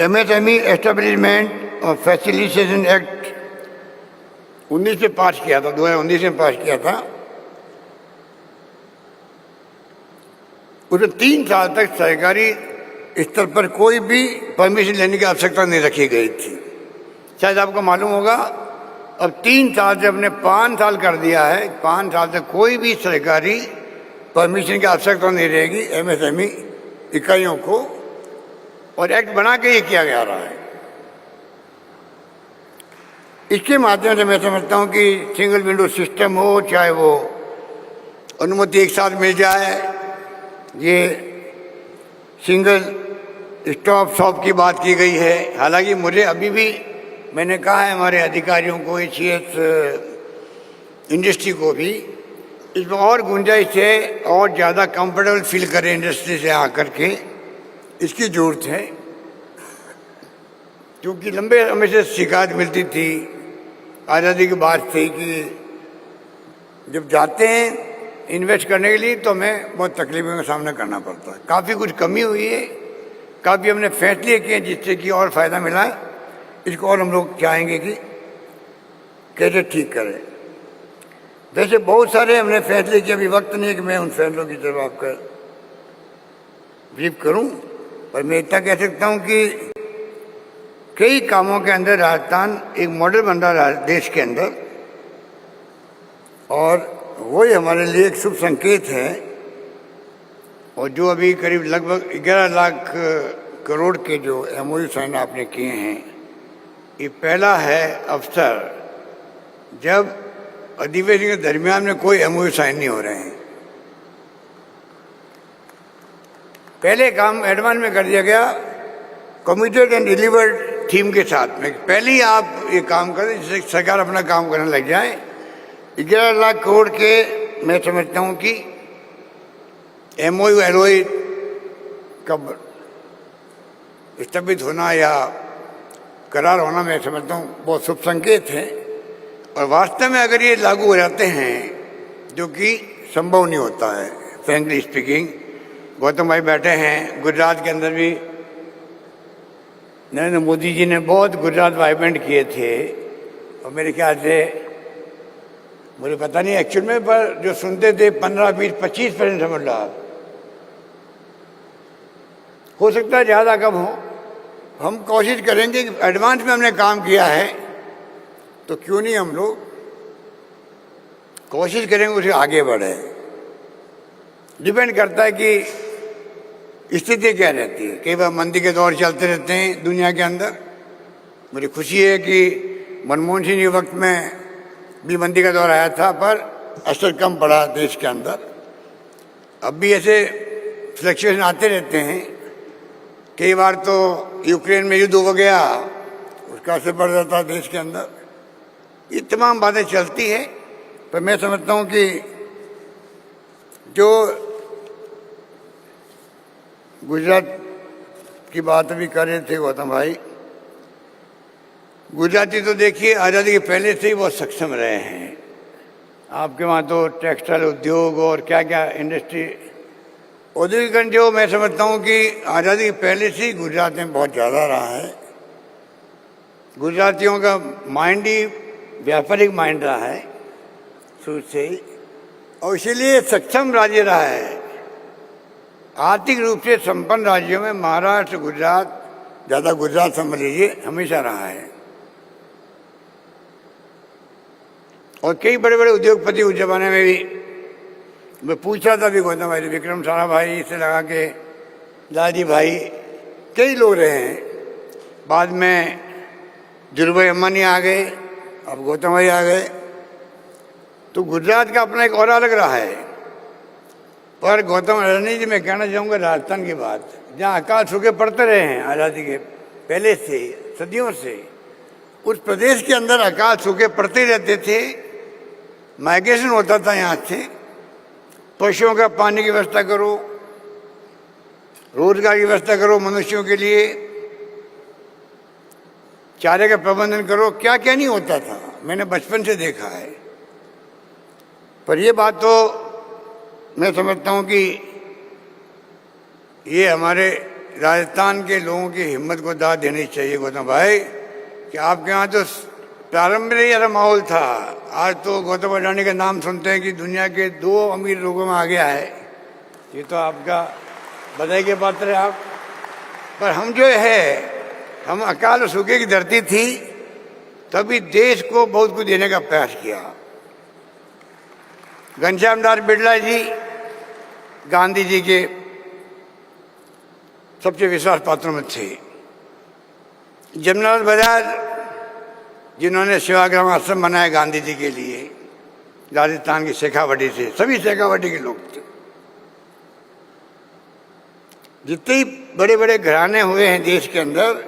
MSME एस्टेब्लिशमेंट और फैसिलिटेशन एक्ट 19 में पास किया था, 2019 में पास किया था। उसमें 3 साल तक सरकारी स्तर पर कोई भी परमिशन लेने की आवश्यकता नहीं रखी गई थी। शायद आपको मालूम होगा, अब 3 साल से हमने 5 साल कर दिया है। 5 साल से कोई भी सरकारी परमिशन की आवश्यकता नहीं रहेगी MSME इकाइयों को, और एक्ट बना के ये किया जा रहा है। इसके माध्यम से मैं समझता हूँ कि सिंगल विंडो सिस्टम हो, चाहे वो अनुमति एक साथ मिल जाए, ये सिंगल स्टॉप शॉप की बात की गई है। हालांकि मुझे अभी भी, मैंने कहा है हमारे अधिकारियों को, HES इंडस्ट्री को भी, इसमें और गुंजाइश है, और ज़्यादा कंफर्टेबल फील करें इंडस्ट्री से आकर के, इसकी ज़रूरत है। क्योंकि लंबे समय से शिकायत मिलती थी आज़ादी के बाद से कि जब जाते हैं इन्वेस्ट करने के लिए तो हमें बहुत तकलीफों का सामना करना पड़ता है। काफ़ी कुछ कमी हुई है, काफ़ी हमने फैसले किए जिससे कि और फ़ायदा मिला है। इसको और हम लोग चाहेंगे कि कैसे ठीक करें। वैसे बहुत सारे हमने फैसले किए, अभी वक्त नहीं है कि मैं उन फैसलों की तरफ आपका ब्रीफ करूं, पर मैं इतना कह सकता हूं कि कई कामों के अंदर राजस्थान एक मॉडल बन रहा है देश के अंदर, और वही हमारे लिए एक शुभ संकेत है। और जो अभी करीब लगभग 11 लाख करोड़ के जो MOU साइन आपने किए हैं, ये पहला है अवसर जब अधिवेशन के दरमियान में कोई MOU साइन नहीं हो रहे हैं। पहले काम एडवांस में कर दिया गया कमिटेड एंड डिलीवर्ड थीम के साथ में, पहले ही आप ये काम करें जिससे सरकार अपना काम करने लग जाए। 11 लाख करोड़ के मैं समझता हूँ कि MOU LOI कब स्थगित होना या करार होना, मैं समझता हूँ बहुत शुभ संकेत है। और वास्तव में अगर ये लागू हो जाते हैं, जो कि संभव नहीं होता है फ्रैंकली स्पीकिंग। गौतम भाई बैठे हैं, गुजरात के अंदर भी नरेंद्र मोदी जी ने बहुत गुजरात वाइब्रेंट किए थे, और मेरे ख्याल से, मुझे पता नहीं एक्चुअल में, पर जो सुनते थे 15, 20, 25% समझ लो आप, हो सकता है ज़्यादा कम हो। हम कोशिश करेंगे कि एडवांस में हमने काम किया है तो क्यों नहीं हम लोग कोशिश करेंगे उसे आगे बढ़े। डिपेंड करता है कि स्थिति क्या रहती है। कई बार मंदी के दौर चलते रहते हैं दुनिया के अंदर। मुझे खुशी है कि मनमोहन सिंह के वक्त में भी मंदी का दौर आया था, पर असर कम पड़ा देश के अंदर। अब भी ऐसे फ्लक्चुएशन आते रहते हैं। कई बार तो यूक्रेन में युद्ध हो गया, उसका असर पड़ जाता है देश के अंदर। ये तमाम बातें चलती हैं, पर मैं समझता हूँ कि जो गुजरात की बात अभी कर रहे थे गौतम भाई, गुजराती तो देखिए आज़ादी के पहले से ही बहुत सक्षम रहे हैं। आपके वहाँ तो टेक्सटाइल उद्योग और क्या क्या इंडस्ट्री, औद्योगिकरण जो मैं समझता हूँ कि आज़ादी के पहले से ही गुजरात में बहुत ज़्यादा रहा है। गुजरातियों का माइंड ही व्यापारिक माइंड रहा है शुरू से ही, और इसीलिए सक्षम राज्य रहा है। आर्थिक रूप से संपन्न राज्यों में महाराष्ट्र, गुजरात, ज़्यादा गुजरात समझ लीजिए, हमेशा रहा है। और कई बड़े बड़े उद्योगपति उस जमाने में भी, मैं पूछा था भी गौतम भाई, विक्रम सारा भाई से लगा के लालजी भाई, कई लोग रहे हैं। बाद में जुलभाई अम्बानी आ गए, अब गौतम भाई आ गए। तो गुजरात का अपना एक और अलग रहा है। पर गौतम अडानी जी, मैं कहना चाहूँगा राजस्थान की बात, जहाँ अकाल सूखे पड़ते रहे हैं आज़ादी के पहले से, सदियों से, उस प्रदेश के अंदर अकाल सूखे पड़ते रहते थे, माइग्रेशन होता था यहाँ से। पशुओं का पानी की व्यवस्था करो, रोजगार की व्यवस्था करो, मनुष्यों के लिए चारे का प्रबंधन करो, क्या क्या नहीं होता था, मैंने बचपन से देखा है। पर ये बात तो मैं समझता हूँ कि ये हमारे राजस्थान के लोगों की हिम्मत को दाद देनी चाहिए गौतम भाई, कि आपके यहाँ तो प्रारंभ में ही ऐसा माहौल था। आज तो गौतम अडानी का नाम सुनते हैं कि दुनिया के 2 अमीर लोगों में आ गया है। ये तो आपका बधाई के पात्र है आप। पर हम जो है, हम अकाल और सूखे की धरती थी, तभी देश को बहुत कुछ देने का प्रयास किया। घनश्याम दास बिरला जी गांधी जी के सबसे विश्वास पात्रों में थे। जमनालाल बजाज, जिन्होंने सेवाग्राम आश्रम बनाया गांधी जी के लिए, राजस्थान की शेखावटी से, सभी शेखावटी के लोग थे। जितने ही बड़े बड़े घराने हुए हैं देश के अंदर,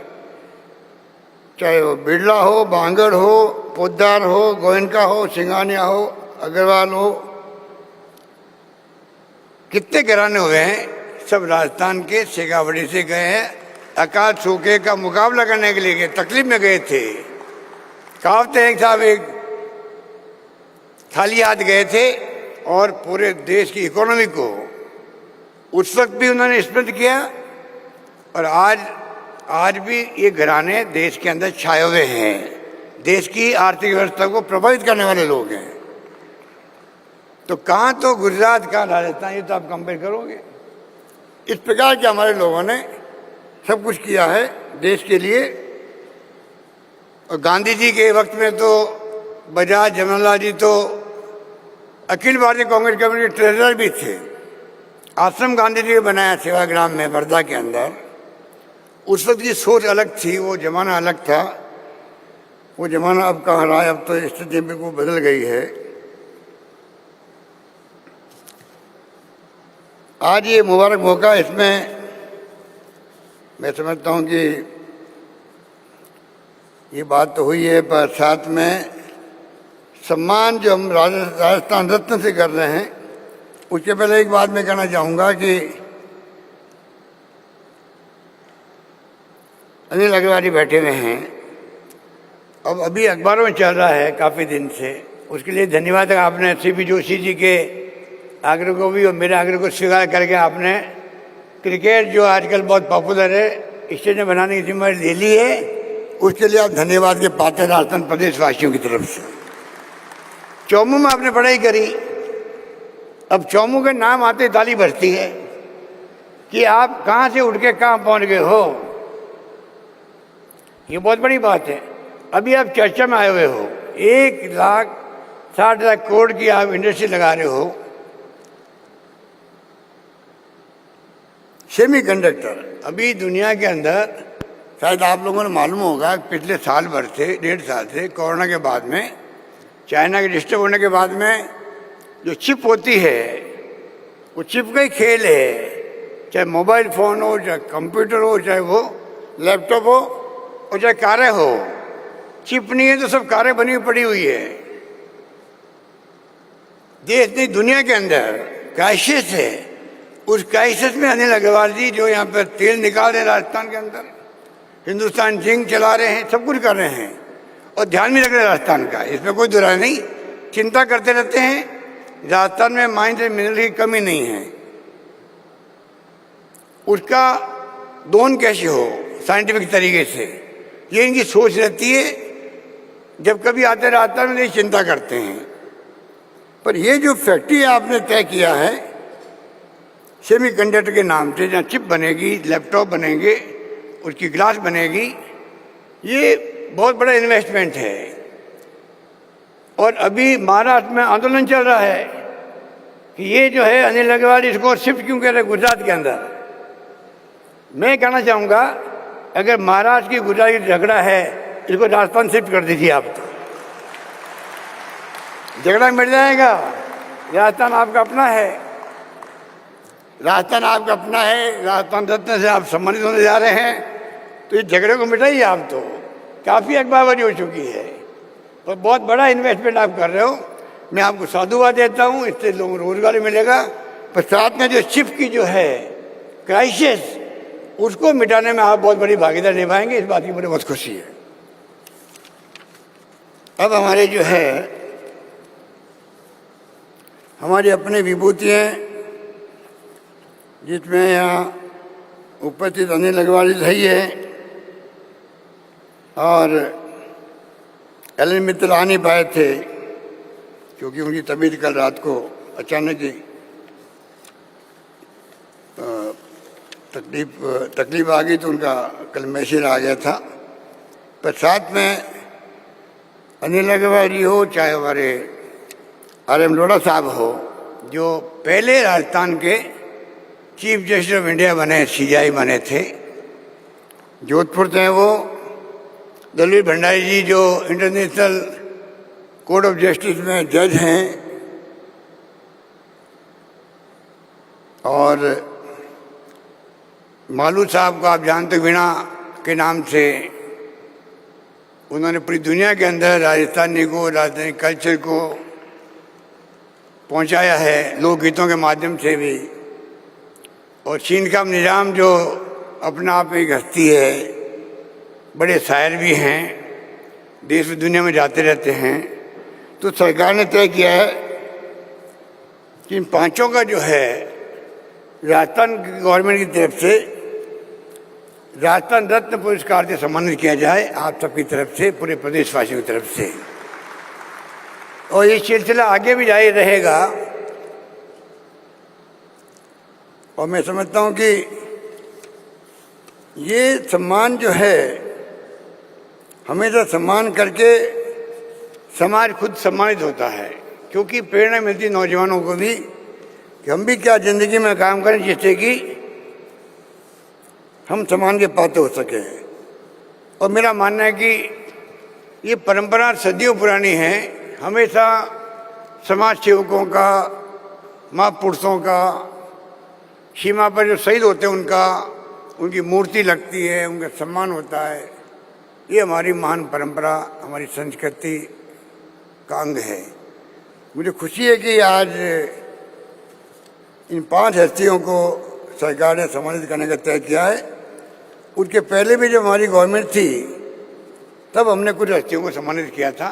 चाहे वो बिरला हो, बांगड़ हो, पोद्दार हो, गोयनका हो, सिंघानिया हो, अग्रवाल हो, कितने घराने हुए हैं, सब राजस्थान के शेखावटी से गए हैं। अकाल सूखे का मुकाबला करने के लिए गए, तकलीफ में गए थे। कहावते हैं साहब, एक खाली हाथ गए थे और पूरे देश की इकोनॉमी को उस वक्त भी उन्होंने स्मृत किया। और आज भी ये घराने देश के अंदर छाए हुए हैं, देश की आर्थिक व्यवस्था को प्रभावित करने वाले लोग हैं। तो कहाँ तो गुजरात, कहाँ राजस्थान, ये तो आप कंपेयर करोगे। इस प्रकार के हमारे लोगों ने सब कुछ किया है देश के लिए। और गांधी जी के वक्त में तो बजाज, जमनालाल जी तो अखिल भारतीय कांग्रेस कमेटी के ट्रेजरर भी थे। आश्रम गांधी जी ने बनाया सेवाग्राम में, वर्धा के अंदर। उस वक्त की सोच अलग थी, वो जमाना अलग था। वो जमाना अब कहाँ रहा है, अब तो स्थिति में को बदल गई है। आज ये मुबारक मौका, इसमें मैं समझता हूँ कि ये बात तो हुई है, पर साथ में सम्मान जो हम राजस्थान रत्न से कर रहे हैं, उसके पहले एक बात मैं कहना चाहूँगा कि अनिल अग्रवाल बैठे हुए हैं, अब अभी अखबारों में चल रहा है काफ़ी दिन से, उसके लिए धन्यवाद है। आपने सीपी जोशी जी के आग्रह को भी और मेरे आग्रह को स्वीकार करके आपने क्रिकेट जो आजकल बहुत पॉपुलर है, स्टेडियम बनाने की जिम्मेदारी ले ली है। उसके लिए आप धन्यवाद के पात्र हैं राजस्थान प्रदेश वासियों की तरफ से। चौमू में आपने पढ़ाई करी, अब चौमू के नाम आते ताली बजती है कि आप कहाँ से उठ के कहाँ पहुँच गए हो। ये बहुत बड़ी बात है। अभी आप चर्चा में आए हुए हो, 1,60,00,000 करोड़ की आप इंडस्ट्री लगा रहे हो। सेमीकंडक्टर, अभी दुनिया के अंदर शायद आप लोगों ने मालूम होगा, पिछले साल भर से, 1.5 साल से, कोरोना के बाद में, चाइना के डिस्टर्ब होने के बाद में, जो चिप होती है, वो चिप का ही खेल है। चाहे मोबाइल फ़ोन हो, चाहे कंप्यूटर हो, चाहे वो लैपटॉप हो, और चाहे कारें हो, चिप नहीं है तो सब कारें बनी पड़ी हुई है। देश नहीं, दुनिया के अंदर क्राइसिस है। उस क्राइसिस में अनिल अग्रवाल जी जो यहाँ पर तेल निकाल रहे हैं राजस्थान के अंदर, हिंदुस्तान जिंक चला रहे हैं, सब कुछ कर रहे हैं और ध्यान भी रख रहे हैं राजस्थान का, इसमें कोई दुराय नहीं। चिंता करते रहते हैं। राजस्थान में माइंस एंड मिनरल की कमी नहीं है, उसका दोहन कैसे हो साइंटिफिक तरीके से, ये इनकी सोच रहती है। जब कभी आते राजस्थान में चिंता करते हैं। पर ये जो फैक्ट्री आपने तय किया है सेमीकंडक्टर के नाम से, जहाँ चिप बनेगी, लैपटॉप बनेंगे, उसकी ग्लास बनेगी, ये बहुत बड़ा इन्वेस्टमेंट है। और अभी महाराष्ट्र में आंदोलन चल रहा है कि ये जो है अनिल अग्रवाल इसको शिफ्ट क्यों कर रहे गुजरात के अंदर। मैं कहना चाहूँगा, अगर महाराष्ट्र की गुजरात की झगड़ा है, इसको राजस्थान शिफ्ट कर दीजिए आप, तो झगड़ा मिट जाएगा। राजस्थान आपका अपना है। राजस्थान आपका अपना है, राजस्थान रत्न से आप सम्मानित होने जा रहे हैं, तो इस झगड़े को मिटाइए। आप तो काफ़ी अखबारबाजी हो चुकी है और बहुत बड़ा इन्वेस्टमेंट आप कर रहे हो। मैं आपको साधुवाद देता हूँ, इससे लोगों को रोजगार मिलेगा। पर साथ में जो शिप की जो है क्राइसिस, उसको मिटाने में आप बहुत बड़ी भागीदारी निभाएंगे, इस बात की मुझे बहुत खुशी है। अब हमारे जो है हमारी अपनी विभूति हैं, जिसमें यहाँ उपस्थित अनिल अग्रवाल जी सही है और एलन मित्तल आ नहीं पाए थे क्योंकि उनकी तबीयत कल रात को अचानक ही तकलीफ आ गई, तो उनका कल मैसेज आ गया था। पर साथ में अनिल अग्रवाल जी हो, चाहे हमारे RM लोढ़ा साहब हो, जो पहले राजस्थान के चीफ जस्टिस ऑफ इंडिया बने, CJI बने थे, जोधपुर से हैं वो। दलवीर भंडारी जी जो इंटरनेशनल कोर्ट ऑफ जस्टिस में जज हैं, और मालू साहब को आप जानते, वीणा के नाम से उन्होंने पूरी दुनिया के अंदर राजस्थानी को, राजस्थानी कल्चर को पहुंचाया है, लोकगीतों के माध्यम से भी। और चीन का निजाम जो अपना आप एक हस्ती है, बड़े शायर भी हैं, देश में दुनिया में जाते रहते हैं। तो सरकार ने तय किया है कि इन पांचों का जो है राजस्थान गवर्नमेंट की तरफ से राजस्थान रत्न पुरस्कार से सम्मानित किया जाए, आप सबकी तरफ से, पूरे प्रदेशवासियों की तरफ से। और ये सिलसिला आगे भी जारी रहेगा। और मैं समझता हूँ कि ये सम्मान जो है, हमेशा सम्मान करके समाज खुद सम्मानित होता है, क्योंकि प्रेरणा मिलती नौजवानों को भी कि हम भी क्या ज़िंदगी में काम करें जिससे कि हम सम्मान के पात्र हो सके। और मेरा मानना है कि ये परंपरा सदियों पुरानी है। हमेशा समाज सेवकों का, महापुरुषों का, सीमा पर जो शहीद होते हैं उनकी मूर्ति लगती है, उनका सम्मान होता है। ये हमारी महान परंपरा, हमारी संस्कृति का अंग है। मुझे खुशी है कि आज इन 5 हस्तियों को सरकार ने सम्मानित करने का तय किया है। उसके पहले भी जब हमारी गवर्नमेंट थी तब हमने कुछ हस्तियों को सम्मानित किया था,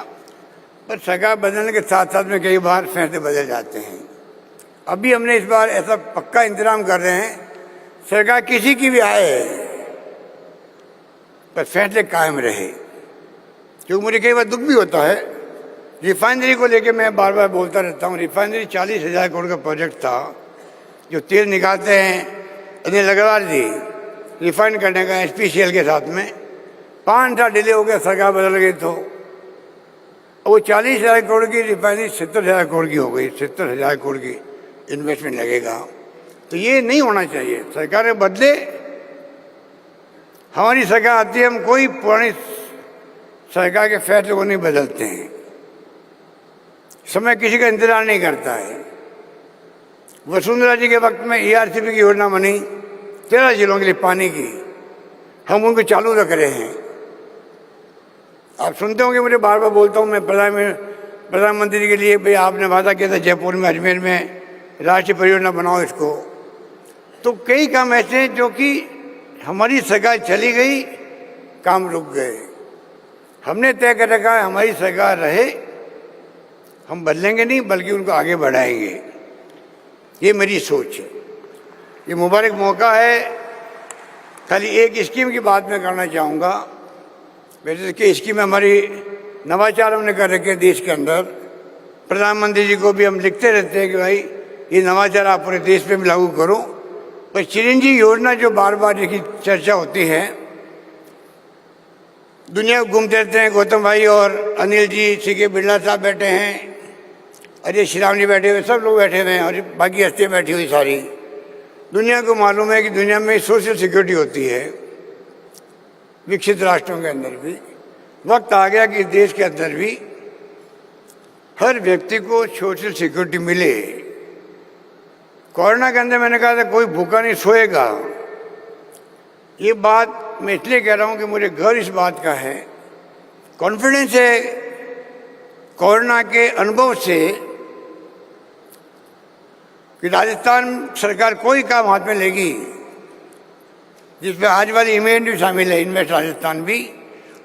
पर सरकार बदलने के साथ साथ में कई बार फैसले बदल जाते हैं। अभी हमने इस बार ऐसा पक्का इंतजाम कर रहे हैं, सरकार किसी की भी आए पर फैसले कायम रहे। क्योंकि मुझे कई बार दुख भी होता है, रिफाइनरी को लेके मैं बार बार बोलता रहता हूँ। रिफाइनरी 40,000 करोड़ का प्रोजेक्ट था, जो तेल निकालते हैं अनिल अग्रवाल जी रिफाइन करने का SPCL के साथ में, 5 साल डिले हो गया, सरकार बदल गई तो वो 40,000 करोड़ की रिफाइनरी 70,000 करोड़ की हो गई। 70,000 करोड़ की इन्वेस्टमेंट लगेगा, तो ये नहीं होना चाहिए। सरकारें बदले, हमारी सरकार आती है, हम कोई पुरानी सरकार के फैसले को नहीं बदलते हैं। समय किसी का इंतजार नहीं करता है। वसुंधरा जी के वक्त में ERCP की योजना बनी 13 जिलों के लिए पानी की, हम उनको चालू रख रहे हैं। आप सुनते होंगे, मुझे बार बार बोलता हूँ मैं प्रधानमंत्री जी के लिए, भाई आपने वादा किया था जयपुर में, अजमेर में राष्ट्रीय परियोजना बनाओ इसको। तो कई काम ऐसे हैं जो कि हमारी सरकार चली गई, काम रुक गए। हमने तय कर रखा है हमारी सरकार रहे, हम बदलेंगे नहीं बल्कि उनको आगे बढ़ाएंगे। ये मेरी सोच है। ये मुबारक मौका है। खाली एक स्कीम की बात मैं करना चाहूँगा। वैसे कि स्कीम हमारी नवाचार हमने कर रखे देश के अंदर। प्रधानमंत्री जी को भी हम लिखते रहते हैं कि भाई ये नवाचार आप पूरे देश पे भी लागू करो। पर चिरंजीवी योजना जो बार बार जिसकी चर्चा होती है, दुनिया को घूमते रहते हैं। गौतम भाई और अनिल जी, CK बिरला साहब बैठे हैं, अजय श्री राम जी बैठे हुए, सब लोग बैठे हुए हैं और बाकी हस्तियाँ बैठी हुई सारी। दुनिया को मालूम है कि दुनिया में सोशल सिक्योरिटी होती है, विकसित राष्ट्रों के अंदर भी। वक्त आ गया कि देश के अंदर भी हर व्यक्ति को सोशल सिक्योरिटी मिले। कोरोना के अंदर मैंने कहा था कोई भूखा नहीं सोएगा। ये बात मैं इसलिए कह रहा हूं कि मुझे गर्व इस बात का है, कॉन्फिडेंस है कोरोना के अनुभव से कि राजस्थान सरकार कोई काम हाथ में लेगी जिसमें आज वाली इवेंट भी शामिल है, इन्वेस्ट राजस्थान भी,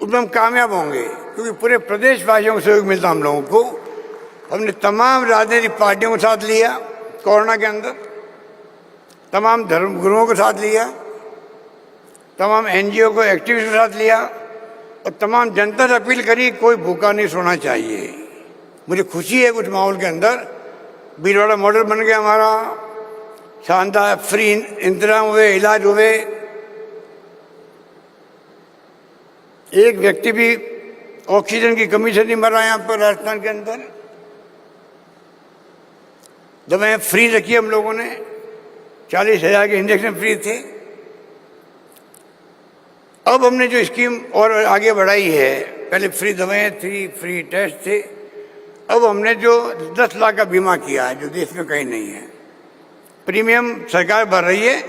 उसमें हम कामयाब होंगे क्योंकि पूरे प्रदेशवासियों को सहयोग मिलता हम लोगों को। हमने तमाम राजनीतिक पार्टियों को साथ लिया कोरोना के अंदर, तमाम धर्मगुरुओं को साथ लिया, तमाम एनजीओ को एक्टिविस्ट के साथ लिया और तमाम जनता से अपील करी कोई भूखा नहीं सोना चाहिए। मुझे खुशी है कुछ माहौल के अंदर भीलवाड़ा मॉडल बन गया हमारा, शानदार फ्री इंतजाम हुए, इलाज हुए, एक व्यक्ति भी ऑक्सीजन की कमी से नहीं मर रहा है यहाँ पर राजस्थान के अंदर। दवाएं फ्री रखी हम लोगों ने, 40,000 के इंजेक्शन फ्री थे। अब हमने जो स्कीम और आगे बढ़ाई है, पहले फ्री दवाएं थी, फ्री टेस्ट थे, अब हमने जो 10 लाख का बीमा किया है जो देश में कहीं नहीं है। प्रीमियम सरकार भर रही है,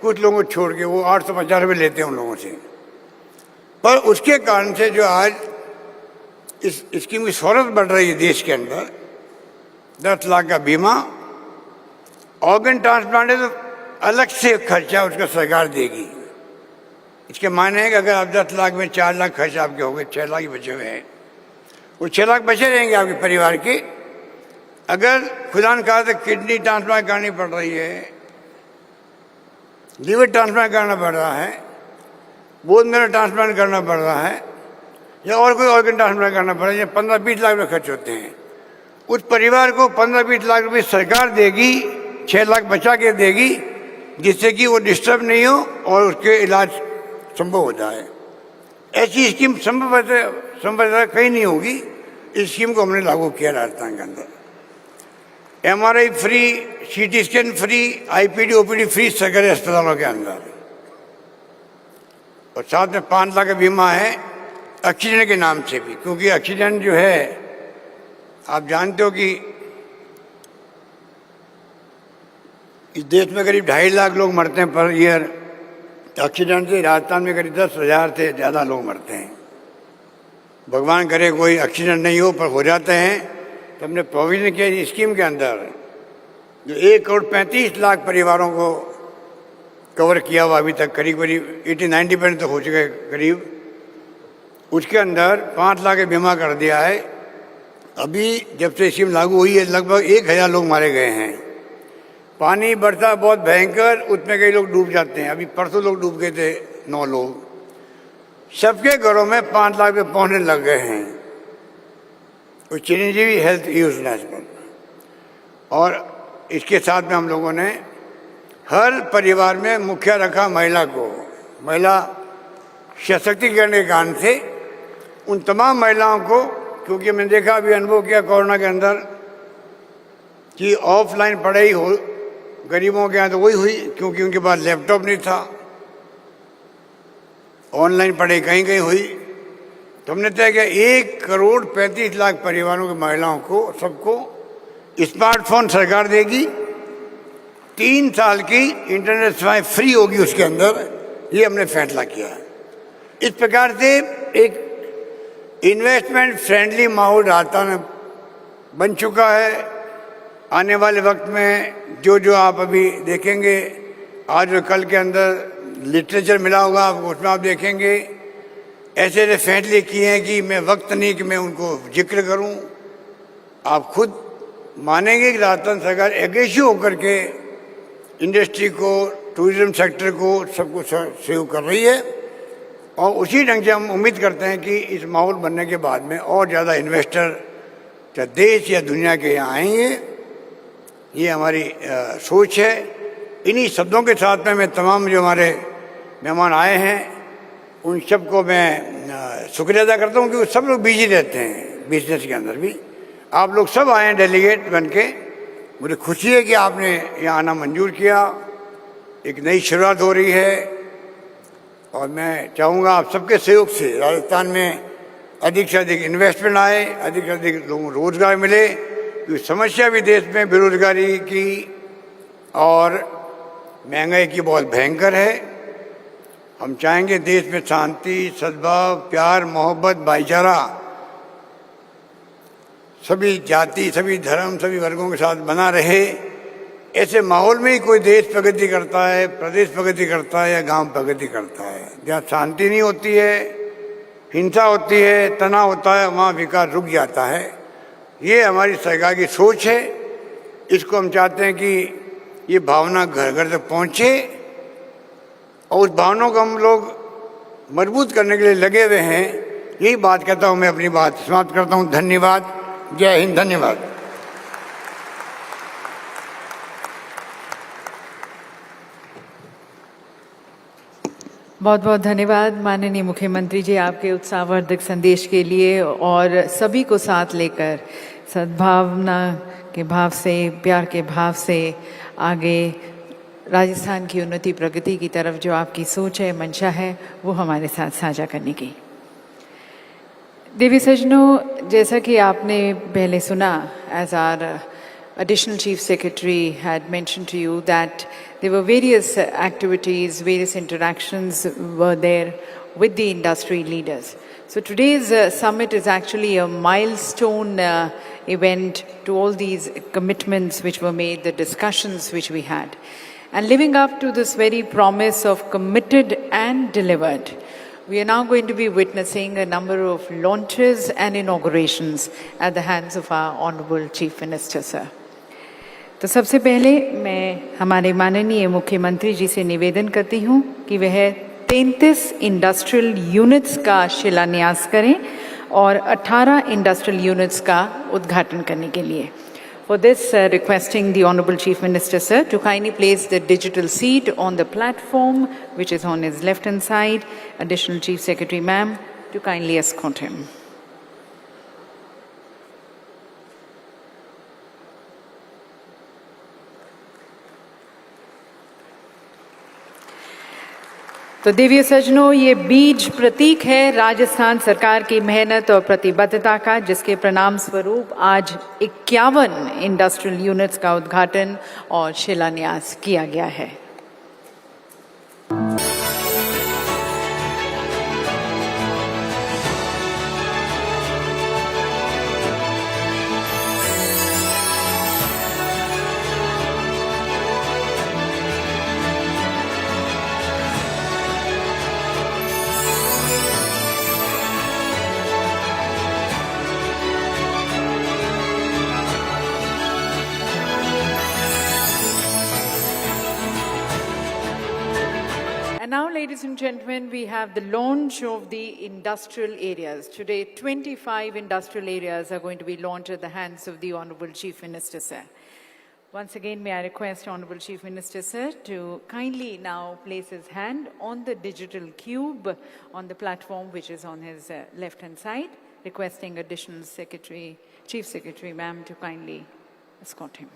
कुछ लोगों को छोड़ के, वो 850 रुपये लेते हैं उन लोगों से, पर उसके कारण से जो आज इस स्कीम की शोहरत बढ़ रही है देश के अंदर, 10 लाख का बीमा, ऑर्गन ट्रांसप्लांट है तो अलग से खर्चा उसका सरकार देगी। इसके मायने है कि अगर आप 10 लाख में 4 लाख खर्च आपके हो गए, 6 लाख ही बचे हुए हैं, वो 6 लाख बचे रहेंगे आपके परिवार के। अगर खुदा न कहा तो किडनी ट्रांसप्लांट करनी पड़ रही है, लीवर ट्रांसप्लांट करना पड़ रहा है, बोन मैरो ट्रांसप्लांट करना पड़ रहा है, या और कोई ऑर्गन ट्रांसप्लांट करना पड़ रहा है, 15-20 लाख रुपये खर्च होते हैं, उस परिवार को 15-20 लाख रुपये सरकार देगी, 6 लाख बचा के देगी, जिससे कि वो डिस्टर्ब नहीं हो और उसके इलाज संभव हो जाए। ऐसी स्कीम संभव कहीं नहीं होगी। इस स्कीम को हमने लागू किया राजस्थान के अंदर। MRI free, CT scan free, IPD OPD free सरकारी अस्पतालों के अंदर, और साथ में 5 लाख का बीमा है ऑक्सीजन के नाम से भी, क्योंकि ऑक्सीजन जो है आप जानते हो कि इस देश में करीब 2.5 लाख लोग मरते हैं पर ईयर ऑक्सीजन से। राजस्थान में करीब 10,000 से ज़्यादा लोग मरते हैं। भगवान करे कोई ऑक्सीजन नहीं हो, पर हो जाते हैं, तो हमने प्रोविजन किया इस स्कीम के अंदर जो 1,35,00,000 परिवारों को कवर किया हुआ अभी तक, करीब 80-90% तो हो चुके करीब। उसके अंदर 5 लाख का बीमा कर दिया है। अभी जब से स्कीम लागू हुई है लगभग 1,000 लोग मारे गए हैं। पानी बढ़ता बहुत भयंकर, उसमें कई लोग डूब जाते हैं। अभी परसों लोग डूब गए थे, 9 लोग। सबके घरों में 5 लाख रुपये पहुँचने लग गए हैं वो चिरंजीवी हेल्थ योजना पर। और इसके साथ में हम लोगों ने हर परिवार में मुखिया रखा महिला को। महिला सशक्तिकरण के कारण से उन तमाम महिलाओं को, क्योंकि मैंने देखा अभी अनुभव किया कोरोना के अंदर कि ऑफलाइन पढ़ाई हो गरीबों के यहाँ तो वही हुई, क्योंकि उनके पास लैपटॉप नहीं था। ऑनलाइन पढ़ाई कहीं कहीं हुई, तो हमने तय किया 1,35,00,000 परिवारों की महिलाओं को, सबको स्मार्टफोन सरकार देगी। 3 साल की इंटरनेट सेवाएं फ्री होगी उसके अंदर। ये हमने फैसला किया है। इस प्रकार से एक इन्वेस्टमेंट फ्रेंडली माहौल राजस्थान में बन चुका है। आने वाले वक्त में जो आप अभी देखेंगे, आज और कल के अंदर लिटरेचर मिला होगा आपको, उसमें आप देखेंगे ऐसे ऐसे फैसले किए हैं कि मैं वक्त नहीं कि मैं उनको जिक्र करूं। आप खुद मानेंगे कि राजस्थान सरकार एग्रेसिव होकर के इंडस्ट्री को, टूरिज्म सेक्टर को, सबको सहयोग कर रही है। और उसी ढंग से हम उम्मीद करते हैं कि इस माहौल बनने के बाद में और ज़्यादा इन्वेस्टर चाहे देश या दुनिया के यहाँ आएंगे। ये हमारी सोच है। इन्हीं शब्दों के साथ में मैं तमाम जो हमारे मेहमान आए हैं उन सबको मैं शुक्रिया अदा करता हूँ, क्योंकि सब लोग बिजी रहते हैं बिजनेस के अंदर भी। आप लोग सब आए हैं डेलीगेट बन के। मुझे खुशी है कि आपने यहाँ आना मंजूर किया। एक नई शुरुआत हो रही है और मैं चाहूँगा आप सबके सहयोग से राजस्थान में अधिक से अधिक इन्वेस्टमेंट आए, अधिक से अधिक लोगों को रोजगार मिले। क्योंकि समस्या भी देश में बेरोजगारी की, और महंगाई की बहुत भयंकर है। हम चाहेंगे देश में शांति, सद्भाव, प्यार, मोहब्बत, भाईचारा सभी जाति, सभी धर्म, सभी वर्गों के साथ बना रहे। ऐसे माहौल में ही कोई देश प्रगति करता है, प्रदेश प्रगति करता है या गांव प्रगति करता है। जहाँ शांति नहीं होती है, हिंसा होती है, तनाव होता है, वहाँ विकास रुक जाता है। ये हमारी सरकार की सोच है। इसको हम चाहते हैं कि ये भावना घर घर तक पहुँचे और उस भावना को हम लोग मजबूत करने के लिए लगे हुए हैं। यही बात कहता हूँ, मैं अपनी बात समाप्त करता हूँ। धन्यवाद। जय हिंद। धन्यवाद। बहुत बहुत धन्यवाद माननीय मुख्यमंत्री जी आपके उत्साहवर्धक संदेश के लिए और सभी को साथ लेकर सद्भावना के भाव से, प्यार के भाव से आगे राजस्थान की उन्नति प्रगति की तरफ जो आपकी सोच है, मंशा है, वो हमारे साथ साझा करने की। देवी सज्जनों, जैसा कि आपने पहले सुना, as our additional chief secretary had mentioned to you that there were various activities, various interactions were there with the industry leaders. So today's summit is actually a milestone event to all these commitments which were made, the discussions which we had. And living up to this very promise of committed and delivered, we are now going to be witnessing a number of launches and inaugurations at the hands of our Honorable Chief Minister, sir. तो सबसे पहले मैं हमारे माननीय मुख्यमंत्री जी से निवेदन करती हूँ कि वह 33 इंडस्ट्रियल यूनिट्स का शिलान्यास करें और 18 इंडस्ट्रियल यूनिट्स का उद्घाटन करने के लिए। For this, requesting the Honorable Chief Minister, sir, to kindly place the digital seat on the platform, which is on his left-hand side. Additional Chief Secretary, ma'am, to kindly escort him. तो देवी सज्जनों, ये बीज प्रतीक है राजस्थान सरकार की मेहनत और प्रतिबद्धता का, जिसके परिणाम स्वरूप आज 51 इंडस्ट्रियल यूनिट्स का उद्घाटन और शिलान्यास किया गया है। And now, ladies and gentlemen, we have the launch of the industrial areas. Today, 25 industrial areas are going to be launched at the hands of the Honorable Chief Minister, sir. Once again, may I request Honorable Chief Minister, sir, to kindly now place his hand on the digital cube on the platform which is on his left-hand side, requesting Additional Secretary, Chief Secretary, ma'am, to kindly escort him.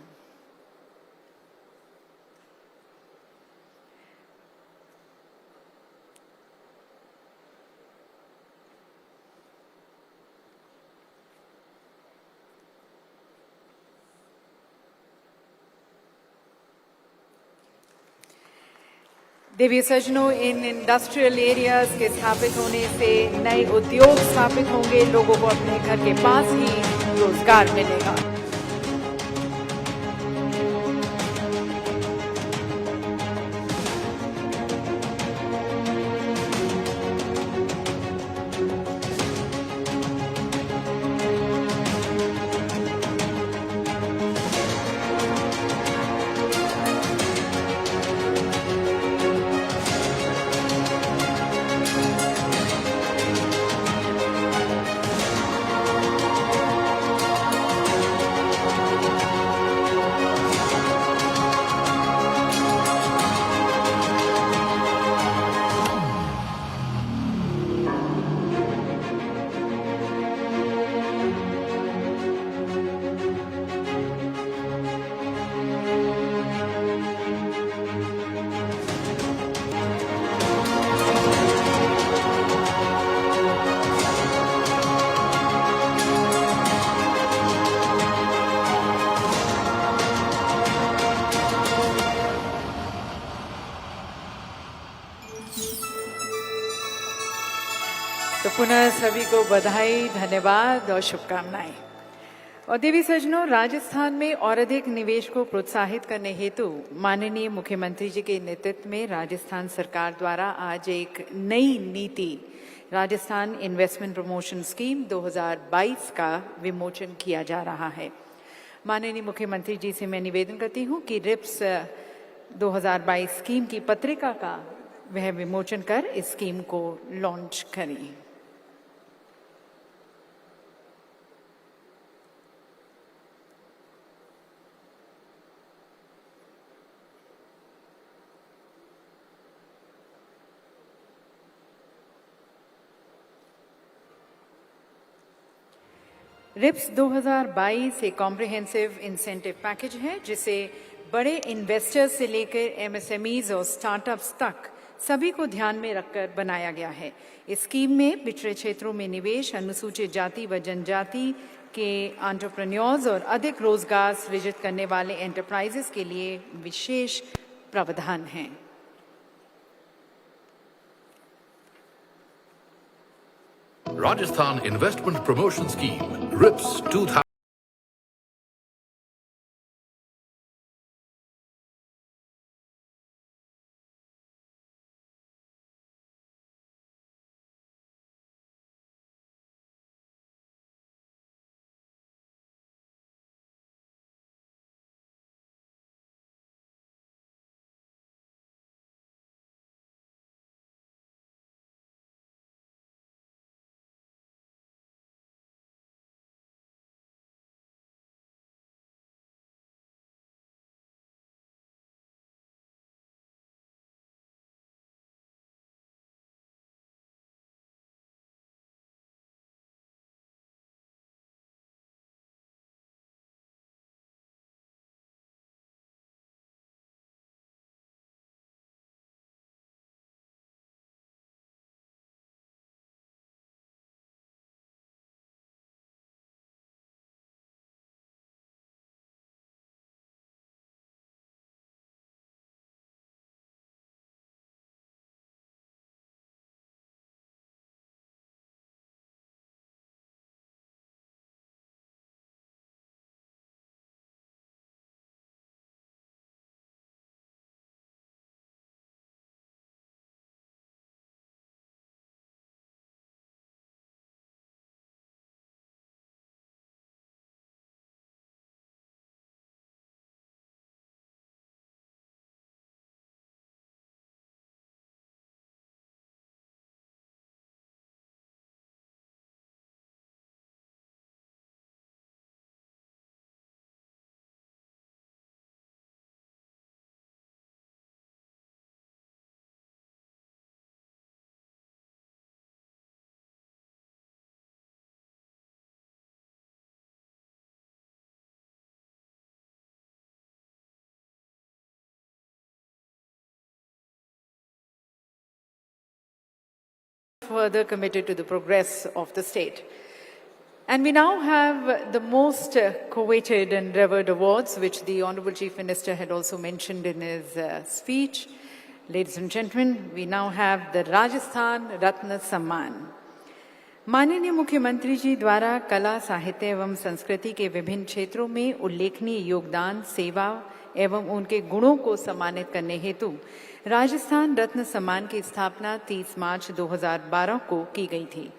देवी सज्जनों, in industrial areas के स्थापित होने से नए उद्योग स्थापित होंगे, लोगों को अपने घर के पास ही रोजगार मिलेगा। पुनः सभी को बधाई, धन्यवाद और शुभकामनाएं। और देवी सज्जनों, राजस्थान में और अधिक निवेश को प्रोत्साहित करने हेतु माननीय मुख्यमंत्री जी के नेतृत्व में राजस्थान सरकार द्वारा आज एक नई नीति राजस्थान इन्वेस्टमेंट प्रमोशन स्कीम 2022 का विमोचन किया जा रहा है। माननीय मुख्यमंत्री जी से मैं निवेदन करती हूं कि रिप्स 2022 स्कीम की पत्रिका का वह विमोचन कर इस स्कीम को लॉन्च करें। रिप्स 2022 एक कॉम्प्रिहेंसिव इंसेंटिव पैकेज है जिसे बड़े इन्वेस्टर्स से लेकर एमएसएमईज और स्टार्टअप्स तक सभी को ध्यान में रखकर बनाया गया है। इस स्कीम में पिछड़े क्षेत्रों में निवेश, अनुसूचित जाति व जनजाति के एंटरप्रेन्योर्स और अधिक रोजगार सृजित करने वाले एंटरप्राइजेस के लिए विशेष प्रावधान हैं। Rajasthan Investment Promotion Scheme, RIPS 2000. Further committed to the progress of the state. And we now have the most coveted and revered awards, which the Honorable Chief Minister had also mentioned in his speech. Ladies and gentlemen, we now have the Rajasthan Ratna Samman. माननीय मुख्यमंत्री जी द्वारा कला, साहित्य एवं संस्कृति के विभिन्न क्षेत्रों में उल्लेखनीय योगदान, सेवा एवं उनके गुणों को सम्मानित करने हेतु राजस्थान रत्न सम्मान की स्थापना 30 मार्च 2012 को की गई थी।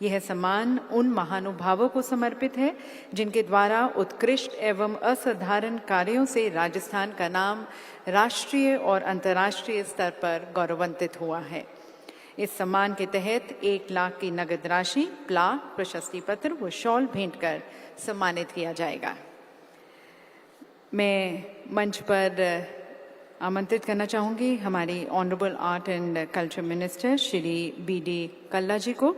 यह सम्मान उन महानुभावों को समर्पित है जिनके द्वारा उत्कृष्ट एवं असाधारण कार्यों से राजस्थान का नाम राष्ट्रीय और अंतर्राष्ट्रीय स्तर पर गौरवान्वित हुआ है। इस सम्मान के तहत 1 लाख की नगद राशि, प्लाक, प्रशस्ति पत्र व शॉल भेंट कर सम्मानित किया जाएगा। मैं मंच पर आमंत्रित करना चाहूँगी हमारी honourable art and culture minister Shri BD Kalla ji को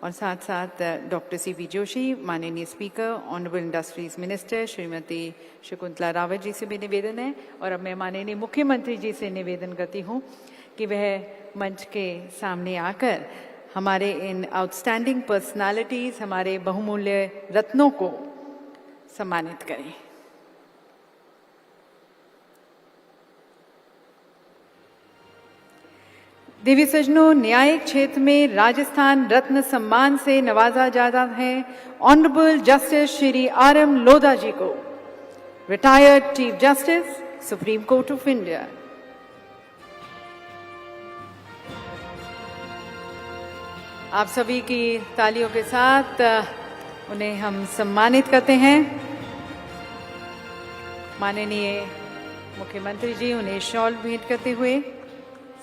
और साथ साथ डॉक्टर CP जोशी, माननीय speaker, honourable industries minister Shrimati Shakuntala Rawat ji से भी निवेदन है। और अब मैं माननीय मुख्यमंत्री जी से निवेदन करती हूँ कि वह मंच के सामने आकर हमारे इन आउटस्टैंडिंग पर्सनालिटीज, हमारे बहुमूल्य रत्नों को सम्मानित करें। देवी सज्जनों, न्यायिक क्षेत्र में राजस्थान रत्न सम्मान से नवाजा जाता है honourable justice Shri RM Lodha ji को, retired chief justice supreme court of India. आप सभी की तालियों के साथ उन्हें हम सम्मानित करते हैं। माननीय मुख्यमंत्री जी उन्हें शॉल भेंट करते हुए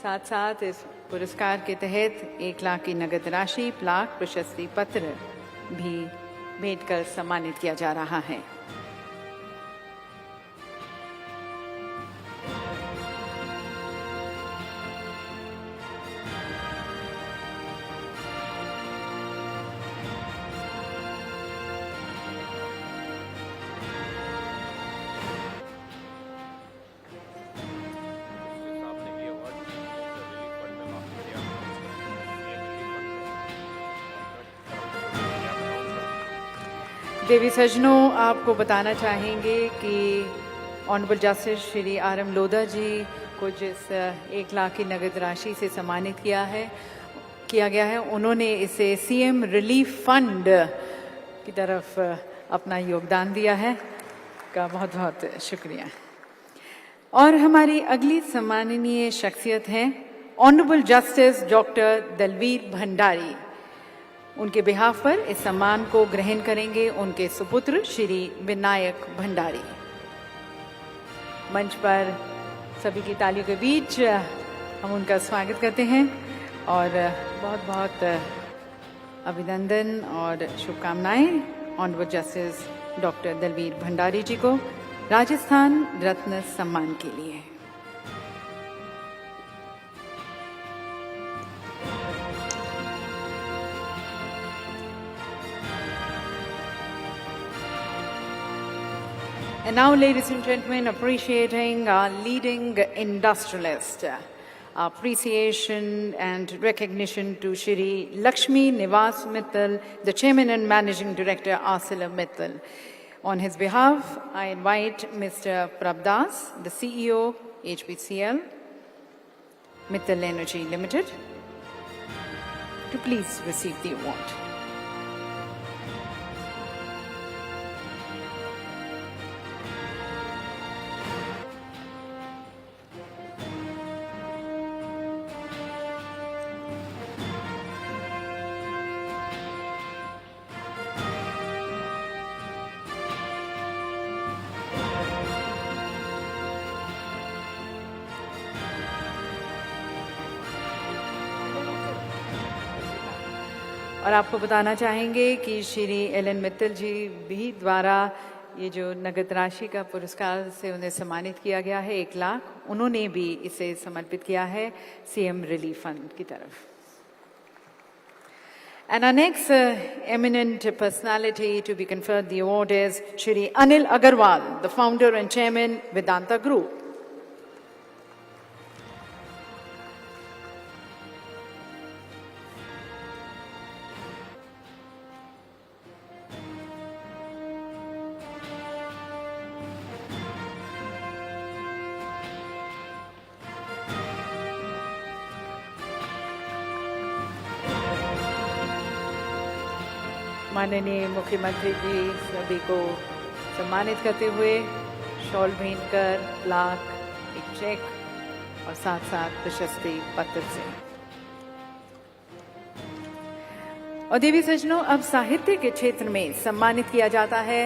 साथ साथ इस पुरस्कार के तहत 1 लाख की नगद राशि, प्लाक, प्रशस्ति पत्र भी भेंट कर सम्मानित किया जा रहा है। देवी सज्जनों, आपको बताना चाहेंगे कि honourable justice Shri RM Lodha ji को जिस 1 लाख की नगद राशि से सम्मानित किया गया है, उन्होंने इसे CM रिलीफ फंड की तरफ अपना योगदान दिया है। का बहुत बहुत शुक्रिया। और हमारी अगली सम्माननीय शख्सियत है honourable justice doctor Dalveer Bhandari. उनके बिहाफ पर इस सम्मान को ग्रहण करेंगे उनके सुपुत्र श्री विनायक भंडारी। मंच पर सभी की तालियों के बीच हम उनका स्वागत करते हैं और बहुत बहुत अभिनंदन और शुभकामनाएं honourable justice doctor Dalveer Bhandari ji को राजस्थान रत्न सम्मान के लिए। And now, ladies and gentlemen, appreciating our leading industrialist, appreciation and recognition to Shri Lakshmi Nivas Mittal, the Chairman and Managing Director, ArcelorMittal. On his behalf, I invite Mr. Prabdas, the CEO, HPCL, Mittal Energy Limited, to please receive the award. और आपको बताना चाहेंगे कि Shri LN Mittal जी भी द्वारा ये जो नगद राशि का पुरस्कार से उन्हें सम्मानित किया गया है 1 लाख, उन्होंने भी इसे समर्पित किया है CM रिलीफ फंड की तरफ। And our next eminent personality to be conferred the award is Shri Anil Agarwal, the founder and chairman, Vedanta Group. माननीय मुख्यमंत्री जी सभी को सम्मानित करते हुए शॉल भेंट कर, प्लाक, एक चेक और साथ साथ प्रशस्ति पत्र से। और देवी सज्जनों, अब साहित्य के क्षेत्र में सम्मानित किया जाता है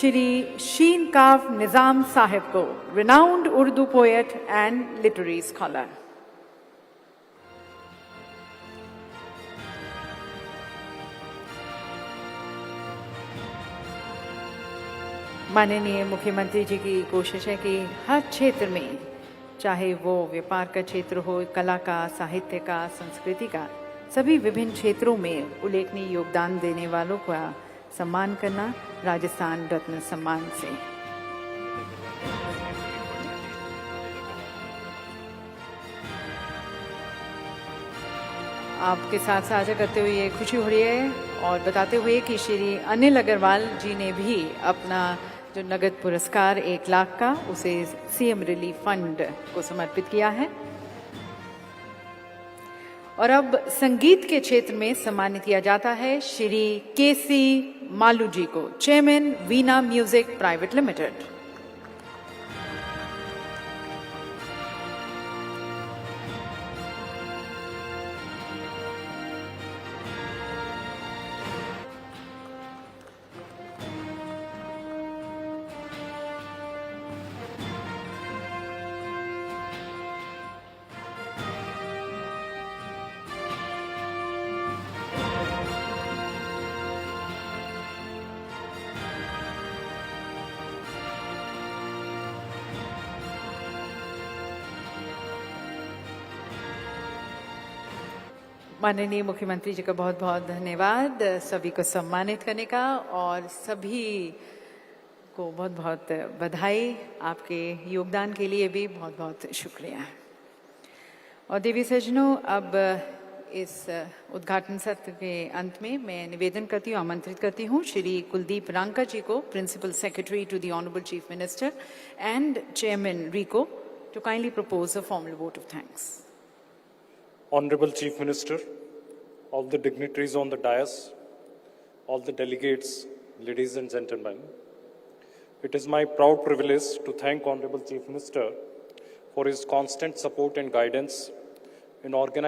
श्री शीन काफ निजाम साहिब को, renowned Urdu poet and literary scholar. माननीय मुख्यमंत्री जी की कोशिश है कि हर क्षेत्र में, चाहे वो व्यापार का क्षेत्र हो, कला का, साहित्य का, संस्कृति का, सभी विभिन्न क्षेत्रों में उल्लेखनीय योगदान देने वालों का सम्मान करना राजस्थान रत्न सम्मान से। आपके साथ साझा करते हुए ये खुशी हो रही है और बताते हुए कि श्री अनिल अग्रवाल जी ने भी अपना जो नगद पुरस्कार 1 लाख का, उसे CM रिलीफ फंड को समर्पित किया है। और अब संगीत के क्षेत्र में सम्मानित किया जाता है श्री केसी मालू जी को, चेयरमैन वीणा म्यूजिक प्राइवेट लिमिटेड। माननीय मुख्यमंत्री जी का बहुत बहुत धन्यवाद सभी को सम्मानित करने का, और सभी को बहुत बहुत बधाई, आपके योगदान के लिए भी बहुत बहुत शुक्रिया। और देवी सज्जनों, अब इस उद्घाटन सत्र के अंत में मैं निवेदन करती हूँ, आमंत्रित करती हूँ श्री कुलदीप रांका जी को, principal secretary to the honourable chief minister and chairman RIICO, to kindly propose a formal vote of thanks. Honorable Chief Minister, all the dignitaries on the dais, all the delegates, ladies and gentlemen, it is my proud privilege to thank Honorable Chief Minister for his constant support and guidance in organizing